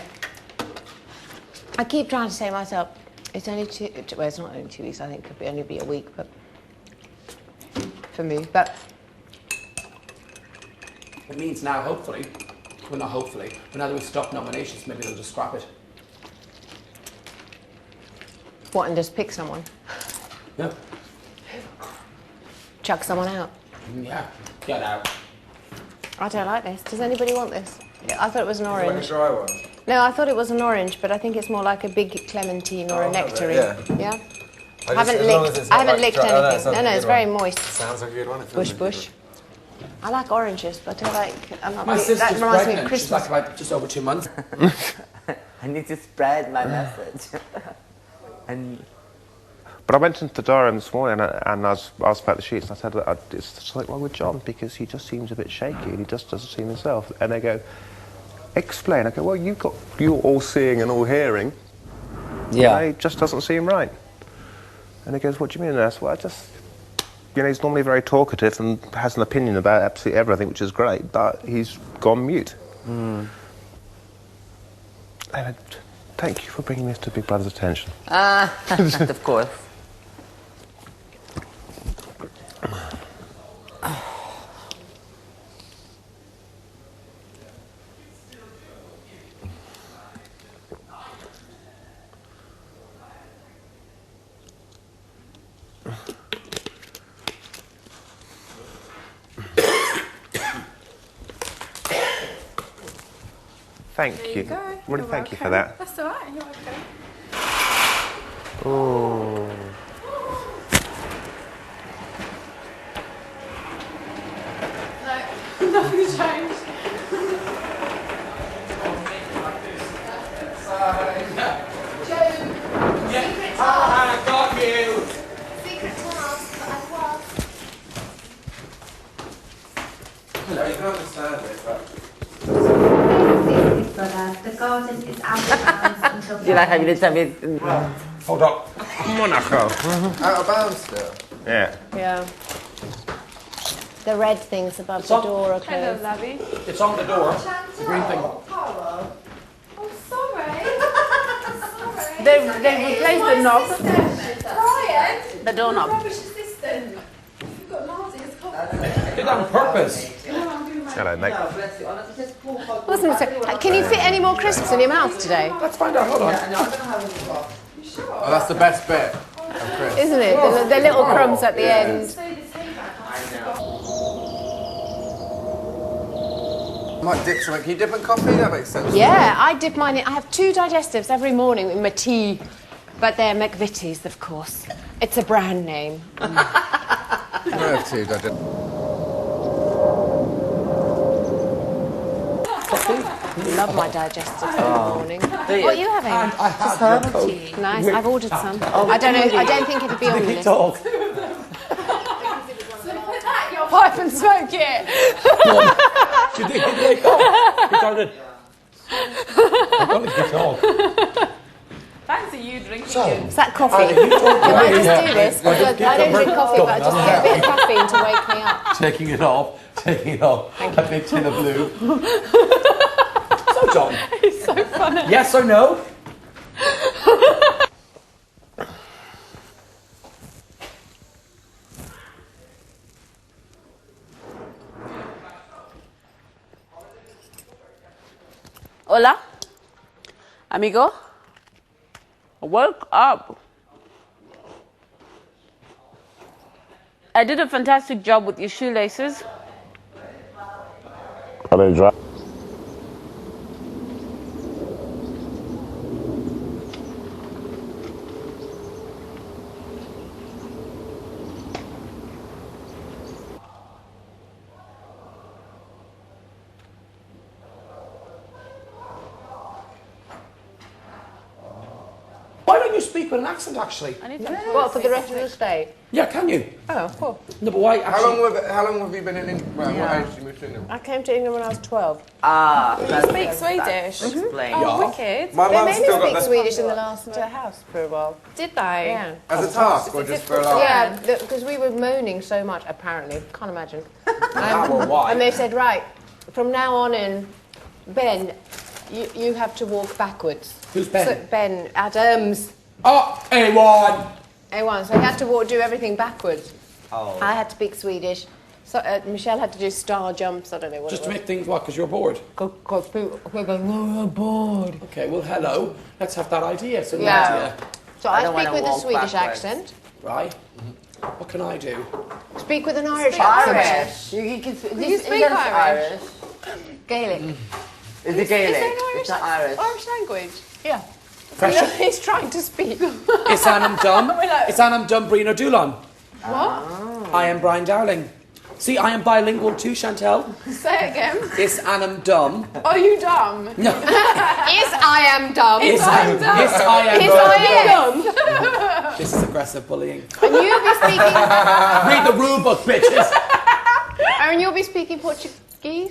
I keep trying to say to myself, it's only well, it's not only 2 weeks. I think it could only be a week, but for me, but. It means now, hopefully, well, not hopefully, but now that we've stopped nominations, maybe they'll just scrap it. What, and just pick someone? Yeah. Chuck someone out? Yeah. Get out. I don't like this. Does anybody want this? I thought it was an Like orange. a dry one. No, I thought it was an orange, but I think it's more like a big clementine or a nectarine. Yeah. I haven't licked anything. No, it's very moist. Sounds like a good one. It Bush feels bush. I like oranges, but I like. I'm not My that sister's reminds me of pregnant. She's Christmas. like about just over 2 months. I need to spread my message. And But I went into the diary this morning and I was asked about the sheets, and I said, it's something wrong with John because he just seems a bit shaky and he just doesn't seem himself. And they go, explain. I go, well, you're all seeing and all hearing. yeah. It just doesn't seem right. And he goes, what do you mean? And I said, well, he's normally very talkative and has an opinion about absolutely everything, which is great, but he's gone mute. And I went, thank you for bringing this to Big Brother's attention. Of course. Thank There you. you go. Really, You're thank you for welcome. that. That's all right. You're okay. Oh. No, nothing's changed. I got you. Secret task, but I was. Hello, you can understand it, but. Brother, the garden is out of bounds until You like how you did tell me? Hold up. Monaco. Out of bounds still. Yeah. Yeah. The red things above the door are closed. Labby. It's on the door. The green thing. Oh, sorry. Sorry. They replaced the knob, Brian, the doorknob. rubbish assistant. You've got Marty's coffee. Did that on purpose. Hello, mate. Wasn't it? Can you fit any more crisps in your mouth today? Let's find out. Hold on. Oh, that's the best bit of Chris. Isn't it? The little crumbs at the end. I might dip something. Can you dip in coffee? That makes sense. Yeah, I dip mine in. I have 2 digestives every morning in my tea, but they're McVitie's, of course. It's a brand name. I have two. I did. Love my digestives every morning. What are you having? I have your coat. Nice. I've ordered some. I don't know. I don't think it'd be on the list. Dog. Pipe and smoke it. You think he'd wake up? He started. I'm going to get off. Fancy you drinking So, it. Is that coffee? Can I just do this? Because I don't drink coffee, but I just get a bit of caffeine to wake me up. Taking it off. A big tin of blue. So, John. It's so funny. Yes or no? Hola, amigo. Wake up. I did a fantastic job with your shoelaces. Are they dry? speak with an accent, actually. What, for the rest of the stay? Yeah, can you? Oh, cool. No, but why? Actually, How long have you been in England? Well, what age did you move to England? I came to England when I was 12. You speak Swedish? Explain. Oh, wicked. My They mum made me still got speak the... Swedish in the last house for a while. Did they? Yeah. As a task or just for a laugh? Yeah, because we were moaning so much, apparently. Can't imagine. well, why? And they said, right, from now on in, Ben, you have to walk backwards. Who's Ben? So, Ben Adams. Oh, A1! A1, so he had to do everything backwards. Oh. I had to speak Swedish. So Michelle had to do star jumps. I don't know what Just it to was. make things what? Because you're bored. Because we're going, oh, I'm bored. Okay, well, hello. Let's have that idea. So, Yeah. So I don't speak wanna with a walk Swedish backwards. accent. Right? What can I do? Speak with an Irish accent. Irish. You can speak Irish? Gaelic. Is it Gaelic? Is there an Irish, It's not Irish. Irish language? Yeah. Fresh. You know, he's trying to speak. It's Anam Dum. It's Anam Dum Brino Dulon. What? I am Brian Dowling. See, I am bilingual too, Chantel. Say it again. It's Anam Dum. Are you dumb? No. Is I am dumb. It's I am dumb. It's I am Is dumb. I am dumb. This is aggressive bullying. And you'll be speaking. Read the rule book, bitches. Aaron, you'll be speaking Portuguese.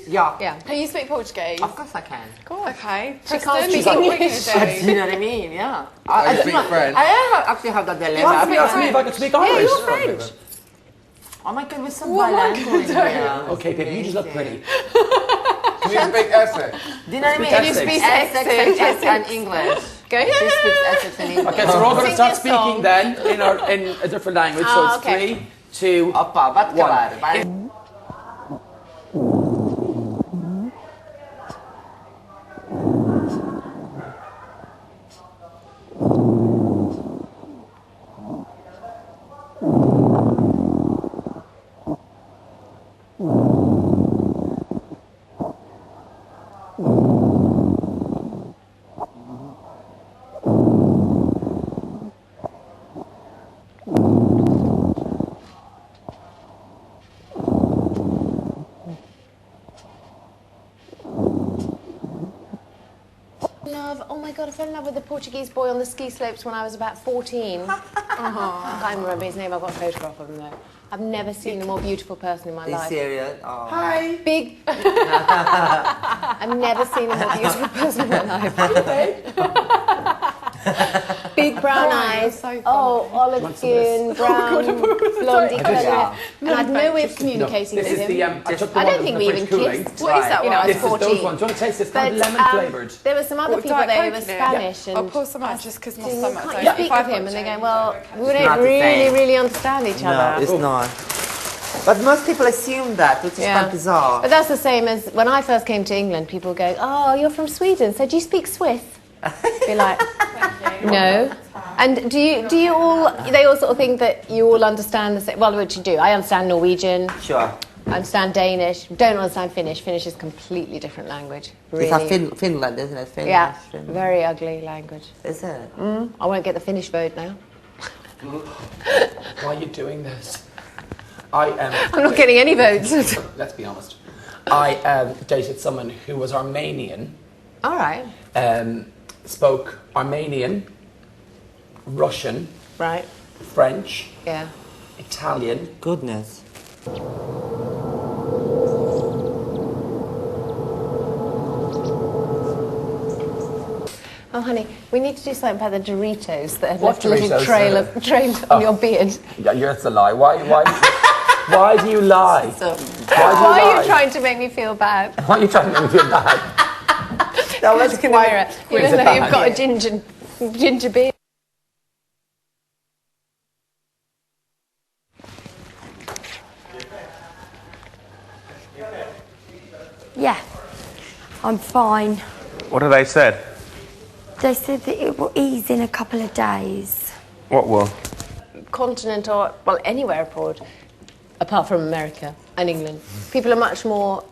Yeah. Yeah. Can you speak Portuguese? Of course I can. Cool. Okay. She Preston, can't speak what are we English. gonna do? You know what I mean? Yeah. I speak French. I actually have that dilemma. Why did you ask me if I could speak Irish? Yeah, you're French. Oh my god, with some What am I bilingual in gonna do? here. Okay, baby, you just look pretty. Can you speak Essex? Do you know what I mean? Can you speak Essex and English. Go She speaks Essex and English. Okay, so we're all going to Sing start your speaking song. then in a different language. So it's okay. 3, 2, Oppa, vad one. kavar? Love. Oh my god, I fell in love with a Portuguese boy on the ski slopes when I was about 14. I can't remember his name. I've got a photograph of him though. I've never seen a more beautiful person in my life. Serious? Oh. Hi. Big. I've never seen a more beautiful person in my life. Big brown eyes. Oh, olive skin, brown, blondie colour. And I'd no way of communicating This with is him. the. I took the I one don't from think the we French even cooling. kissed. What is that You know, I one? was This is 14. those ones. Do you want to taste this? It's kind of lemon flavoured. There were some other people Diet there who Coke were in it. Spanish and I'll pour some out just because my you stomach can't don't. you speak with him and they're going, well, we not don't the same. really understand each No, other. it's not. But most people assume that, which is quite bizarre. But that's the same as when I first came to England, people go, oh, you're from Sweden, so do you speak Swiss? Be like, no. And do you all, they all sort of think that you all understand the same, well, what you do. I understand Norwegian. Sure. I understand Danish. Don't understand Finnish. Finnish is a completely different language. Really. It's like Finland, isn't it? Finnish. Yeah, Finnish. very ugly language. Is it? I won't get the Finnish vote now. Why are you doing this? I'm not getting any votes. Let's be honest. I dated someone who was Armenian. All right. Spoke Armenian, Russian, right, French, yeah, Italian. Goodness. Oh, honey, we need to do something about the Doritos that have What left a little Doritos? trail of train on your beard. Yeah, that's a lie. Why do you lie? Why are you trying to make me feel bad? Why are you trying to make me feel bad? No, let's look in the mirror. Quiz Even it though you've back. got a ginger beard. Yeah, I'm fine. What have they said? They said that it will ease in a couple of days. What will? Continent or, well, anywhere abroad, apart from America and England, people are much more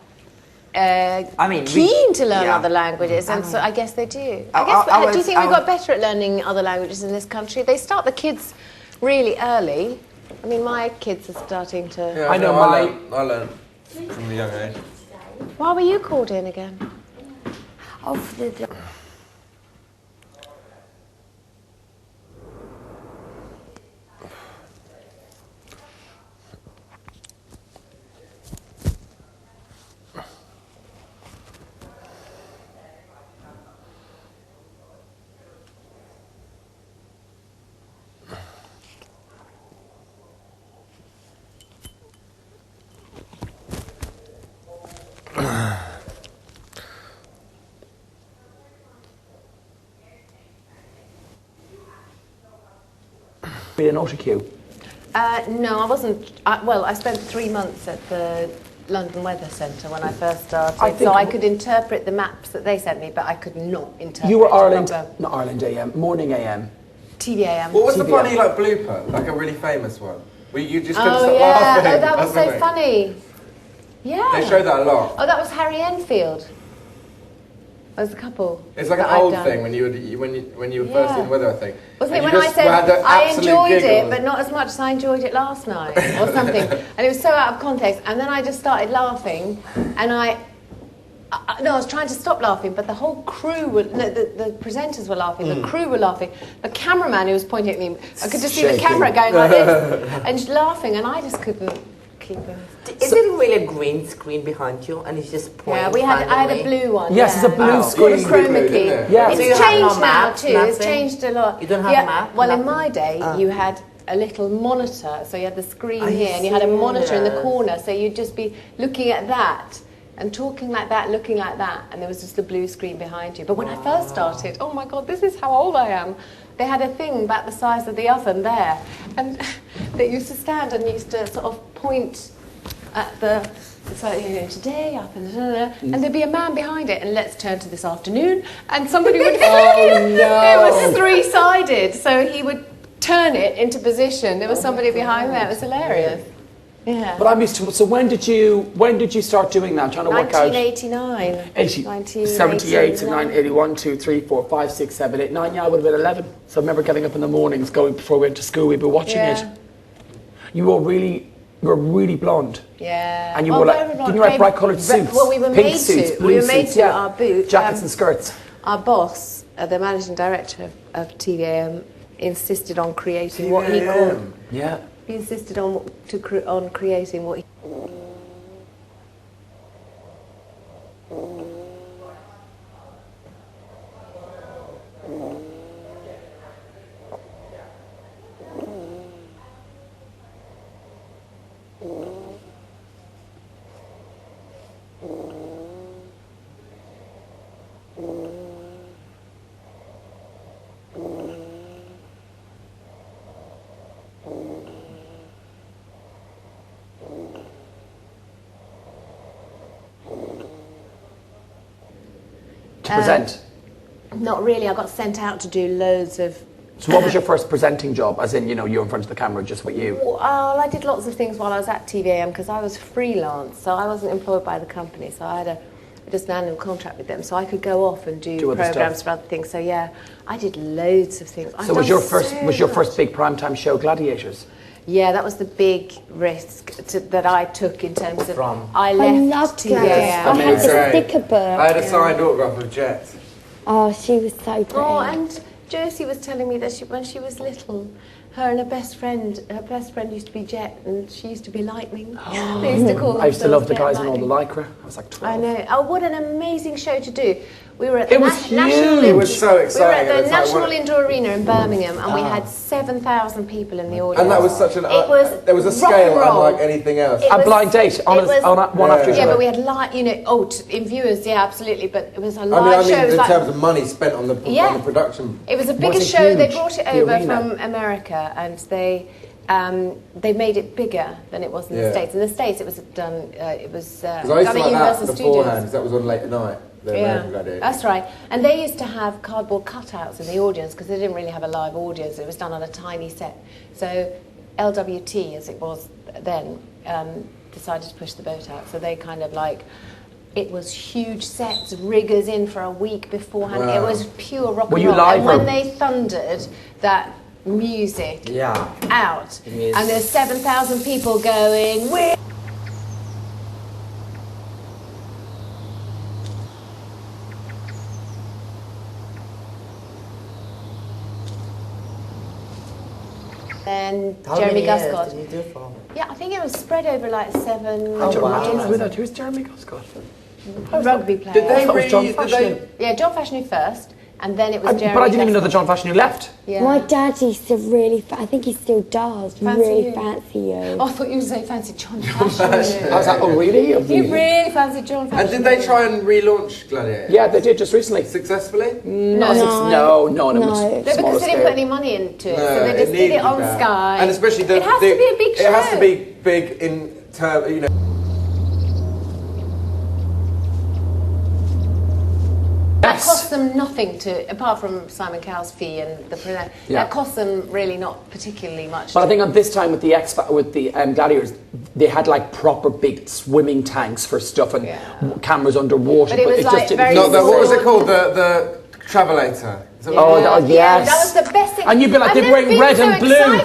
keen to learn other languages, and so I guess they do. Do you think we got better at learning other languages in this country? They start the kids really early. I mean, my kids are starting to... Yeah, I learned from a young age. Why were you called in again? Oh, for the... be an autocue? No, I wasn't. I spent 3 months at the London Weather Centre when I first started, so I could interpret the maps that they sent me, but I could not interpret. You were Ireland, not Ireland AM, Morning AM. TV AM. What was the TVM. funny like blooper, like a really famous one? Where you just couldn't Oh stop yeah, laughing. oh that was That's so the thing. funny. Yeah. They showed that a lot. Oh, that was Harry Enfield. That was a couple. It's like an that I'd old done. thing when you were first in weather, I think. Wasn't it And when you I just said had an I absolute enjoyed giggle. it, but not as much as I enjoyed it last night, or something? And it was so out of context. And then I just started laughing, and I was trying to stop laughing, but the whole crew were, the presenters were laughing, the crew were laughing, the cameraman who was pointing at me, I could just see the camera going like this, and laughing, and I just couldn't keep it. Is it really a green screen behind you, and it's just pointing? Yeah, I had a blue one. Yes, it's a blue screen. It's chroma key. Yeah. It's So you have changed no now map, too. It's nothing? changed a lot. You don't have a map? Well, in Nothing? my day, you had a little monitor, so you had the screen I here, and you had a see. monitor in the corner, so you'd just be looking at that and talking like that, looking like that, and there was just the blue screen behind you. But when I first started, oh my God, this is how old I am. They had a thing about the size of the oven there, and they used to stand and used to sort of point at the, so today up and there'd be a man behind it, and let's turn to this afternoon, and somebody would. Oh no! It was three-sided, so he would turn it into position. There was somebody behind there. It was hilarious. Yeah. But I'm used to. So when did you start doing that? I'm trying to work out. 1989. 78 to 81, 2, 3, 4, 5, 6, 7, 8, 9. Yeah, I would have been 11. So I remember getting up in the mornings, going before we went to school. We'd be watching it. You were really blonde. Yeah. And you were like, didn't you wear bright coloured suits? Well, we were pink made suits, to. blue We were made suits, to. yeah. Our boot. Jackets and skirts. Our boss, the managing director of TVAM, insisted on creating what he called. Yeah. He insisted on creating what he. To present. Not really. I got sent out to do loads of. So what was your first presenting job? As in, you're in front of the camera, just with you? Well, I did lots of things while I was at TVAM because I was freelance, so I wasn't employed by the company. So I had just an annual contract with them, so I could go off and do programs for other things. So yeah, I did loads of things. So was your first big primetime show Gladiators? Yeah, that was the big risk that I took in terms of. I loved TVAM. I had the sticker book. I had a signed autograph of Jet. Oh, she was so pretty. Oh, and Josie was telling me that when she was little, her and her best friend used to be Jet, and she used to be Lightning. They used to call I used to love the themselves guys in all the Lycra. I was like 12. I know. Oh, what an amazing show to do. We were at It the was huge. National. It was so exciting. We were at at the the time, National wasn't it? Indoor Arena in Birmingham, and we had 7,000 people in the audience. And that was such an. It was there was a rock scale and roll. unlike anything else. It A was- blind date on it was- one after each Yeah, other. but we had in viewers, yeah, absolutely. But it was a I live show. It mean, was in like, terms of money spent on the production. it was the Was biggest it show. They huge, brought it the over arena? from America, and they made it bigger than it was in the Yeah. States. In the States, it was done. It was Because I used done to at like Universal that Studios. beforehand, because that was on late at night. The American Gladiator. That's right. And they used to have cardboard cutouts in the audience because they didn't really have a live audience. It was done on a tiny set. So LWT, as it was then, decided to push the boat out. So they kind of it was huge sets, riggers in for a week beforehand. Wow. It was pure rock Were and you roll. live And or- when they thundered that music out, and there's 7,000 people going, "We're..." Then How Jeremy many years Guscott. did you do for? Yeah, I think it was spread over like 7 I don't years. know who that. Who's Jeremy Guscott? A rugby player. Did they That was John did Fashanu. they- Yeah, John Fashanu first, And then it was Jeremy. But I didn't even know that John Fashanu left. Yeah. My dad used to really, I think he still does, really fancy you. Oh, I thought you were saying fancy John Fashanu. I was like, oh really? He really fancied John Fashanu. And did they try and relaunch Gladiator? Yeah, they did just recently. Successfully? No. No, because they didn't put any money into it, so they just did it on Sky. And especially it has to be a big show. It has to be big in terms, you know. That cost them nothing apart from Simon Cowell's fee and the present. Yeah. That cost them really not particularly much. But I think on this time with the Gladiators, they had like proper big swimming tanks for stuff and cameras underwater. But it was like very what was it called? The Travelator. Yes. That was the best thing. And you'd be like, they're wearing red and blue.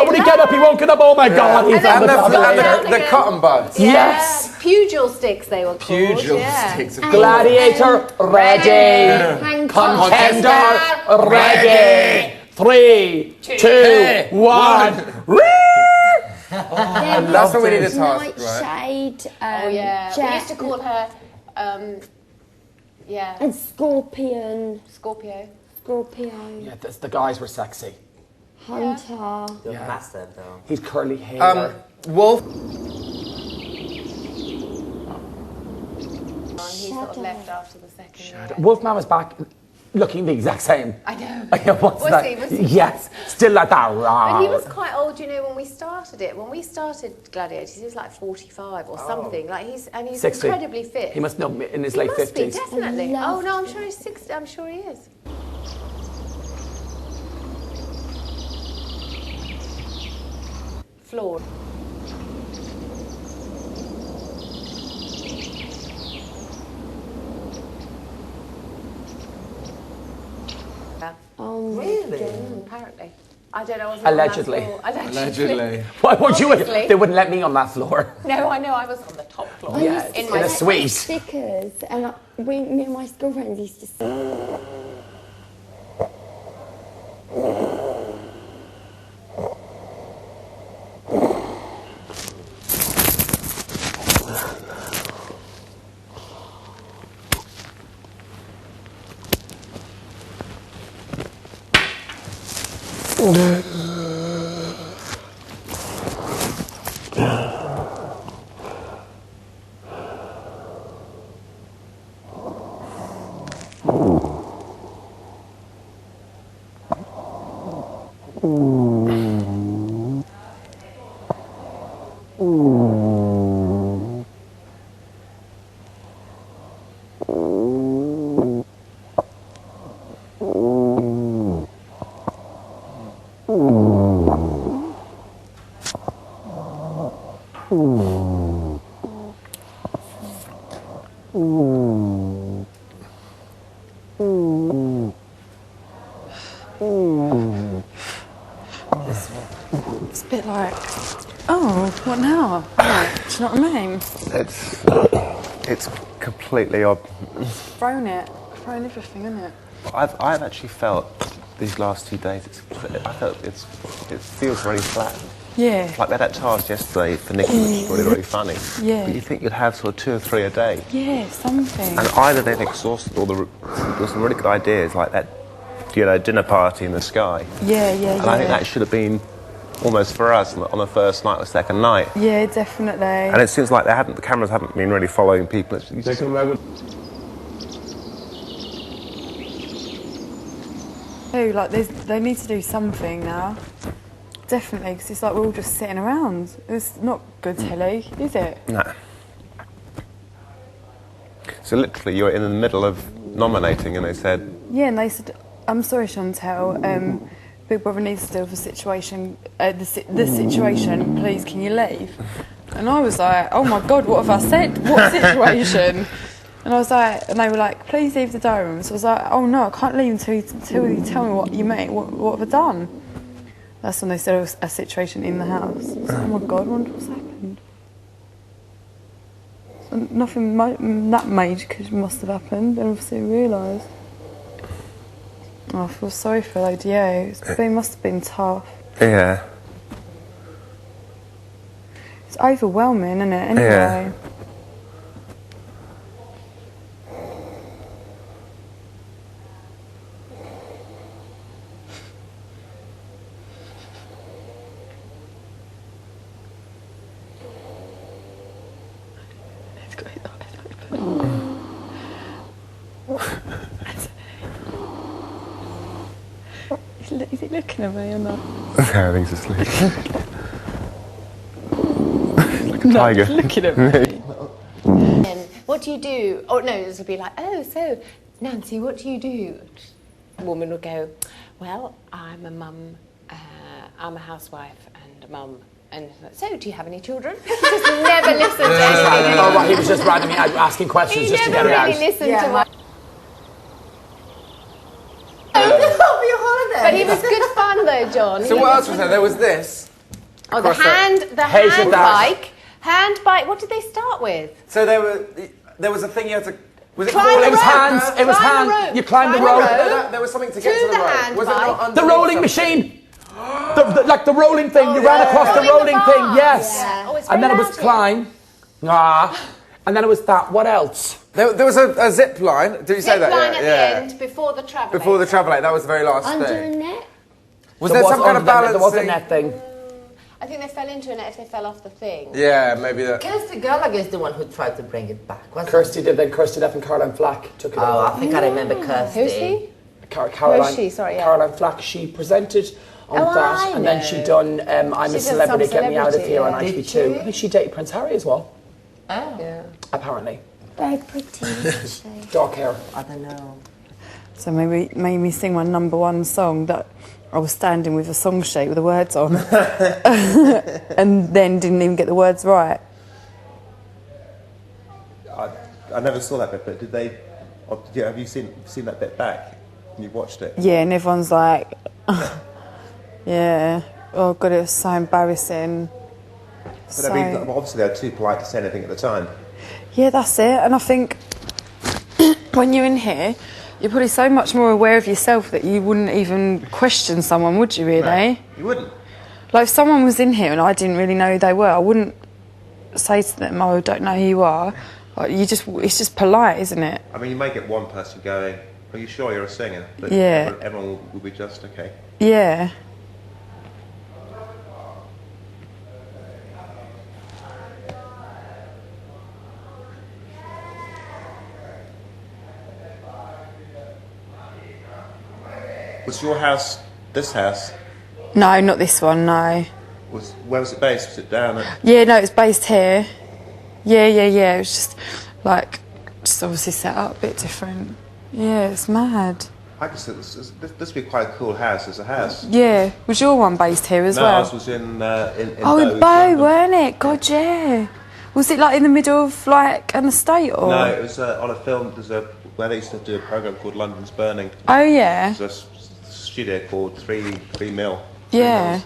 When he get up, he won't get up. Oh my God, he's on the cotton buds. Yeah. Yes. Pugil sticks, they were called. Pugil sticks. Gladiator ready. Contender ready. 3, 2, 1. That's what we need to task, right? Nightshade. Oh yeah. We used to call her. And Scorpion. Scorpio. Yeah, the guys were sexy. Hunter. They're massive though. He's curly hair. Wolf. He sort of left after the second year. Wolfman was back looking the exact same. I know. What's Was that? he? Was he? Yes, still like that. But he was quite old, you know, when we started it. When we started Gladiators, he was like 45 or something. Like he's 60. incredibly fit. He must know in his late 50s. Be, definitely. Oh no, I'm sure he's 60. I'm sure he is. Flawed. Really? Apparently. I don't know. I wasn't Allegedly. On that floor. Allegedly. Why would you? Obviously. They wouldn't let me on that floor. No, I know. I was on the top floor. Yeah, in a suite. Stickers, and me and my school friends used to. It's a bit like, oh, what now? Like, do you know what I mean? It's completely odd. Thrown everything, isn't it? I've actually felt these last 2 days. It feels very flat. Yeah. Like we had that task yesterday for Nicky, which was really funny. Yeah. But you think you'd have sort of 2 or 3 a day. Yeah, something. And either they've exhausted all there's some really good ideas like that, dinner party in the sky. Yeah. And I think that should have been almost for us on the first night or second night. Yeah, definitely. And it seems like the cameras haven't been really following people. Oh, like they need to do something now. Definitely, because it's like we're all just sitting around. It's not good telly, is it? No. So literally, you're in the middle of nominating, and they said. Yeah, and they said, "I'm sorry, Chantel. Big Brother needs to deal with the situation. The situation. Please, can you leave?" And I was like, "Oh my God, what have I said? What situation?" And I was like, and they were like, "Please leave the diary room." So I was like, "Oh no, I can't leave until you tell me what you mean. What have I done?" That's when they said it was a situation in the house. I was like, oh my God, I wonder what's happened. So nothing that major must have happened, and obviously realised. Oh, I feel sorry for Lady It must have been tough. Yeah. It's overwhelming, isn't it, anyway? Yeah. Is he looking at me or not? I think he's asleep. Like a tiger. Looking at me. And what do you do? Oh no, this would be like, oh, so Nancy, what do you do? A woman would go, well, I'm a mum, I'm a housewife and a mum. And so, do you have any children? He just never listened to anything. Oh, right, he was just randomly asking questions just to get it out. He never really listened to what... holiday. But he was good fun though, John. So what else was there? There was this. Oh, the hand bike. Hand bike. What did they start with? So there was a thing you had to. Was it Climb called? the It was rope. hands. It was Climb hands. the rope. You climbed the Climb rope. the rope. There was something to To get to the the rope. hand Was it bike. not The underneath rolling something? machine. Like the rolling thing. You ran across the rolling thing. Yes. Yeah. Oh, it's And then it very was loud climb. And then it was that. What else? There was a zip line. Did you say Zip that? line Yeah, at yeah. the end before the travel. Before the travel aid. That was the very last Under thing. a net. Was there some kind of balance? There was a net thing. I think they fell into a net if they fell off the thing. Yeah, maybe that. Kirsty Gallagher is the one who tried to bring it back, wasn't Kirsty did. Then Kirsty left and Caroline Flack took it over. Oh, I think I remember Kirsty. Who's he? Caroline. Who's she? Sorry, yeah. Caroline Flack. She presented on Oh, that, I and then she know. done I'm She a did Celebrity, some Get Me Out of Celebrity, Here on yeah. ITV2. Did I think she dated Prince Harry as well. Oh. Yeah. Apparently. Very pretty, isn't she? Dark hair. I don't know. So maybe made me sing my number one song that I was standing with a song sheet with the words on, and then didn't even get the words right. I never saw that bit, but did they? Or have you seen that bit back? And you watched it? Yeah, and everyone's like, yeah, oh god, it was so embarrassing. But I mean, obviously they were too polite to say anything at the time. Yeah, that's it. And I think when you're in here, you're probably so much more aware of yourself that you wouldn't even question someone, would you really? No, you wouldn't. Like if someone was in here and I didn't really know who they were, I wouldn't say to them, oh, I don't know who you are. Like, it's just polite, isn't it? I mean, you may get one person going, are you sure you're a singer? But Yeah. everyone will be just okay. Yeah. Was your house this house? No, not this one, no. Where was it based? Was it down at... Yeah, no, it's based here. Yeah. It was just, like, just obviously set up a bit different. Yeah, it's mad. I guess this would be quite a cool house as a house. Yeah. Was your one based here as No, well? ours was in Oh, in Bow, Bow, London. weren't it? God, yeah. Was it, like, in the middle of, like, an estate, or...? No, it was on a film. Where they used to do a programme called London's Burning. Oh, yeah. There's a studio called 3 Mil. Yeah.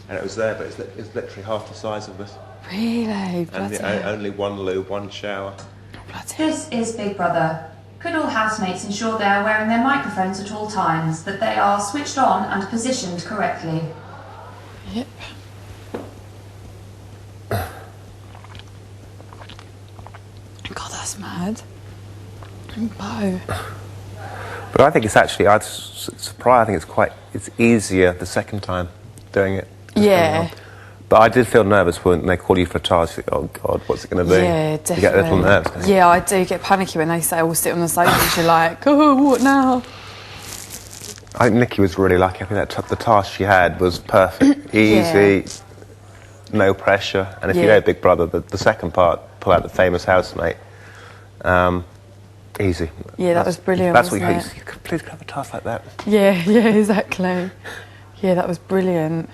And it was there, but it's literally half the size of this. Really? And Bloody hell. only one loo, one shower. This is Big Brother. Could all housemates ensure they are wearing their microphones at all times, that they are switched on and positioned correctly? Yep. God, that's mad. Bow. But I think it's actually, I was surprised, I think it's easier the second time doing it. Yeah. But I did feel nervous when they call you for a task. You think, oh God, what's it going to be? Yeah, definitely. You get a little nervous. don't you? Yeah, I do get panicky when they say, we'll sit on the sofa, and you're like, oh, what now? I think Nikki was really lucky. I think that the task she had was perfect. Easy, no pressure. And if you know Big Brother, the second part, pull out the famous housemate. Easy. Yeah, that was brilliant, That's what wasn't you please have a task like that. Yeah, exactly. Yeah, that was brilliant.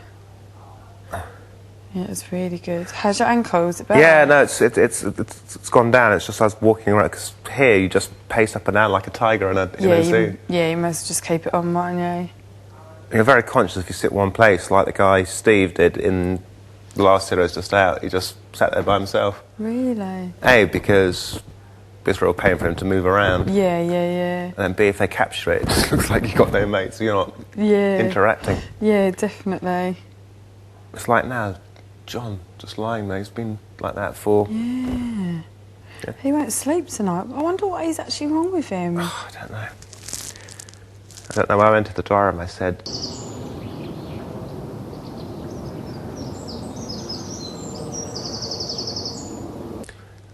Yeah, it was really good. How's your ankle? Is it better? Yeah, no, it's gone down. It's just I was walking around, because here you just pace up and down like a tiger in a zoo. You must just keep it on, mightn't you? You're very conscious if you sit one place, like the guy Steve did in The Last Heroes Just Out. He just sat there by himself. Really? A, because it's real pain for him to move around. Yeah. And then B, if they capture it, it just looks like you've got no mates, so you're not interacting. Yeah, definitely. It's like now, John just lying there, he's been like that for... Yeah. He won't sleep tonight. I wonder what is actually wrong with him. I don't know. When I went to the diary room, I said...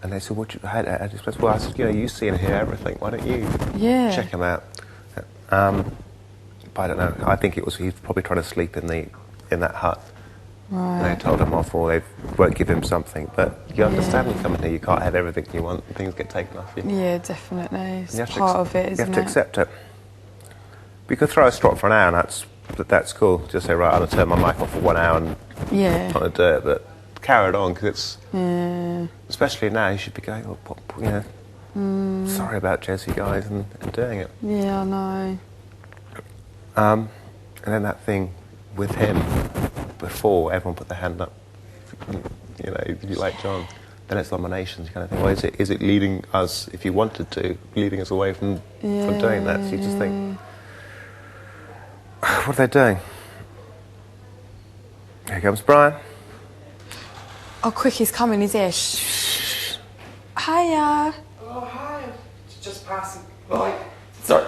And they said, what do you... Well, I said, you see and hear everything, why don't you check him out? I don't know. I think he's probably trying to sleep in that hut. Right. They told him off, or they won't give him something. But you understand when you come in here, you can't have everything you want. Things get taken off you. Yeah, definitely. It's You have to part of it, isn't it? You have to accept it. You could throw a strop for an hour, and that's cool. Just say, right, I'm going to turn my mic off for 1 hour and Yeah. not do it, but carry it on, because it's... Especially now, you should be going, sorry about Josie, guys, and doing it. Yeah, I know. And then that thing with him, before everyone put their hand up, if you like John, then it's nominations. You kind of think, well, is it leading us, if you wanted to, leading us away from doing that? So you just think, what are they doing? Here comes Brian. Oh, quick, he's coming, he's here. Shh. Hiya. Oh, hi. Just passing by. Sorry.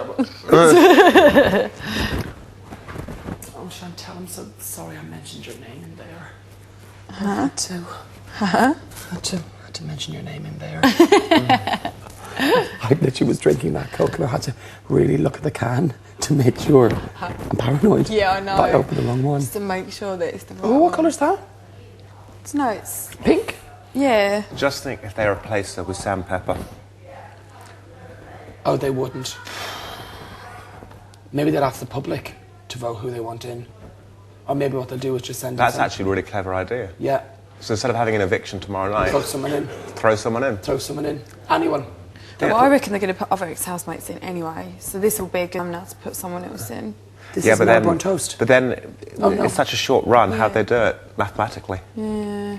Oh, Chantal, I'm so sorry I mentioned your name in there. I had to. I had to mention your name in there. I literally was drinking that Coke and I had to really look at the can to make sure. I'm paranoid. Yeah, I know. That I opened the wrong one. Just to make sure that it's the right Oh, what one. colour's that? It's pink? Yeah. Just think if they replaced her with sandpaper. Oh, they wouldn't. Maybe they'd ask the public to vote who they want in. Or maybe what they'll do is just send That's actually a really clever idea. Yeah. So instead of having an eviction tomorrow night... Throw someone in. Throw someone in. Throw someone in. Anyone. Well, I reckon they're going to put other ex-housemates in anyway, so this will be a good time now to put someone else in. This is now on toast. But then it's such a short run. How'd they do it mathematically? Yeah.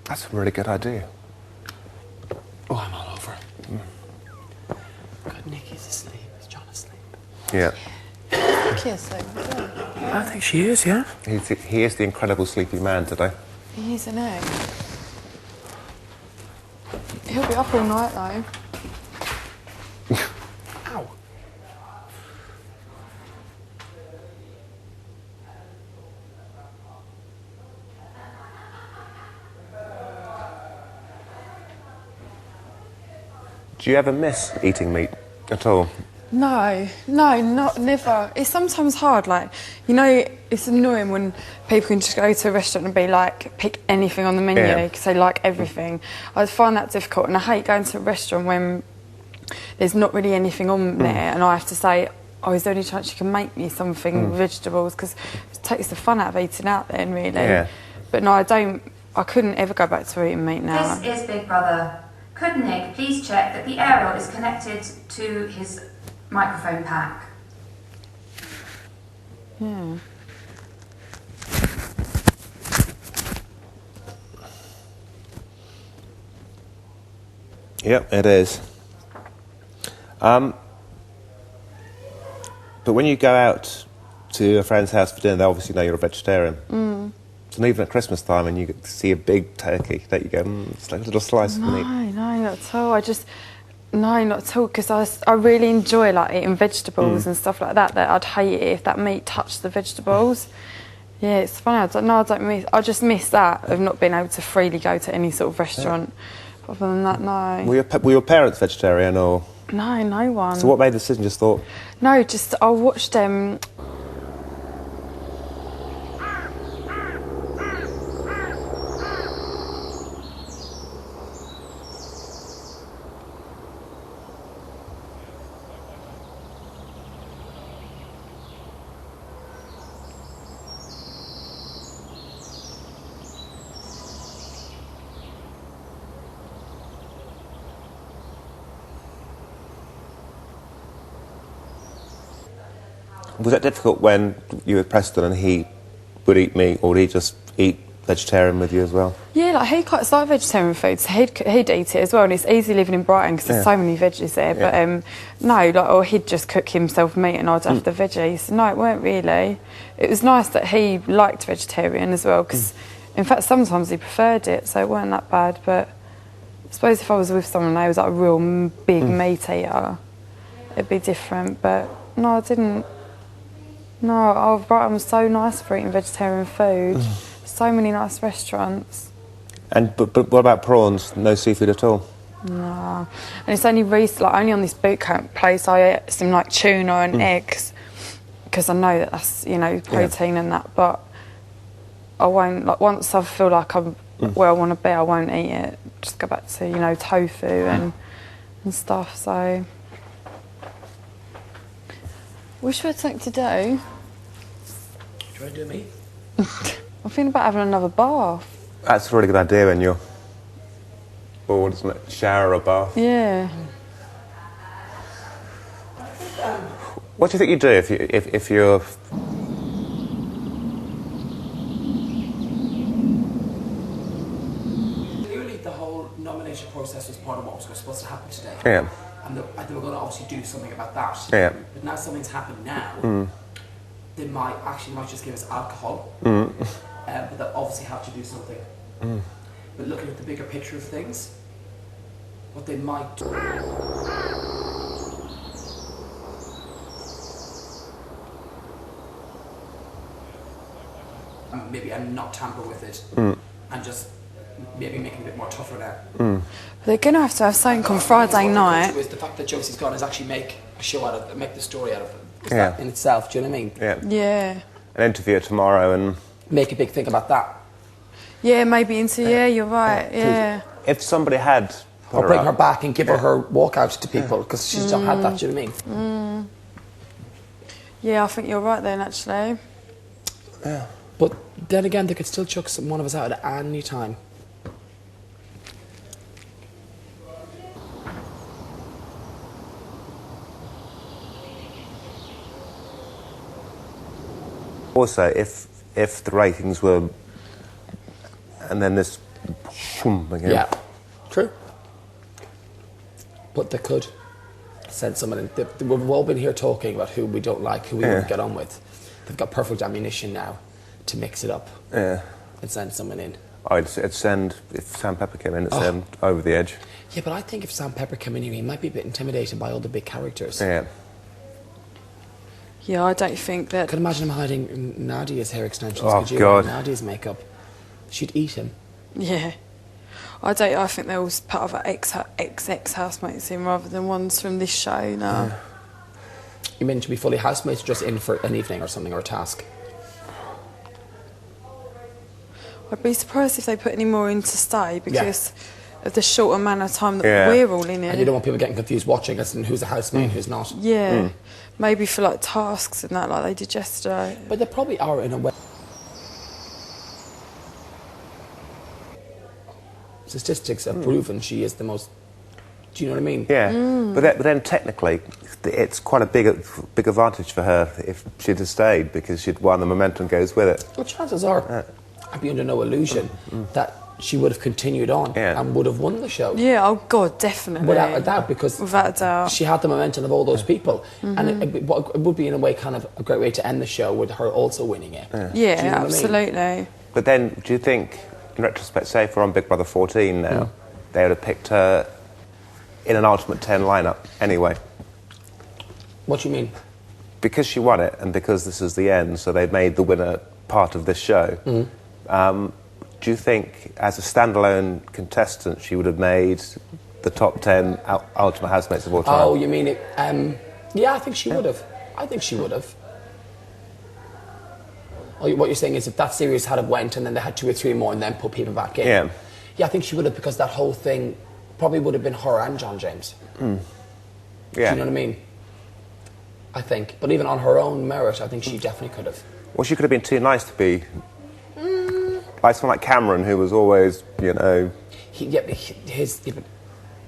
That's a really good idea. Oh, I'm all over it. God, Nikki's asleep. Is John asleep? Yeah. I think she is, yeah. He is the incredible sleepy man today. He's an egg. He'll be up all night though. Ow. Do you ever miss eating meat at all? No, never. It's sometimes hard, it's annoying when people can just go to a restaurant and be like, pick anything on the menu because they like everything. I find that difficult, and I hate going to a restaurant when there's not really anything on there and I have to say, oh, is there any chance you can make me something with vegetables, because it takes the fun out of eating out then, really. Yeah. But no, I couldn't ever go back to eating meat now. This is Big Brother. Could Nick please check that the aerial is connected to his microphone pack? Yeah. Yep, it is. But when you go out to a friend's house for dinner, they obviously know you're a vegetarian. So even at Christmas time, and you get to see a big turkey, that you go, it's like a little slice of meat. No, not at all. No, not at all, because I really enjoy eating vegetables and stuff like that. That I'd hate it if that meat touched the vegetables. Yeah, it's funny. I just miss that of not being able to freely go to any sort of restaurant. But other than that, no. Were your parents vegetarian or? No, no one. So what made the decision? Just thought? No, I watched Was that difficult when you were Preston and he would eat meat, or would he just eat vegetarian with you as well? Yeah, he quite like vegetarian food, so he'd eat it as well, and it's easy living in Brighton because there's so many veggies there. But or he'd just cook himself meat and I'd have the veggies. No, it weren't really. It was nice that he liked vegetarian as well, because in fact sometimes he preferred it, so it weren't that bad. But I suppose if I was with someone who was a real big meat eater, it'd be different. But no, I didn't. No, Brighton was so nice for eating vegetarian food. So many nice restaurants. But what about prawns? No seafood at all? No. And it's only recent, like only on this boot camp place I ate some like tuna and eggs because I know that that's, you know, protein and that, but I won't, like once I feel like I'm where I want to be, I won't eat it. Just go back to, you know, tofu and stuff, so. Wish we had something to do. Do you want to do me? I'm thinking about having another bath. That's a really good idea when you're bored, isn't it? Shower or bath. Yeah. What do you think you do if you're... Clearly the whole nomination process was part of what was supposed to happen today. Yeah. And they were going to obviously do something about that. Yeah. But now something's happened now. They might just give us alcohol. But they'll obviously have to do something. But looking at the bigger picture of things, what they might do. Maybe and not tamper with it, and just maybe make it a bit more tougher now. They're going to have something on Friday night. Is the fact that Josie's gone is actually make a show out of, make the story out of it. Yeah. In itself, do you know what I mean? Yeah. Yeah. An interview tomorrow and... Make a big thing about that. Yeah, maybe yeah, you're right, yeah. If somebody had... Or bring her back and give her walkout to people, because she's not had that, do you know what I mean? Yeah, I think you're right then, actually. Yeah. But then again, they could still chuck one of us out at any time. Also, if the ratings were... And then this... Again. Yeah, true. But they could send someone in. We've all been here talking about who we don't like, who we wouldn't get on with. They've got perfect ammunition now to mix it up and send someone in. I'd send, if Sam Pepper came in, it'd send over the edge. Yeah, but I think if Sam Pepper came in here, he might be a bit intimidated by all the big characters. Yeah. Yeah, I don't think that... I could imagine him hiding Nadia's hair extensions. Oh, could you? God. Nadia's makeup. She'd eat him. Yeah. I think they're all part of our ex-housemates in rather than ones from this show now. Yeah. You mean to be fully housemates just in for an evening or something, or a task? I'd be surprised if they put any more in to stay because of the short amount of time that we're all in it. And you don't want people getting confused watching us and who's a housemate and who's not. Yeah. Maybe for like tasks and that like they did yesterday. But they probably are in a way. Statistics have proven she is the most... Do you know what I mean? Yeah. But then technically, it's quite a big advantage for her if she'd have stayed because she'd won, the momentum goes with it. Well, chances are, I'd be under no illusion that she would have continued on and would have won the show. Yeah, oh God, definitely. Without a doubt, because without a doubt. She had the momentum of all those people. And it would be in a way kind of a great way to end the show with her also winning it. Yeah, Do you know absolutely. I mean? But then, do you think, in retrospect, say if we're on Big Brother 14 now, they would have picked her in an Ultimate 10 lineup anyway? What do you mean? Because she won it and because this is the end, so they've made the winner part of this show. Do you think, as a standalone contestant, she would have made the top 10 Ultimate Housemates of all time? Oh, you mean it? Yeah, I think she would have. I think she would have. Oh, what you're saying is if that series had have went and then they had 2 or 3 more and then put people back in. Yeah. Yeah, I think she would have because that whole thing probably would have been her and John James. Yeah. Do you know what I mean? I think. But even on her own merit, I think she definitely could have. Well, she could have been too nice to be... Like someone like Cameron, who was always, you know...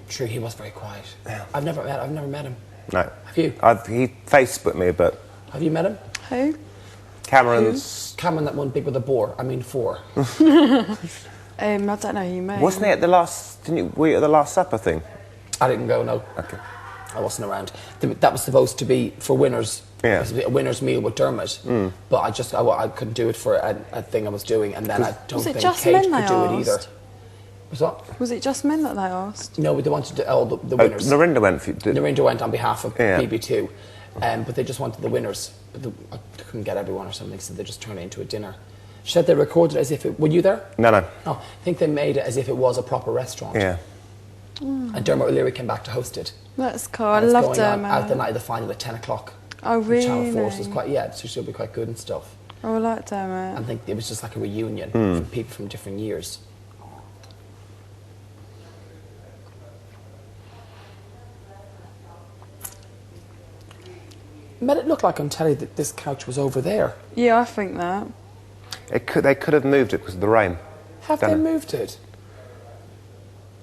True, he was very quiet. Yeah. I've never met him. No. Have you? He Facebooked me, but... Have you met him? Who? Cameron's... Cameron, that one big with a boar. I mean 4. I don't know who you mean. Wasn't he at the last... Were you at the Last Supper thing? I didn't go, no. Okay. I wasn't around. That was supposed to be for winners. Yeah. It was a winner's meal with Dermot. But I couldn't do it for a thing I was doing, and then I don't think Kate could do it either. Was that? Was it just men that they asked? No, they wanted all the winners. Narinda went. Narinda went on behalf of BB2, but they just wanted the winners. But I couldn't get everyone or something, so they just turned it into a dinner. She said they recorded it as if it... Were you there? No. Oh, I think they made it as if it was a proper restaurant. Yeah. And Dermot O'Leary came back to host it. That's cool. I love Dermot. Out the night of the final at 10 o'clock. Oh, really? Channel 4, so it was quite, so she'll be quite good and stuff. Oh, I like Dermot. I think it was just like a reunion from people from different years. Made it look like on telly that this couch was over there. Yeah, I think that. They could have moved it because of the rain. Have they moved it?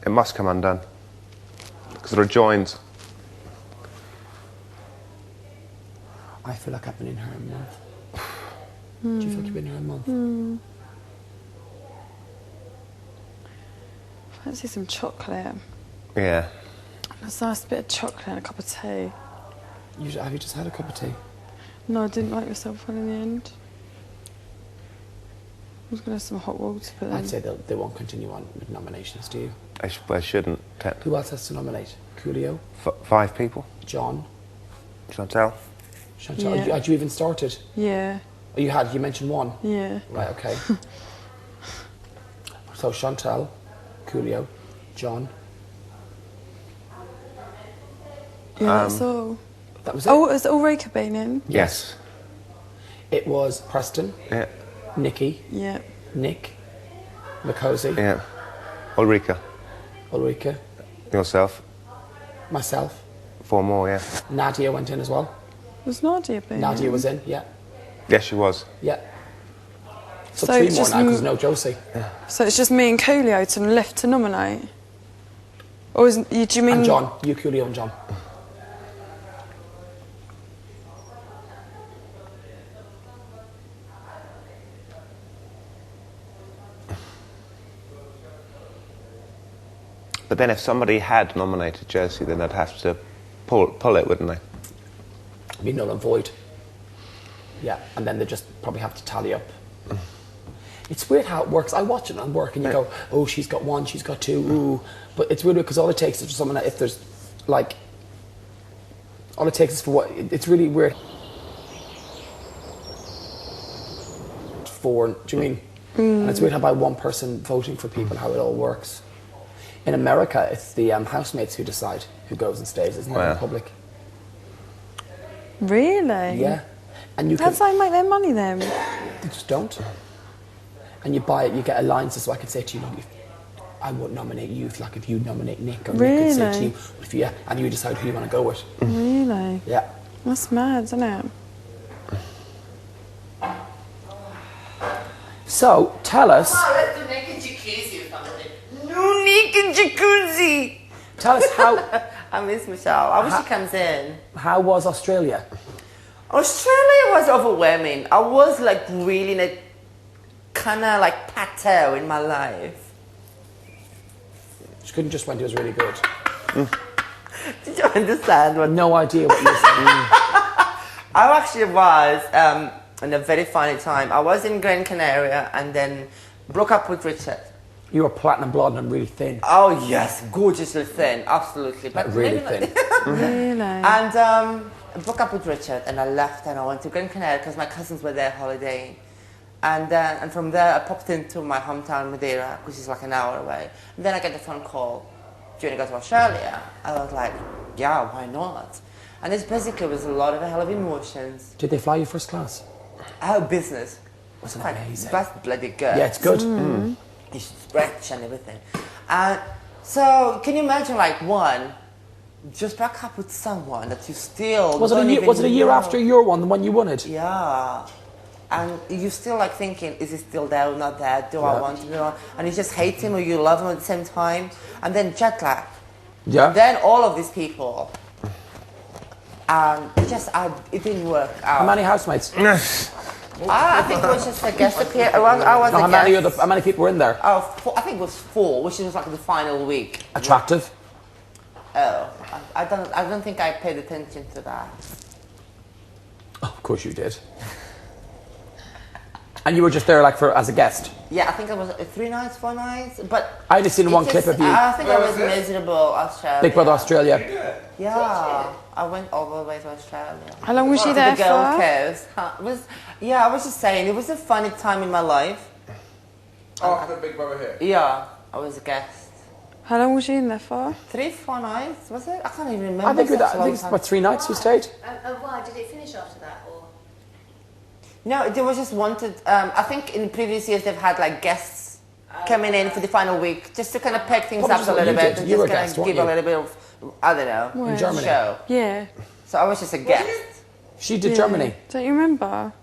It must come undone. Because there are joins. I feel like I've been in here a month. Do you feel like you've been here a month? Fancy some chocolate. Yeah. There's a nice bit of chocolate and a cup of tea. Have you just had a cup of tea? No, I didn't like myself one in the end. I was going to have some hot water for them. I'd say they won't continue on with nominations, do you? I shouldn't. Who else has to nominate? Coolio? 5 people. John? Chantal. Chantal. Yeah. Had you even started? Yeah. Oh, you had? You mentioned one? Yeah. Right, okay. So Chantal, Coolio, John. Yeah, that's all. That was it? Oh, has Ulrika been in? Yes. It was Preston. Yeah. Nikki. Yeah. Nick. Makosi. Yeah. Ulrika. Yourself. Myself. 4 more, yeah. Nadia went in as well. Was Nadia been Nadia in? was in, yeah. Yes, she was. Yeah. So 3 So more just now because no Josie. So it's just me and Coolio to left to nominate? Or do you mean... And John. You, Coolio and John. But then if somebody had nominated Josie, then they'd have to pull it, wouldn't they? Be null and void. Yeah, and then they just probably have to tally up. It's weird how it works. I watch it on work and you go, oh, she's got 1, she's got 2, ooh. But it's weird because all it takes is for someone, if there's like, all it takes is for what, it's really weird. 4, do you mean? And it's weird how by one person voting for people, how it all works. In America, it's the housemates who decide who goes and stays, isn't it, in public? Really? Yeah. And you How do they make their money then? They just don't. And you buy it, you get alliances, so I can say to you, look, I won't nominate you, if you nominate Nick, or Nick could say to you, and you decide who you want to go with. Really? Yeah. That's mad, isn't it? So, tell us... let's do naked jacuzzi or something. No naked jacuzzi! Tell us how... I miss Michelle. I wish she comes in. How was Australia? Australia was overwhelming. I was like really in a kind of like plateau in my life. She couldn't just went, it was really good. Did you understand what? No idea what you were saying. I actually was in a very funny time. I was in Gran Canaria and then broke up with Richard. You were platinum blonde and really thin. Oh yes, gorgeously thin, absolutely. But really thin. Really? And I broke up with Richard and I left and I went to Gran Canaria because my cousins were there holidaying. And from there I popped into my hometown Madeira, which is like an hour away. And then I get a phone call, do you want to go to Australia? I was like, yeah, why not? And it basically was a lot of a hell of emotions. Did they fly you first class? Oh, business. Was amazing. That's bloody good. Yeah, it's good. You stretch and everything. So can you imagine like just break up with someone that you still was it a year after your one, the one you wanted? Yeah. And you still like thinking, is he still there or not there? Do I want to be on? And you just hate him or you love him at the same time. And then jet lag. Yeah. Then all of these people. And it didn't work out. How many housemates? I think it was just a guest appearance. I was a guest. How many people were in there? Oh, 4, I think it was 4, which was like the final week. Attractive? Oh, I don't think I paid attention to that. Oh, of course you did. And you were just there like as a guest? Yeah, I think it was 3 nights, 4 nights, but... I only seen one clip of you. I think I was miserable, Australia. Big Brother Australia. Yeah, I went all the way to Australia. How long was you there for? The Gold Coast. I was just saying, it was a funny time in my life. After Big Brother here? Yeah, I was a guest. How long was you in there for? 3-4 nights, was it? I can't even remember. I think it's about 3 nights we stayed. Why? Did it finish after that? Or? No, they were just wanted. I think in previous years they've had like guests coming in for the final week just to kind of pick things up a little bit and just kind of give a little bit of, I don't know, in Germany. Show. Yeah. So I was just a guest. She did Germany. Don't you remember?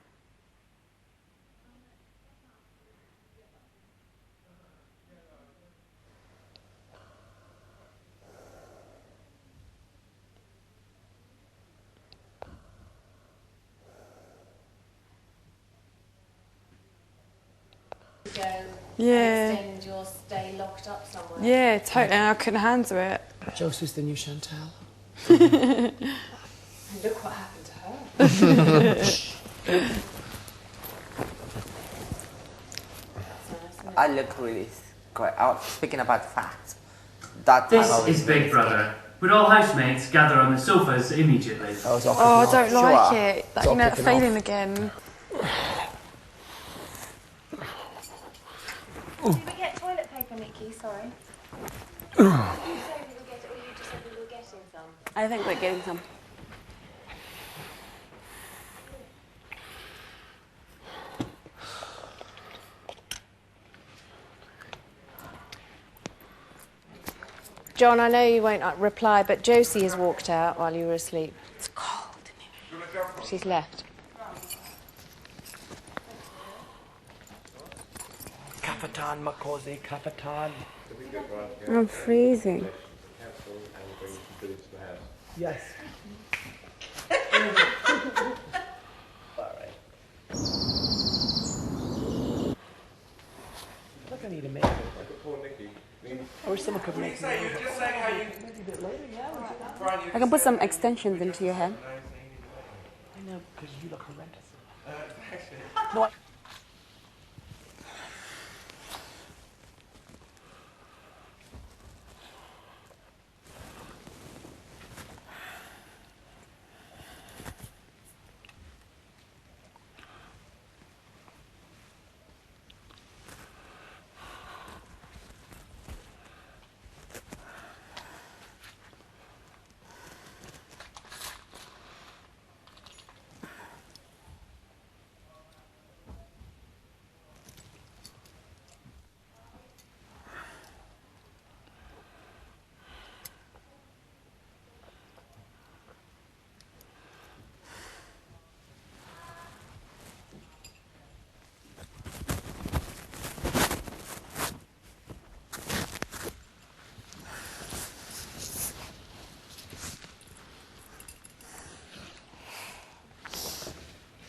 Extend your stay locked up somewhere. Yeah, totally. And I couldn't handle it. Josie's the new Chantal. And look what happened to her. I look really great. Speaking about fat, that This time is Big Brother. Would all housemates gather on the sofas immediately? Oh, I don't like it. That, that feeling again. Did we get toilet paper, Nikki? Sorry. Did you say we were getting, or you just said we were getting some? I think we're getting some. John, I know you won't reply, but Josie has walked out while you were asleep. It's cold, isn't it? She's left. Kapitan, Makosi, Kapitan. I'm freezing. Yes. Look, I need a makeup. I wish someone could make me. I can put some extensions into your hair. I know, because you look horrendous. No,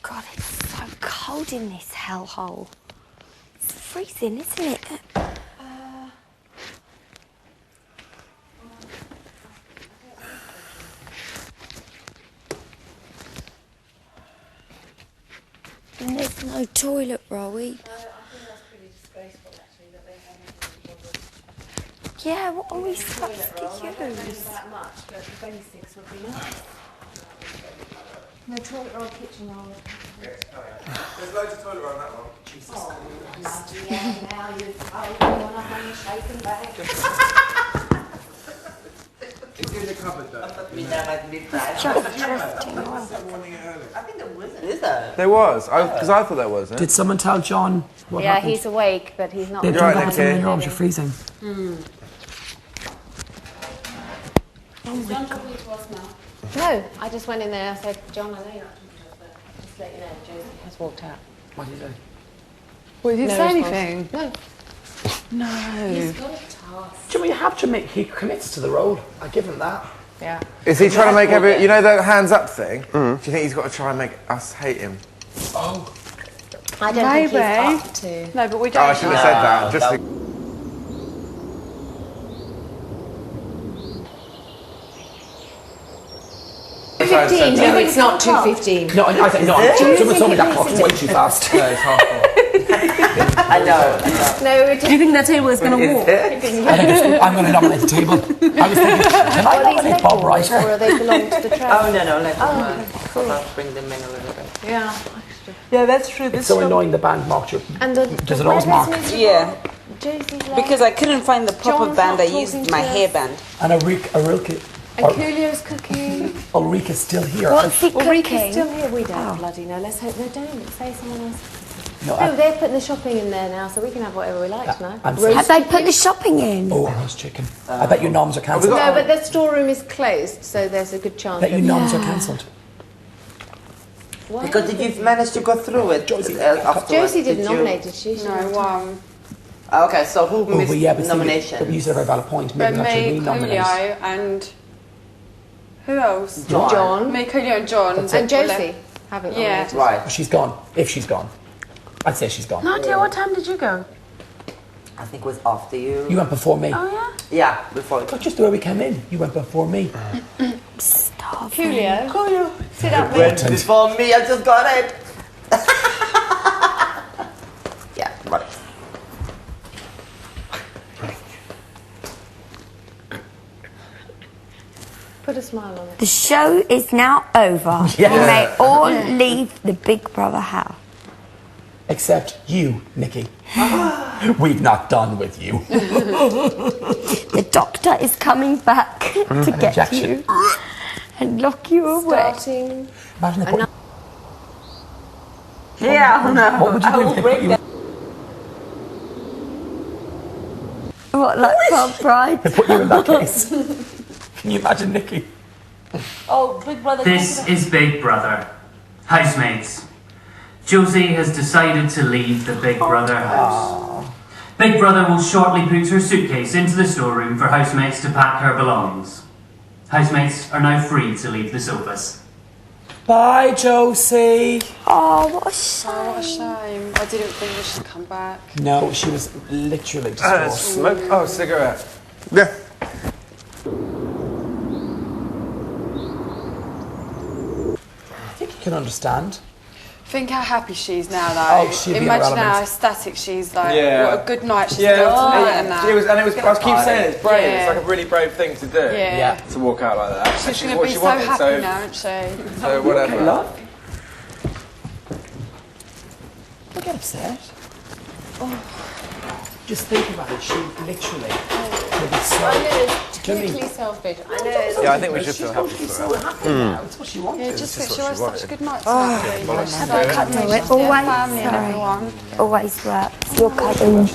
God, it's so cold in this hellhole. It's freezing, isn't it? And there's no toilet roll either. I think that's pretty disgraceful, actually, that they haven't. Yeah, what are we supposed to use? That much, but the basics would be nice. No toilet roll, kitchen roll. There's loads of toilet roll on that one. Jesus. Oh, bloody hell, now you've told me on a handshaking bag. It's in the cupboard though. I think there wasn't. Is there? There was, because I thought there was. Did someone tell John what Yeah, happened? he's awake, but he's not. They've Right, got okay. in your arms, you're freezing. Don't talk to us now. No, I just went in there and I said, John, I know you're not talking to us, but just to let you know, Josie has walked out. What did you say? Well, did he No say response. anything? No. No. He's got a task. Do you have to make, he commits to the role. I give him that. Yeah. Is he trying to make you know that hands up thing? Do you think he's got to try and make us hate him? Oh. I don't think he's up to. No, but we Oh, don't. I shouldn't have said that. Just $2.15. No, it's not $2.15. No, I think no. Someone told me that clock's way too fast. No, it's half full. I know. No, Do you think that table is going to walk? I'm going to nominate the table. I was thinking, can I nominate Bob Ryder? Or they belong to the track? Oh no, let them I'll bring them in a little bit. Yeah. Yeah, that's true. It's so annoying the band marked you. And Does it always mark? Yeah. Josie's left. Because I couldn't find the proper John's band, not I used talking my to us. hairband. And Ulrika, And Coolio's cooking. Ulrika's still here. What's he cooking? Ulrika's still here. We don't bloody know. Let's hope they don't. Say someone else. No, No, they're putting the shopping in there now, so we can have whatever we like tonight. Have they put the shopping in? Oh, roast chicken. I bet your noms are cancelled. No, but the storeroom is closed, so there's a good chance. I bet your noms are cancelled. Because did you manage to go through it afterwards? Josie didn't nominate, did she? No, one. Okay, so who missed nomination? But you said a very valid point. Maybe not to Me, re-nominate. Coolio, and who else? John. Me, Coolio, and John. That's it. And Josie haven't nominated. Right. She's gone. If she's gone. I'd say she's gone. Nadia, what time did you go? I think it was after you. You went before me. Oh, yeah? Yeah, before. But just the way we came in. You went before me. Stop. Coolio, sit up, Went mate. before me, I just got it. Yeah, right. Put a smile on it. The show is now over. Yeah. You may all leave the Big Brother house. Except you, Nikki. We've not done with you. The doctor is coming back to get injection. you and lock you away. Starting. Imagine they put, Yeah, no. what would you do if they put you What, like Bob Bride? They put you in that case? Can you imagine, Nikki? Oh, Big Brother. This is Big Brother. Housemates. Josie has decided to leave the Big Brother house. Big Brother will shortly put her suitcase into the storeroom for housemates to pack her belongings. Housemates are now free to leave the sofas. Bye, Josie. Oh, what a shame. Oh, what a shame. I didn't think we should come back. No, she was literally distraught. Smoke? Oh, cigarette. Yeah. I think you can understand. Think how happy she's now, though. Oh, she'd be in her Imagine how element. ecstatic she's like. Yeah. What a good night she's Yeah, got tonight and that. it was, and it was. I keep saying it's brave. Yeah. It's like a really brave thing to do. Yeah. To walk out like that. And She's going what to be she so wanted, happy now, isn't she? So whatever. Okay, love. Don't get upset. Just think about it. She literally could be so. I know, it's Do you know what I mean? totally selfish. I know. Yeah, I think we should feel happy She's for so her. happy now. It's what she wanted. Yeah, just think what she she had such wanted. a good night tonight. You know, she's so happy. No, it She's their always- family and sorry. everyone. Always works. Your cousin.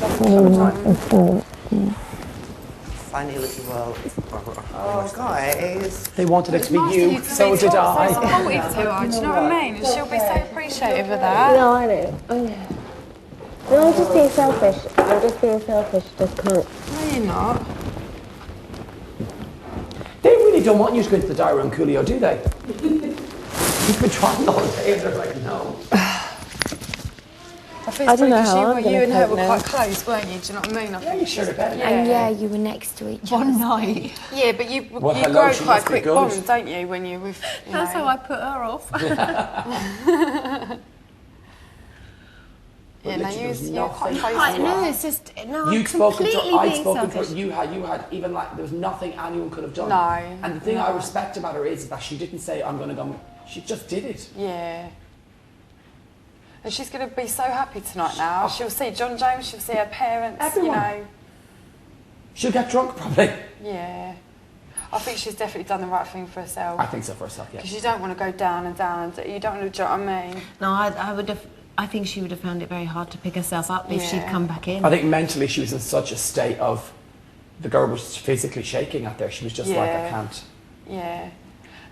Funny little world. Oh, guys. They wanted it to be you, so did I. Supportive to her, do you know what I mean? And she'll be so appreciative of that. No, I know. I know. No, I'm just being selfish. I'm just being selfish. Just can't. No, you're not. They really don't want you to go into the diary room, Coolio, do they? You've been trying all day and they're like, no. I think I it's don't know because how I'm you gonna and her cope were now. quite close, weren't you? Do you know what I mean? I Yeah, you shared a bed. Yeah. And yeah, you were next to each other. One night. Yeah, but you Well, you hello, grow she quite a must be quick good. bond, don't you, when you're with. You That's know. how I put her off. Yeah, no, Literally, you're quite nothing. close. I to know, her. it's just. No, You'd I'm spoken to completely her, I'd being spoken to selfish. her, you had even like, there was nothing anyone could have done. No, And the thing I no. respect about her is that she didn't say, I'm going to go, she just did it. Yeah. And she's going to be so happy tonight now. She'll see John James, she'll see her parents, Everyone. you know. She'll get drunk probably. Yeah. I think she's definitely done the right thing for herself. I think so for herself, yeah. Because you don't want to go down and down. And you don't want to, do you know what I mean? No, I would have. I think she would have found it very hard to pick herself up if she'd Yeah. come back in. I think mentally she was in such a state of, the girl was physically shaking out there. She was just like, I Yeah. can't. Yeah.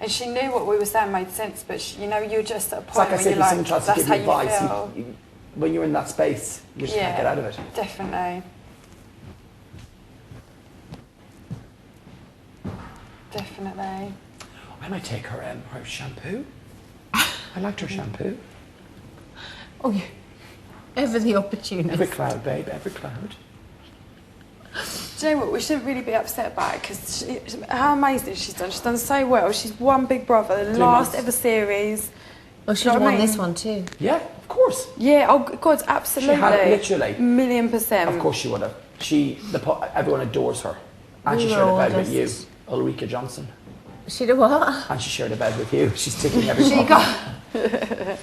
And she knew what we were saying made sense, but she, you know, you're just at a It's point like I where said, you're when someone like, tries to that's give how you you advice, feel. when you're in that space, you just can't get out of it. Definitely. Definitely. I might take her shampoo. I liked her shampoo. Oh, yeah. Ever the opportunity. Every cloud, babe, every cloud. Do you know what? We shouldn't really be upset about it because how amazing she's done. She's done so well. She's won Big Brother, the 2 last months. ever series. Well, Do she'd you know what I won mean? this one too. Yeah, of course. Yeah, oh God, absolutely. She had literally. $1,000,000%. Of course she would have. Everyone adores her. And she We shared were a all bed with you, just- Ulrika Johnson. She'd have what? And she shared a bed with you. She's ticking every She box. got.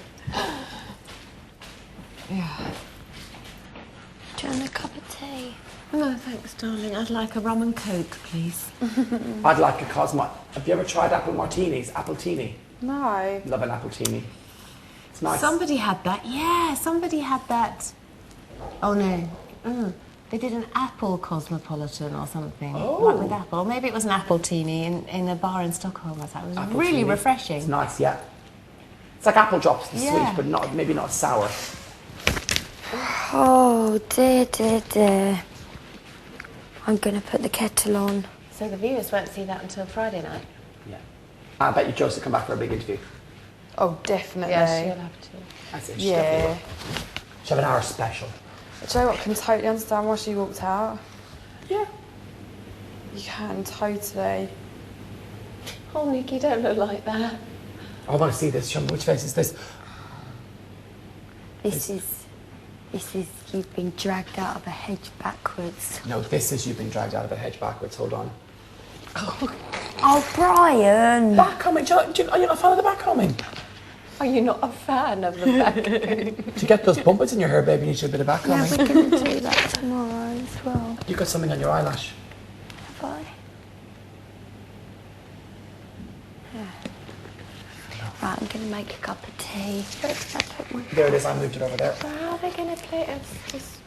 Do you want a cup of tea? No, thanks, darling. I'd like a rum and coke, please. I'd like a Cosmo. Have you ever tried apple martinis? Appletini? No. Love an appletini. It's nice. Somebody had that. Yeah, somebody had that. Oh, no. They did an apple cosmopolitan or something. Oh. Like with apple. Or maybe it was an appletini in a bar in Stockholm. It was really refreshing. It's nice, yeah. It's like apple drops, it's Yeah. sweet, but maybe not sour. Oh, dear. I'm going to put the kettle on. So the viewers won't see that until Friday night? Yeah. I bet you Josie will come back for a big interview. Oh, definitely. Yeah, she'll have to. That's it. Yeah. She'll have an hour special. Do you know what? I can totally understand why she walked out. Yeah. You can, totally. Oh, Nikki, don't look like that. I want to see this. Show me, which face is this? This is you being dragged out of a hedge backwards. No, this is you've been dragged out of a hedge backwards. Hold on. Oh, Brian! Backcombing? Are you not a fan of the backcombing? Are you not a fan of the backcombing? To get those bumpers in your hair, baby, you need to do a bit of backcombing. Yeah, we're going to do that tomorrow as well. You got something on your eyelash. Have I? Yeah. Right, I'm going to make a cup of tea. There it is, I moved it over there. Well, how are they going to play it? It's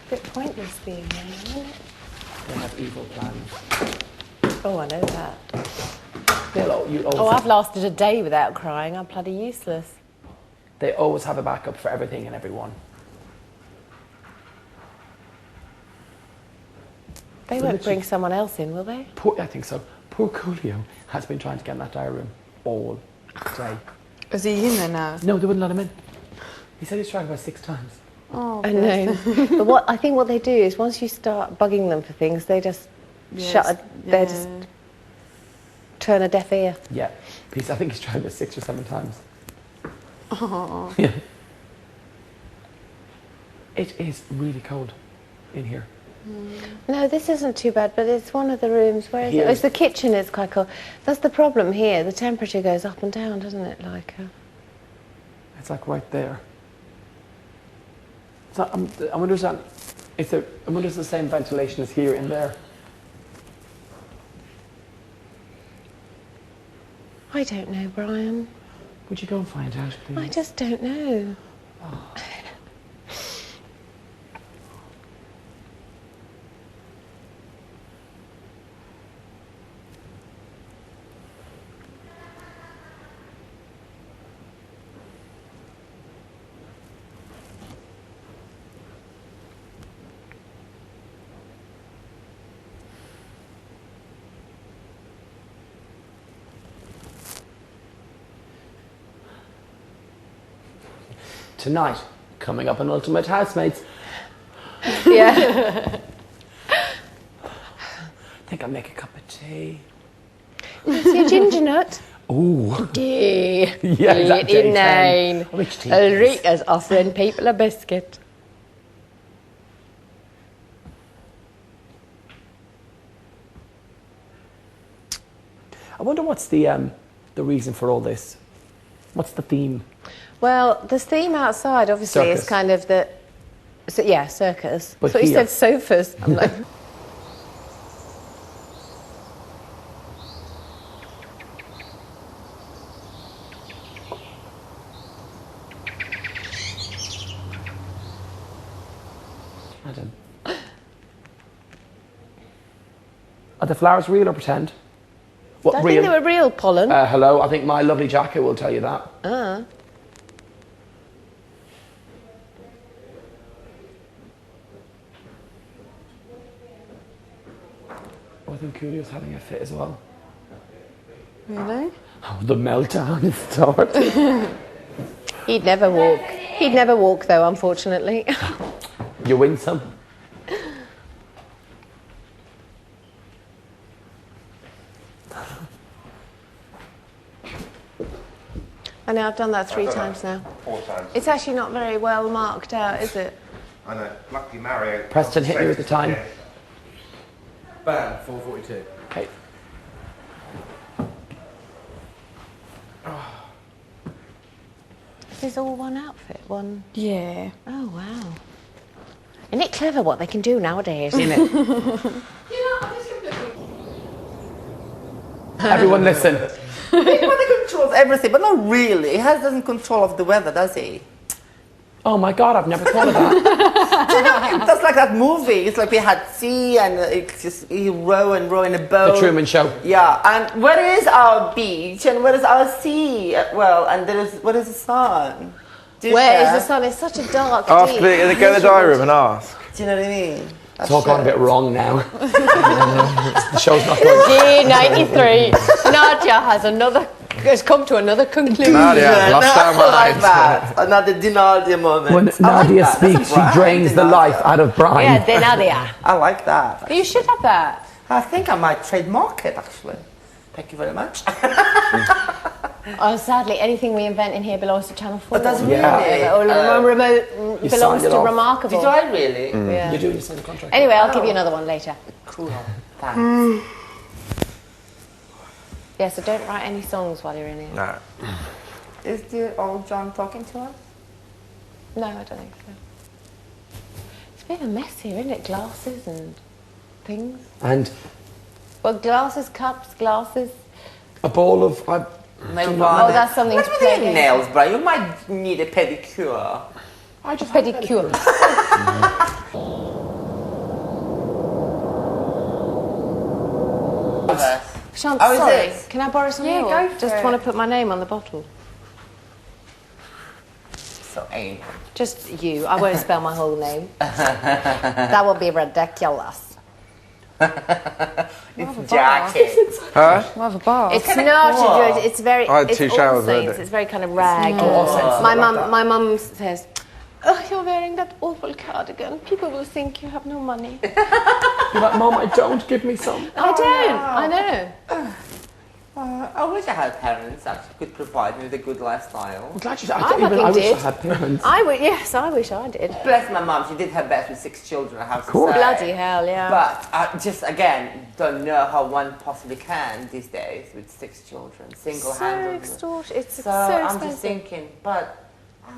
a bit pointless being there, isn't it? They have evil plans. Oh, I know that. I've lasted a day without crying. I'm bloody useless. They always have a backup for everything and everyone. They won't bring someone else in, will they? I think so. Poor Coolio has been trying to get in that diary room all day. Is he in there now? No, they wouldn't let him in. He said he's tried about 6 times. Oh, I know. But I think what they do is once you start bugging them for things, they just they just turn a deaf ear. Yeah. I think he's tried about 6 or 7 times. Oh. Yeah. It is really cold in here. No, this isn't too bad, but it's one of the rooms. Where is it? Oh, it's the kitchen. It's quite cold. That's the problem here. The temperature goes up and down, doesn't it? It's like right there. So I wonder if it's the same ventilation as here in there. I don't know, Brian. Would you go and find out, please? I just don't know. Oh. Tonight, coming up on Ultimate Housemates. Yeah. I think I'll make a cup of tea. See a ginger nut? Ooh. Yeah, exactly. inane. Which tea? Ulrika's offering people a biscuit. I wonder what's the reason for all this. What's the theme? Well, the theme outside, obviously, Circus. is kind of the... So, yeah, circus. But I thought you here- said sofas. I'm like... Adam. Are the flowers real or pretend? What, I real? think they were real pollen. Hello, I think my lovely jacket will tell you that. Ah. Oh, I think Coolio's having a fit as well. Really? Oh, the meltdown is start. He'd never walk. He'd never walk, though, unfortunately. You win some. I know, I've done that 3 times now. 4 times. It's actually not very well marked out, is it? I know. Lucky Mario. Preston hit you at the time. Bam, 4:42. Okay. Is all one outfit? One... Yeah. Oh, wow. Isn't it clever what they can do nowadays, isn't it? Everyone listen. Big Brother controls everything, but not really. He doesn't control of the weather, does he? Oh my God, I've never thought of that. That's like that movie. It's like we had sea and it's just you row and row in a boat. The Truman Show. Yeah, and where is our beach and where is our sea? Well, and where is the sun? Where is the sun? It's such a dark, Ask deep. the, go in the diary room and ask. Do you know what I mean? It's all gone a bit wrong now. The show's not going. G93. Nadia has come to another conclusion. Nadia, lost our like mind. that. Another Nadia moment. When Nadia like speaks, she drains the life out of Brian. Yeah, the Nadia. I like that. You should have that. I think I might trademark it, actually. Thank you very much. Oh, sadly, anything we invent in here belongs to Channel 4. But does really? Or remote belongs to Remarkable. Did I really? Yeah. You do, you sign the contract. Anyway, I'll give you another one later. Cool. Thanks. Yeah, so don't write any songs while you're in here. No. Is the old John talking to us? No, I don't think so. It's a bit of a mess here, isn't it? Glasses and things. And Well, glasses, cups, glasses. a ball of... Nail Oh, that's something to play with nails, bro. You might need a pedicure. I just pedicure. Sean, Oh, is sorry. it? Can I borrow some Yeah, more? go for Just it. want to put my name on the bottle. So angry. Just you. I won't spell my whole name. That would be ridiculous. It's jacket. Huh? We'll have a bar. It's kinda not. cool. It's very. I had it's 2 All showers Saints. already. It's very kind of rag. All Saints, My like mum. that. My mum says, "Oh, you're wearing that awful cardigan. People will think you have no money." You're like, Mum, I don't. Give me some. I don't. I know. I wish I had parents that could provide me with a good lifestyle. I'm glad you said. I fucking I wish did. I had parents. Yes, I wish I did. Bless my mum, she did her best with 6 children, I have to say. Bloody hell, yeah. But I just, again, don't know how one possibly can these days with 6 children, single-handedly. It's so I'm expensive. just thinking, but I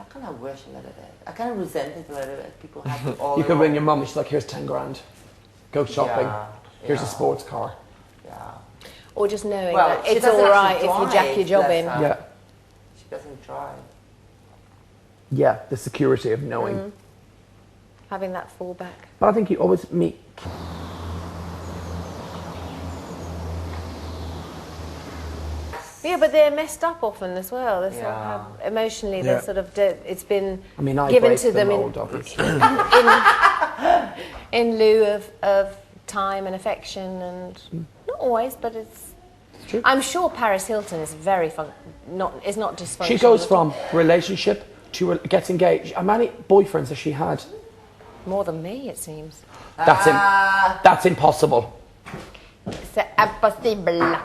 kind of wish a little bit. I kind of resent it a little bit. People have to all You their could ring own- your mum and she's like, here's 10 grand. Go shopping. Yeah, Here's a yeah. sports car. Yeah. Or just knowing Well, that she it's doesn't all right actually if you jack drive, your job bless in. her. Yeah. She doesn't drive. Yeah, the security of knowing. Having that fallback. But I think you always meet. Yeah, but they're messed up often as well. They sort of Yeah. have, emotionally, Yeah. they're sort of it's been I mean, I given break to the them mold, obviously. in lieu of time and affection, and not always, but it's. true. I'm sure Paris Hilton is very is not dysfunctional. She goes at all. from relationship to gets engaged. How many boyfriends has she had? More than me, it seems. That's impossible. C'est impossible.